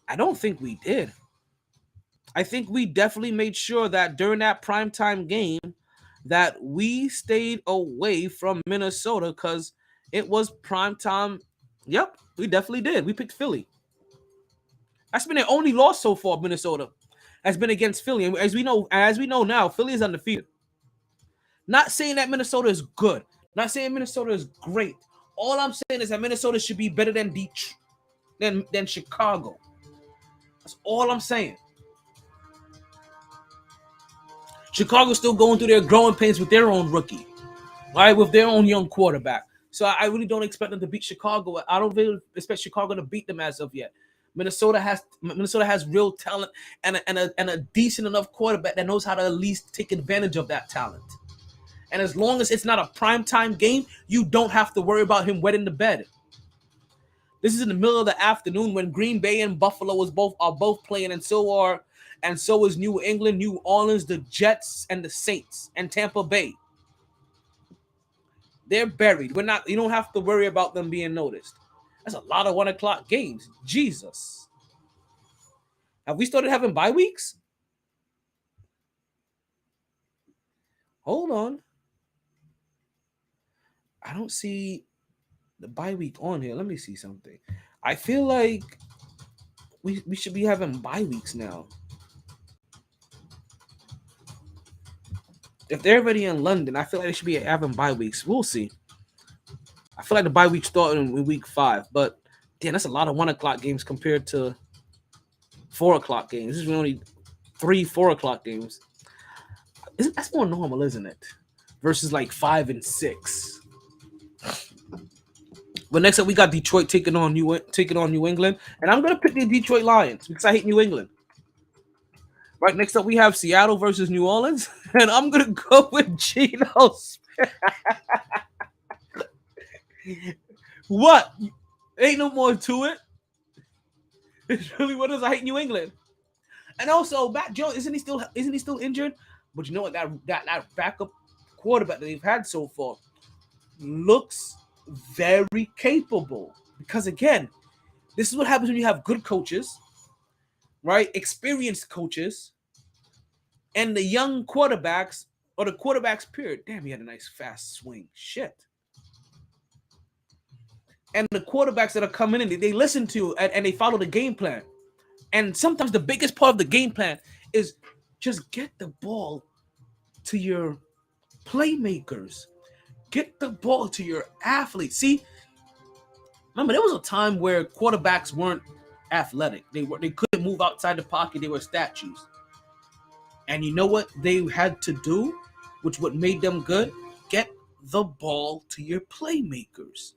I don't think we did. I think we definitely made sure that during that primetime game that we stayed away from Minnesota because it was primetime. Yep, we definitely did. We picked Philly. That's been their only loss so far. Minnesota has been against Philly, and as we know now, Philly is undefeated. Not saying that Minnesota is good. Not saying Minnesota is great. All I'm saying is that Minnesota should be better than than Chicago. That's all I'm saying. Chicago's still going through their growing pains with their own rookie, right? With their own young quarterback. So I really don't expect them to beat Chicago. I don't really expect Chicago to beat them as of yet. Minnesota has real talent and a decent enough quarterback that knows how to at least take advantage of that talent. And as long as it's not a primetime game, you don't have to worry about him wetting the bed. This is in the middle of the afternoon when Green Bay and Buffalo are both playing, and so is New England, New Orleans, the Jets, and the Saints, and Tampa Bay. They're buried. You don't have to worry about them being noticed. That's a lot of 1:00 games. Jesus. Have we started having bye weeks? Hold on. I don't see the bye week on here. Let me see something. I feel like we should be having bye weeks now. If they're already in London, I feel like they should be having bye weeks. We'll see. I feel like the bye week started in week 5, but damn, that's a lot of 1 o'clock games compared to 4 o'clock games. This is only 3 4 o'clock games. That's more normal, isn't it? Versus like 5 and 6. But next up, we got Detroit taking on New England, and I'm gonna pick the Detroit Lions because I hate New England. Right next up, we have Seattle versus New Orleans, and I'm gonna go with Geno Smith. What? Ain't no more to it. It's really what it is. I hate New England, and also Matt Jones isn't he still injured? But you know what? That backup quarterback that they've had so far looks very capable. Because again, this is what happens when you have good coaches, right? Experienced coaches, and the young quarterbacks or the quarterbacks period. Damn, he had a nice fast swing. Shit. And the quarterbacks that are coming in, they listen to and they follow the game plan. And sometimes the biggest part of the game plan is just get the ball to your playmakers. Get the ball to your athletes. See, remember, there was a time where quarterbacks weren't athletic. They couldn't move outside the pocket. They were statues. And you know what they had to do, which what made them good? Get the ball to your playmakers.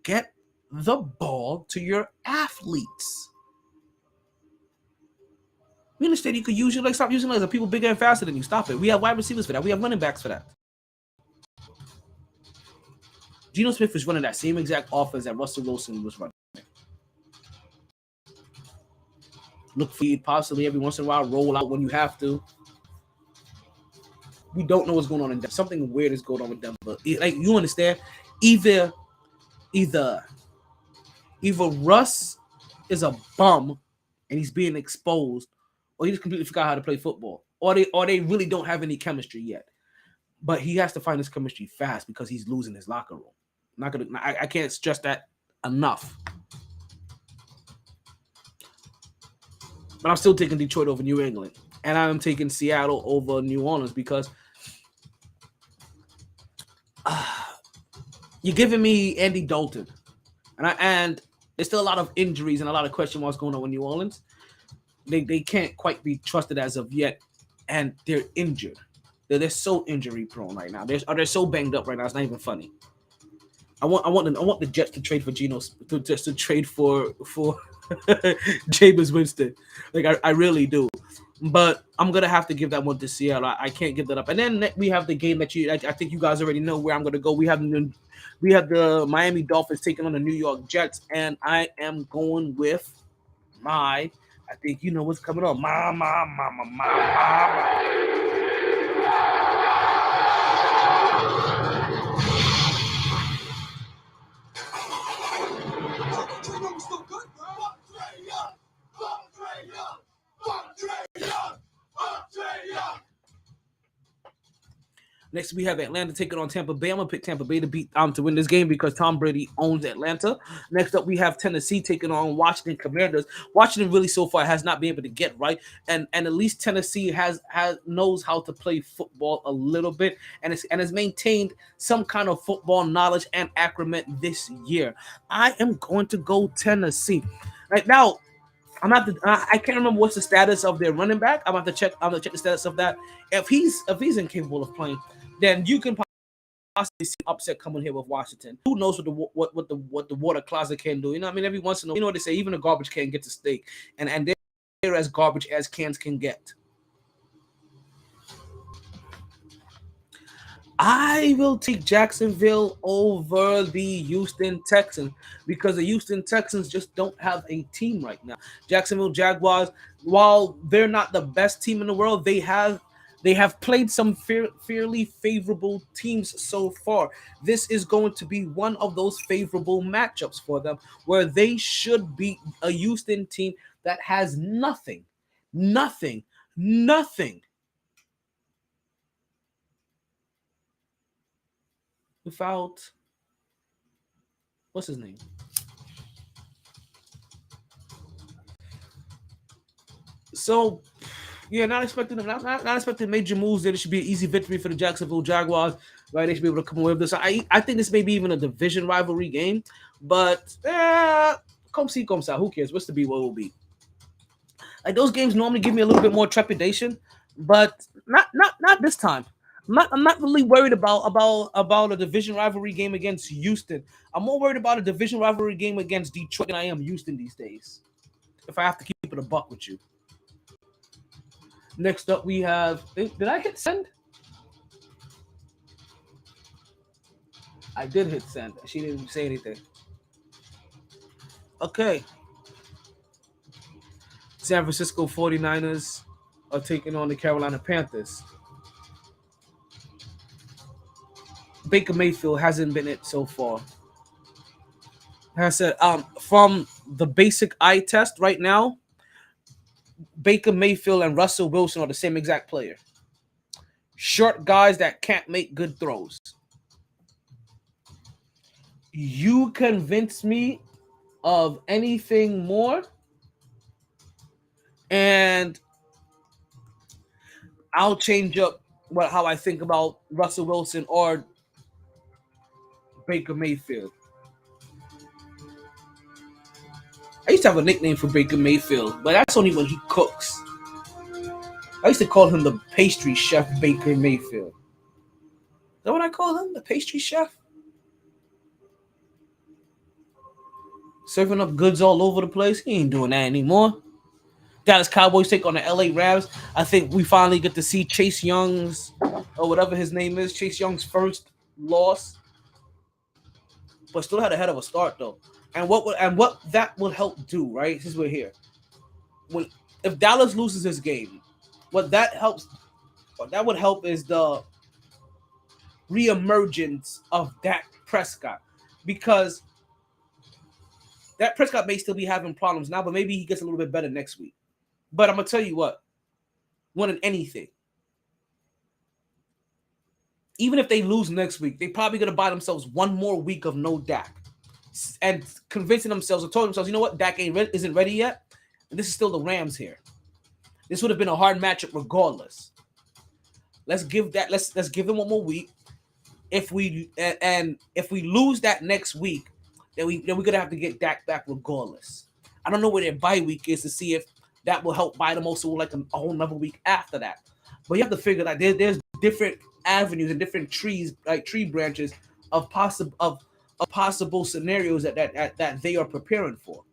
Get the ball to your athletes. We understand you could use your legs. Stop using legs. People bigger and faster than you. Stop it. We have wide receivers for that. We have running backs for that. Geno Smith is running that same exact offense that Russell Wilson was running. Look for you possibly every once in a while, roll out when you have to. We don't know what's going on in Denver. Something weird is going on with Denver. Like, you understand? Either Russ is a bum and he's being exposed, or he just completely forgot how to play football, or they really don't have any chemistry yet. But he has to find his chemistry fast because he's losing his locker room. I can't stress that enough. But I'm still taking Detroit over New England, and I'm taking Seattle over New Orleans because you're giving me Andy Dalton, and there's still a lot of injuries and a lot of question marks going on with New Orleans. They can't quite be trusted as of yet, and they're injured. They're so injury prone right now. They're so banged up right now. It's not even funny. I want the Jets to trade for Geno, to trade for Jameis Winston. Like I really do. But I'm gonna have to give that one to Seattle. I can't give that up. And then we have the game that I think you guys already know where I'm gonna go. We have the Miami Dolphins taking on the New York Jets, and I am going with I think you know what's coming on. Next, we have Atlanta taking on Tampa Bay. I'm going to pick Tampa Bay to win this game because Tom Brady owns Atlanta. Next up, we have Tennessee taking on Washington Commanders. Washington really so far has not been able to get right, and at least Tennessee knows how to play football a little bit and has maintained some kind of football knowledge and acumen this year. I am going to go Tennessee. Right now, I can't remember what's the status of their running back. I'm going to check the status of that. If he's incapable of playing, then you can possibly see upset coming here with Washington. Who knows what the water closet can do? You know what I mean? Every once in a while, you know what they say, even a garbage can gets a steak, and they're as garbage as cans can get. I will take Jacksonville over the Houston Texans because the Houston Texans just don't have a team right now. Jacksonville Jaguars, while they're not the best team in the world, they have played some fairly favorable teams so far. This is going to be one of those favorable matchups for them where they should beat a Houston team that has nothing. Without, what's his name? So Yeah, not expecting them. Not expecting major moves. There, it should be an easy victory for the Jacksonville Jaguars. Right, they should be able to come away with this. I think this may be even a division rivalry game, but come see, come see. Who cares? What's to be? What will be? Like those games normally give me a little bit more trepidation, but not this time. I'm not really worried about a division rivalry game against Houston. I'm more worried about a division rivalry game against Detroit than I am Houston these days. If I have to keep it a buck with you. Next up, we have. Did I hit send? I did hit send. She didn't say anything. Okay. San Francisco 49ers are taking on the Carolina Panthers. Baker Mayfield hasn't been it so far. Like I said, from the basic eye test right now, Baker Mayfield and Russell Wilson are the same exact player. Short guys that can't make good throws. You convince me of anything more, and I'll change up how I think about Russell Wilson or Baker Mayfield. I used to have a nickname for Baker Mayfield, but that's only when he cooks. I used to call him the pastry chef Baker Mayfield. Is that what I call him? The pastry chef? Serving up goods all over the place. He ain't doing that anymore. Dallas Cowboys take on the LA Rams. I think we finally get to see Chase Young's, or whatever his name is, Chase Young's first loss. But still had a head of a start though. And what that will help do, right? Since we're here. If Dallas loses this game, what that would help is the reemergence of Dak Prescott. Because Dak Prescott may still be having problems now, but maybe he gets a little bit better next week. But I'm going to tell you what, more than anything, even if they lose next week, they're probably going to buy themselves one more week of no Dak. And convincing themselves or telling themselves, you know what, Dak isn't ready yet. And this is still the Rams here. This would have been a hard matchup regardless. Let's give them one more week. If we lose that next week, then we're gonna have to get Dak back regardless. I don't know where their bye week is to see if that will help buy them also like a whole another week after that. But you have to figure that there's different avenues and different trees, like tree branches of possible scenarios that they are preparing for.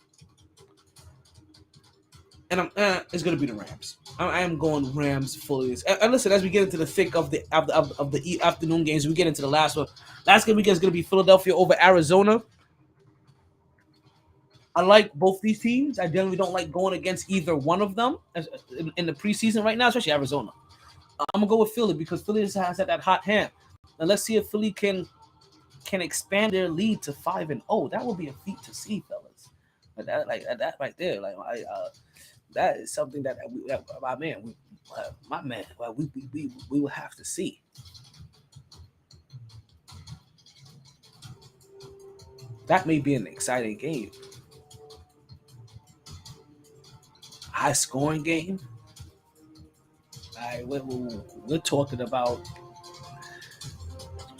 And it's gonna be the Rams. I am going Rams fully. And listen, as we get into the thick of the afternoon games, we get into the last one. Last game weekend is gonna be Philadelphia over Arizona. I like both these teams. I generally don't like going against either one of them in the preseason right now, especially Arizona. I'm gonna go with Philly because Philly has that hot hand, and let's see if Philly can expand their lead to 5-0. That would be a feat to see, fellas. That right there, that is something that we will have to see. That may be an exciting game. High scoring game. We're talking about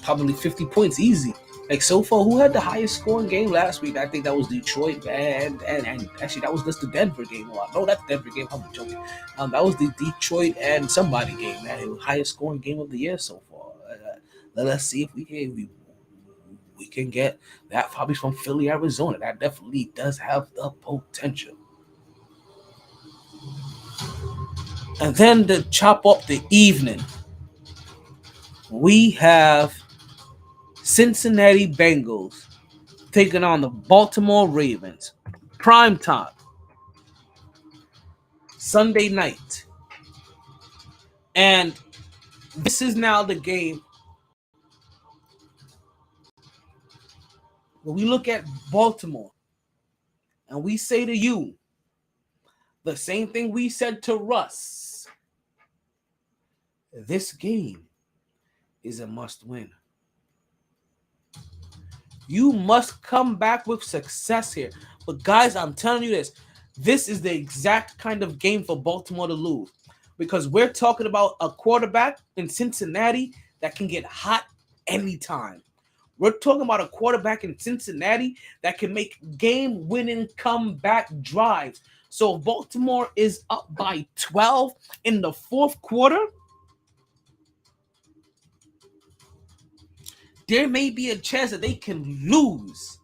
probably 50 points easy. Like so far, who had the highest scoring game last week? I think that was Detroit, and actually that was just the Denver game. No, that's the Denver game. I'm joking. That was the Detroit and somebody game. Man, it was the highest scoring game of the year so far. Let's see if we can get that probably from Philly, Arizona. That definitely does have the potential. And then to chop up the evening, we have Cincinnati Bengals taking on the Baltimore Ravens. Prime time. Sunday night. And this is now the game where we look at Baltimore and we say to you the same thing we said to Russ. This game is a must win. You must come back with success here. But guys, I'm telling you this is the exact kind of game for Baltimore to lose. because we're talking about a quarterback in Cincinnati that can get hot anytime. We're talking about a quarterback in Cincinnati that can make game-winning comeback drives. So if Baltimore is up by 12 in the fourth quarter, there may be a chance that they can lose.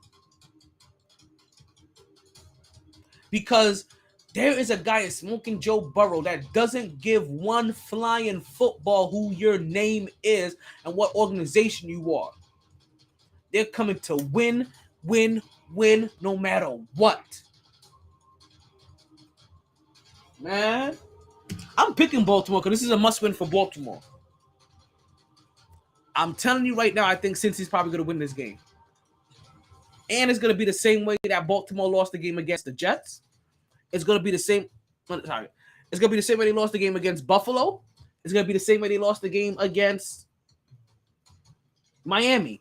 Because there is a guy in Smoking Joe Burrow that doesn't give one flying football who your name is and what organization you are. They're coming to win, win, win, no matter what. Man, I'm picking Baltimore because this is a must-win for Baltimore. I'm telling you right now, I think Cincy's probably going to win this game. And it's going to be the same way that Baltimore lost the game against the Jets. It's going to be the same. Sorry. It's going to be the same way they lost the game against Buffalo. It's going to be the same way they lost the game against Miami.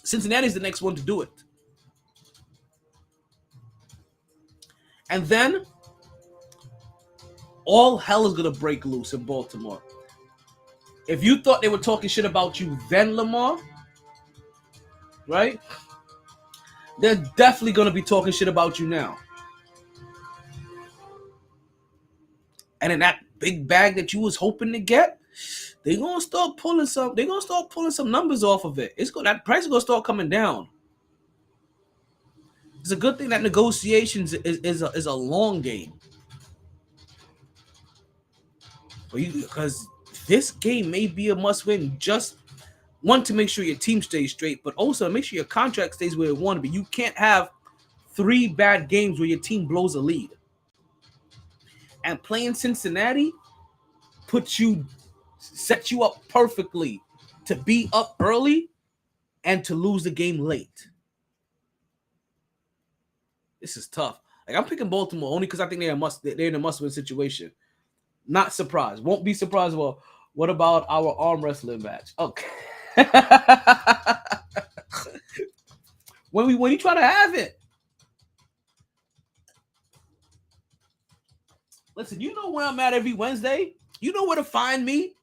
Cincinnati's the next one to do it. And then all hell is going to break loose in Baltimore. If you thought they were talking shit about you then, Lamar, right? They're definitely going to be talking shit about you now. And in that big bag that you was hoping to get, they're going to start pulling some. They're going to start pulling some numbers off of it. That price is going to start coming down. It's a good thing that negotiations is a long game. Because this game may be a must-win. Just one, to make sure your team stays straight, but also make sure your contract stays where it wants to be. You can't have 3 bad games where your team blows a lead. And playing Cincinnati sets you up perfectly to be up early and to lose the game late. This is tough. Like, I'm picking Baltimore only because I think they're in a must-win situation. Not surprised. Won't be surprised. Well, what about our arm wrestling match? Okay. when you try to have it. Listen, you know where I'm at every Wednesday. You know where to find me.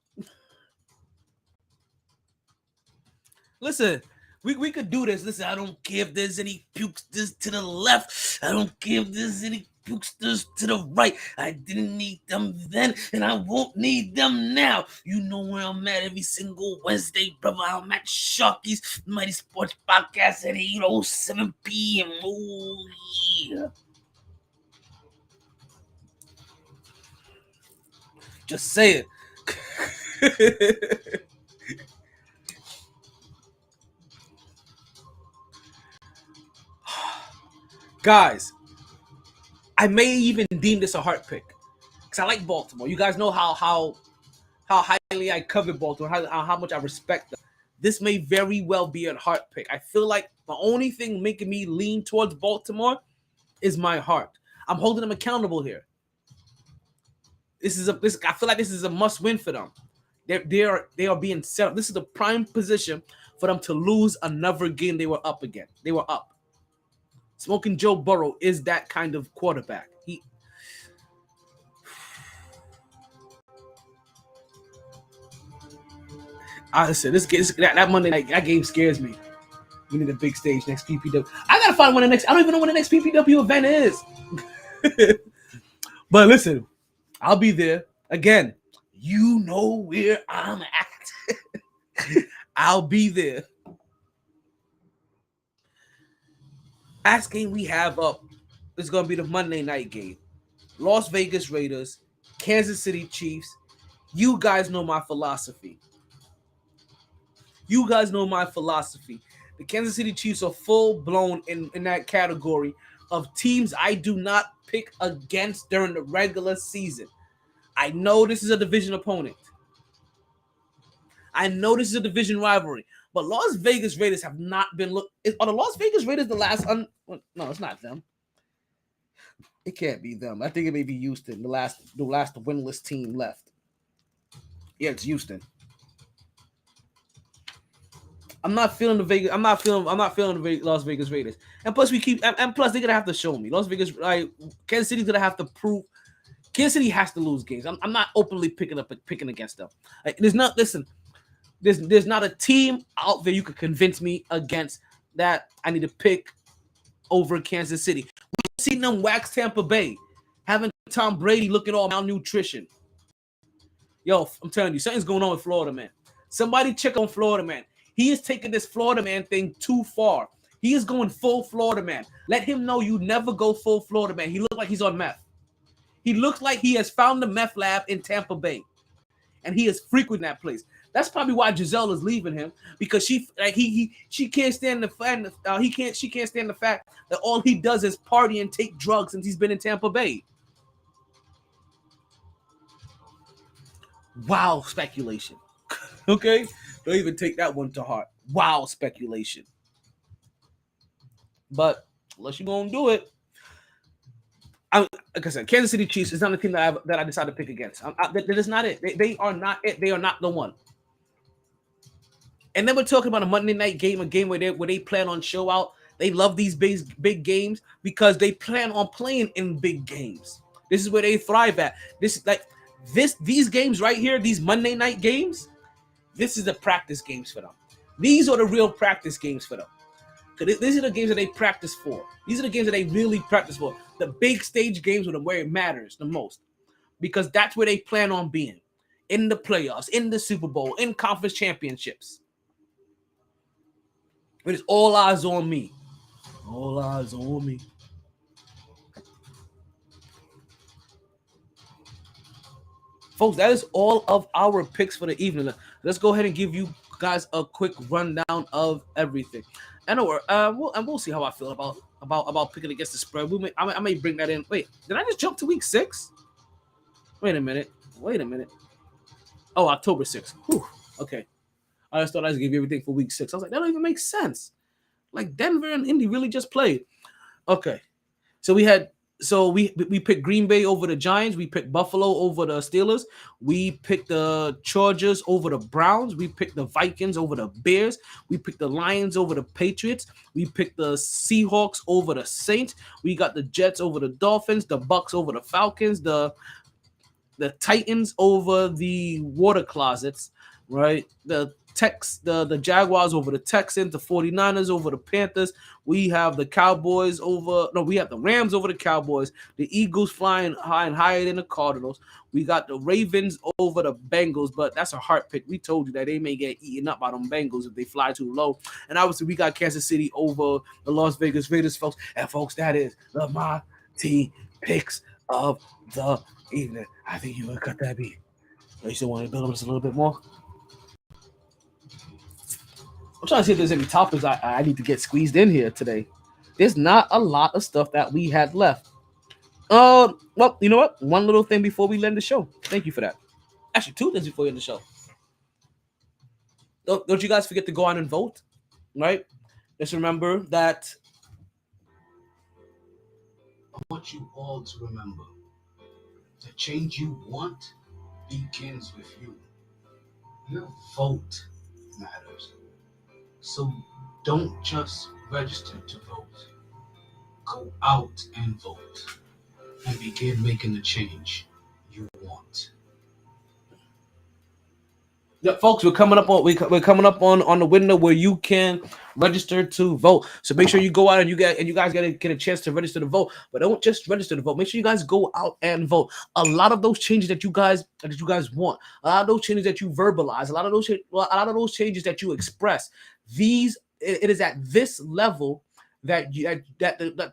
Listen, we could do this. Listen, I don't care if there's any pukesters to the left. I don't care if there's any pukesters to the right. I didn't need them then, and I won't need them now. You know where I'm at every single Wednesday, brother. I'm at Sharky's Mighty Sports Podcast at 8:07 p.m. Oh, yeah. Just say it. Guys, I may even deem this a heart pick because I like Baltimore. You guys know how highly I covet Baltimore, how much I respect them. This may very well be a heart pick. I feel like the only thing making me lean towards Baltimore is my heart. I'm holding them accountable here. I feel like this is a must-win for them. They are being set up. This is the prime position for them to lose another game they were up again. They were up. Smoking Joe Burrow is that kind of quarterback. I said that Monday night that game scares me. We need a big stage next PPW. I gotta find when the next. I don't even know when the next PPW event is. But listen, I'll be there again. You know where I'm at. I'll be there. Last game we have up is going to be the Monday night game. Las Vegas Raiders, Kansas City Chiefs. You guys know my philosophy. The Kansas City Chiefs are full-blown in that category of teams I do not pick against during the regular season. I know this is a division opponent. I know this is a division rivalry. But Las Vegas Raiders have not been Are the Las Vegas Raiders the last? No, it's not them. It can't be them. I think it may be Houston, the last winless team left. Yeah, it's Houston. I'm not feeling the Vegas. I'm not feeling the Las Vegas Raiders. And plus, plus they're gonna have to show me Las Vegas. Like Kansas City's gonna have to prove. Kansas City has to lose games. I'm not openly picking against them. Like, there's not a team out there you could convince me against that I need to pick over Kansas City. We've seen them wax Tampa Bay, having Tom Brady looking all malnutrition. Yo, I'm telling you, something's going on with Florida, man. Somebody check on Florida, man. He is taking this Florida man thing too far. He is going full Florida man. Let him know you never go full Florida man. He looks like he's on meth. He looks like he has found the meth lab in Tampa Bay, and he is frequenting that place. That's probably why Giselle is leaving him, because she can't stand the fact she can't stand the fact that all he does is party and take drugs since he's been in Tampa Bay. Wow, speculation. Okay, don't even take that one to heart. Wow, speculation. But unless you're gonna do it, like I said, Kansas City Chiefs is not the team that I decided to pick against. That is not it. They are not it. They are not the one. And then we're talking about a Monday night game, a game where they plan on show out. They love these big games because they plan on playing in big games. This is where they thrive at. These games right here, these Monday night games, this is the practice games for them. These are the real practice games for them. These are the games that they practice for. These are the games that they really practice for. The big stage games are where it matters the most, because that's where they plan on being, in the playoffs, in the Super Bowl, in conference championships. It is all eyes on me. All eyes on me. Folks, that is all of our picks for the evening. Let's go ahead and give you guys a quick rundown of everything. And we'll see how I feel about picking against the spread. I may bring that in. Wait, did I just jump to week 6? Wait a minute. Oh, October 6th. Whew. Okay. I just thought I was gonna give you everything for week 6. I was like, that don't even make sense. Like, Denver and Indy really just played. Okay. So we picked Green Bay over the Giants. We picked Buffalo over the Steelers. We picked the Chargers over the Browns. We picked the Vikings over the Bears. We picked the Lions over the Patriots. We picked the Seahawks over the Saints. We got the Jets over the Dolphins, the Bucks over the Falcons, the Titans over the Water Closets, right? The Jaguars over the Texans, the 49ers over the Panthers. We have the Rams over the Cowboys, the Eagles flying high and higher than the Cardinals. We got the Ravens over the Bengals, but that's a heart pick. We told you that they may get eaten up by them Bengals if they fly too low. And obviously we got Kansas City over the Las Vegas Raiders, folks. And folks, that is the MyT picks of the evening. I think you would cut that beat. You still want to build up just a little bit more? I'm trying to see if there's any topics I need to get squeezed in here today. There's not a lot of stuff that we had left. Well, you know what? One little thing before we end the show. Thank you for that. Actually, 2 things before we end the show. Don't you guys forget to go out and vote, right? Just remember that.
I want you all to remember, the change you want begins with you. Your vote matters. So don't just register to vote. Go out and vote and begin making the change you want.
Yeah, folks, we're coming up on the window where you can register to vote. So make sure you go out and you guys get a chance to register to vote. But don't just register to vote. Make sure you guys go out and vote. A lot of those changes that you guys want, a lot of those changes that you verbalize, a lot of those changes that you express. It is at this level that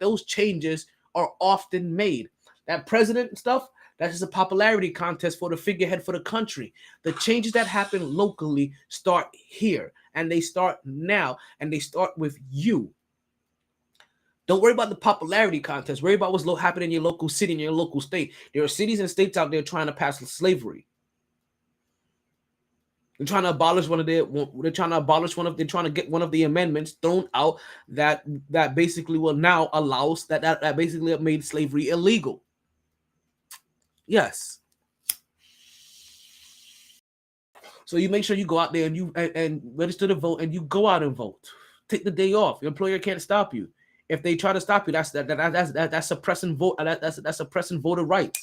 those changes are often made. That president stuff, that's just a popularity contest for the figurehead for the country. The changes that happen locally start here, and they start now, and they start with you. Don't worry about the popularity contest. Worry about what's happening in your local city, in your local state. There are cities and states out there trying to pass slavery. They're trying to abolish they're trying to get one of the amendments thrown out that basically will now allows that basically made slavery illegal. Yes. So you make sure you go out there and you and register to vote, and you go out and vote. Take the day off. Your employer can't stop you. If they try to stop you, that's suppressing vote. That's suppressing voter rights.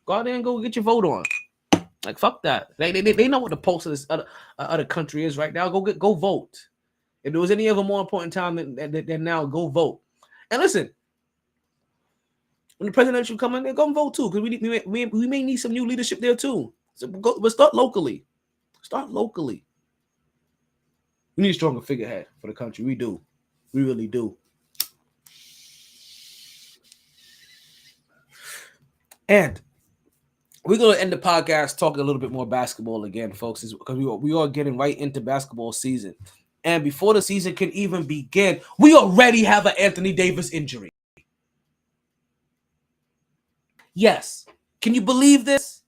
Go out there and go get your vote on. Like fuck that. They know what the pulse of this other country is right now. Go vote. If there was any ever more important time than now, go vote. And listen, when the presidential come in, go and vote too, because we may need some new leadership there too. So but start locally. Start locally. We need a stronger figurehead for the country. We do. We really do. And we're going to end the podcast talking a little bit more basketball again, folks, because we are getting right into basketball season. And before the season can even begin, we already have an Anthony Davis injury. Yes. Can you believe this?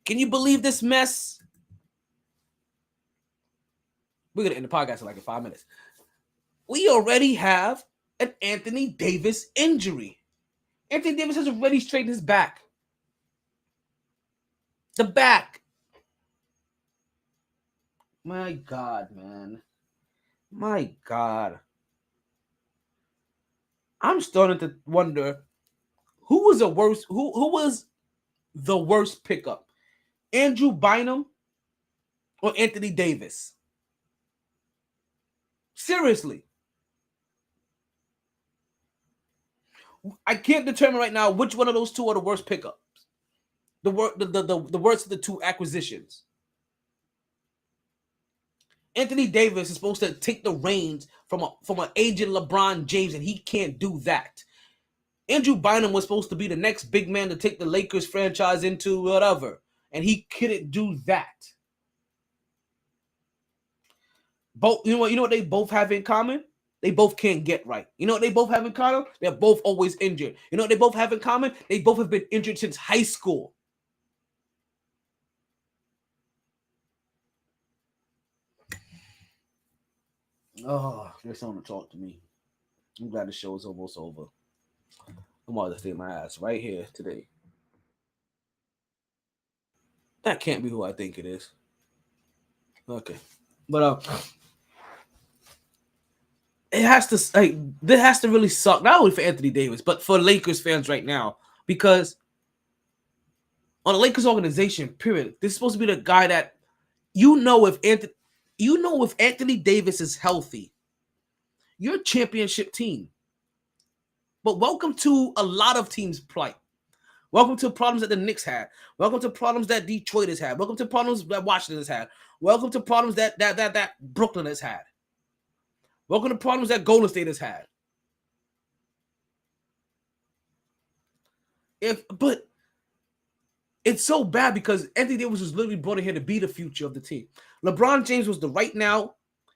Can you believe this mess? We're going to end the podcast in 5 minutes. We already have an Anthony Davis injury. Anthony Davis has already straightened his back. The back. My God, man. My God. I'm starting to wonder who was the worst pickup? Andrew Bynum or Anthony Davis? Seriously. I can't determine right now which one of those two are the worst pickups. The worst of the two acquisitions. Anthony Davis is supposed to take the reins from an aging LeBron James, and he can't do that. Andrew Bynum was supposed to be the next big man to take the Lakers franchise into whatever, and he couldn't do that. Both, you know what they both have in common? They both can't get right. You know what they both have in common? They're both always injured. You know what they both have in common? They both have been injured since high school. Oh, there's someone to talk to me. I'm glad the show is almost over. I'm about to stay my ass right here today. That can't be who I think it is. Okay. But it has to this has to really suck, not only for Anthony Davis, but for Lakers fans right now, because on the Lakers organization, period, this is supposed to be the guy that if Anthony Davis is healthy, you're a championship team. But welcome to a lot of teams' plight. Welcome to problems that the Knicks had. Welcome to problems that Detroit has had. Welcome to problems that Washington has had. Welcome to problems that Brooklyn has had. Welcome to problems that Golden State has had. But it's so bad because Anthony Davis was literally brought in here to be the future of the team. LeBron James was the right now.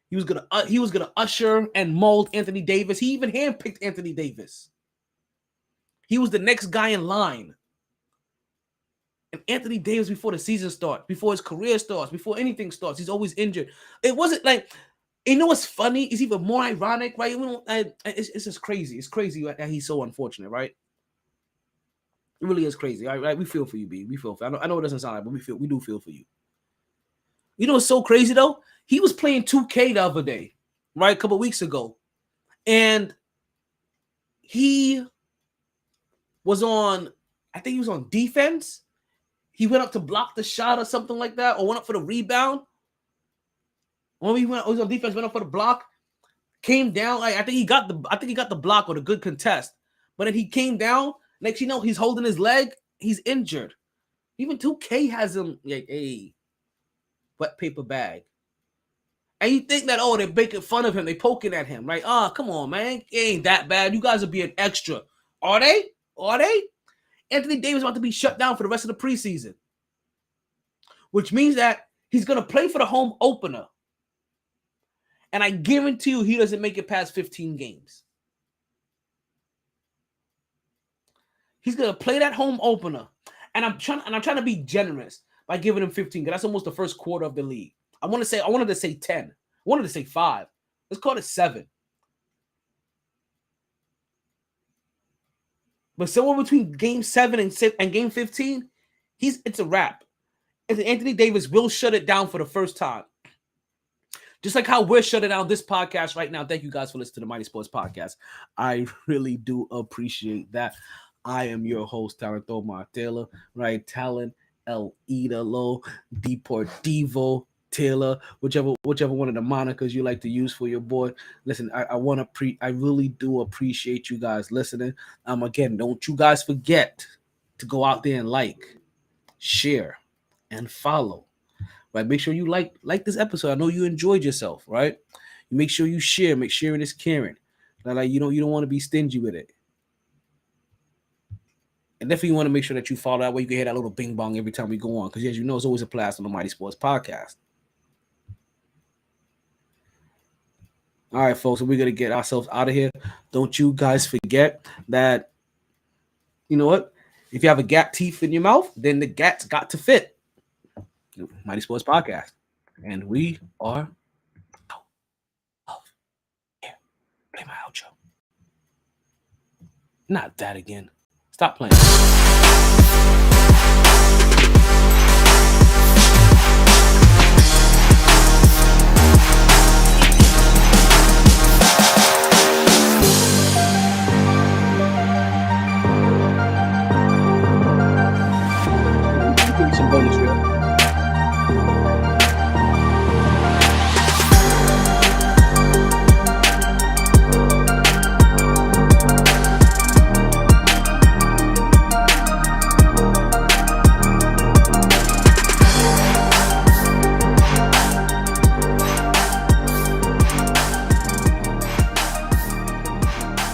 He was gonna usher and mold Anthony Davis. He even handpicked Anthony Davis. He was the next guy in line. And Anthony Davis, before the season starts, before his career starts, before anything starts, he's always injured. It wasn't like, you know what's funny? It's even more ironic, right? It's just crazy. It's crazy that he's so unfortunate, right? It really is crazy, right? We feel for you, B. We feel for you. I know it doesn't sound like, but we do feel for you. You know what's so crazy though? He was playing 2K the other day, right? A couple weeks ago. And he was on, I think he was on defense. He went up to block the shot or something like that, or went up for the rebound. When he was on defense, went up for the block, came down. I think he got the block or the good contest. But then he came down. Next you know, he's holding his leg. He's injured. Even 2K has him like a wet paper bag. And you think that, oh, they're making fun of him. They're poking at him, right? Oh, come on, man. It ain't that bad. You guys are being extra. Are they? Are they? Anthony Davis is about to be shut down for the rest of the preseason. Which means that he's going to play for the home opener. And I guarantee you he doesn't make it past 15 games. He's going to play that home opener. And I'm trying to be generous by giving him 15, because that's almost the first quarter of the league. I wanted to say 10. I wanted to say 5. Let's call it 7. But somewhere between game 7 and game 15, it's a wrap. Anthony Davis will shut it down for the first time. Just like how we're shutting down this podcast right now. Thank you guys for listening to the Mighty Sports Podcast. I really do appreciate that. I am your host, Talent Omar Taylor, right? Talent El Idolo, Deportivo Taylor, whichever one of the monikers you like to use for your boy. Listen, I really do appreciate you guys listening. Again, don't you guys forget to go out there and like, share, and follow. Right, make sure you like this episode. I know you enjoyed yourself, right? You make sure you share. Make sharing is caring. Like you don't want to be stingy with it. And definitely you want to make sure that you follow that way. You can hear that little bing bong every time we go on, because as you know, it's always a blast on the Mighty Sports Podcast. All right, folks, so we're gonna get ourselves out of here. Don't you guys forget that. You know what? If you have a gap teeth in your mouth, then the gap's got to fit. Mighty Sports Podcast, and we are out of here. Play my outro. Not that again. Stop playing.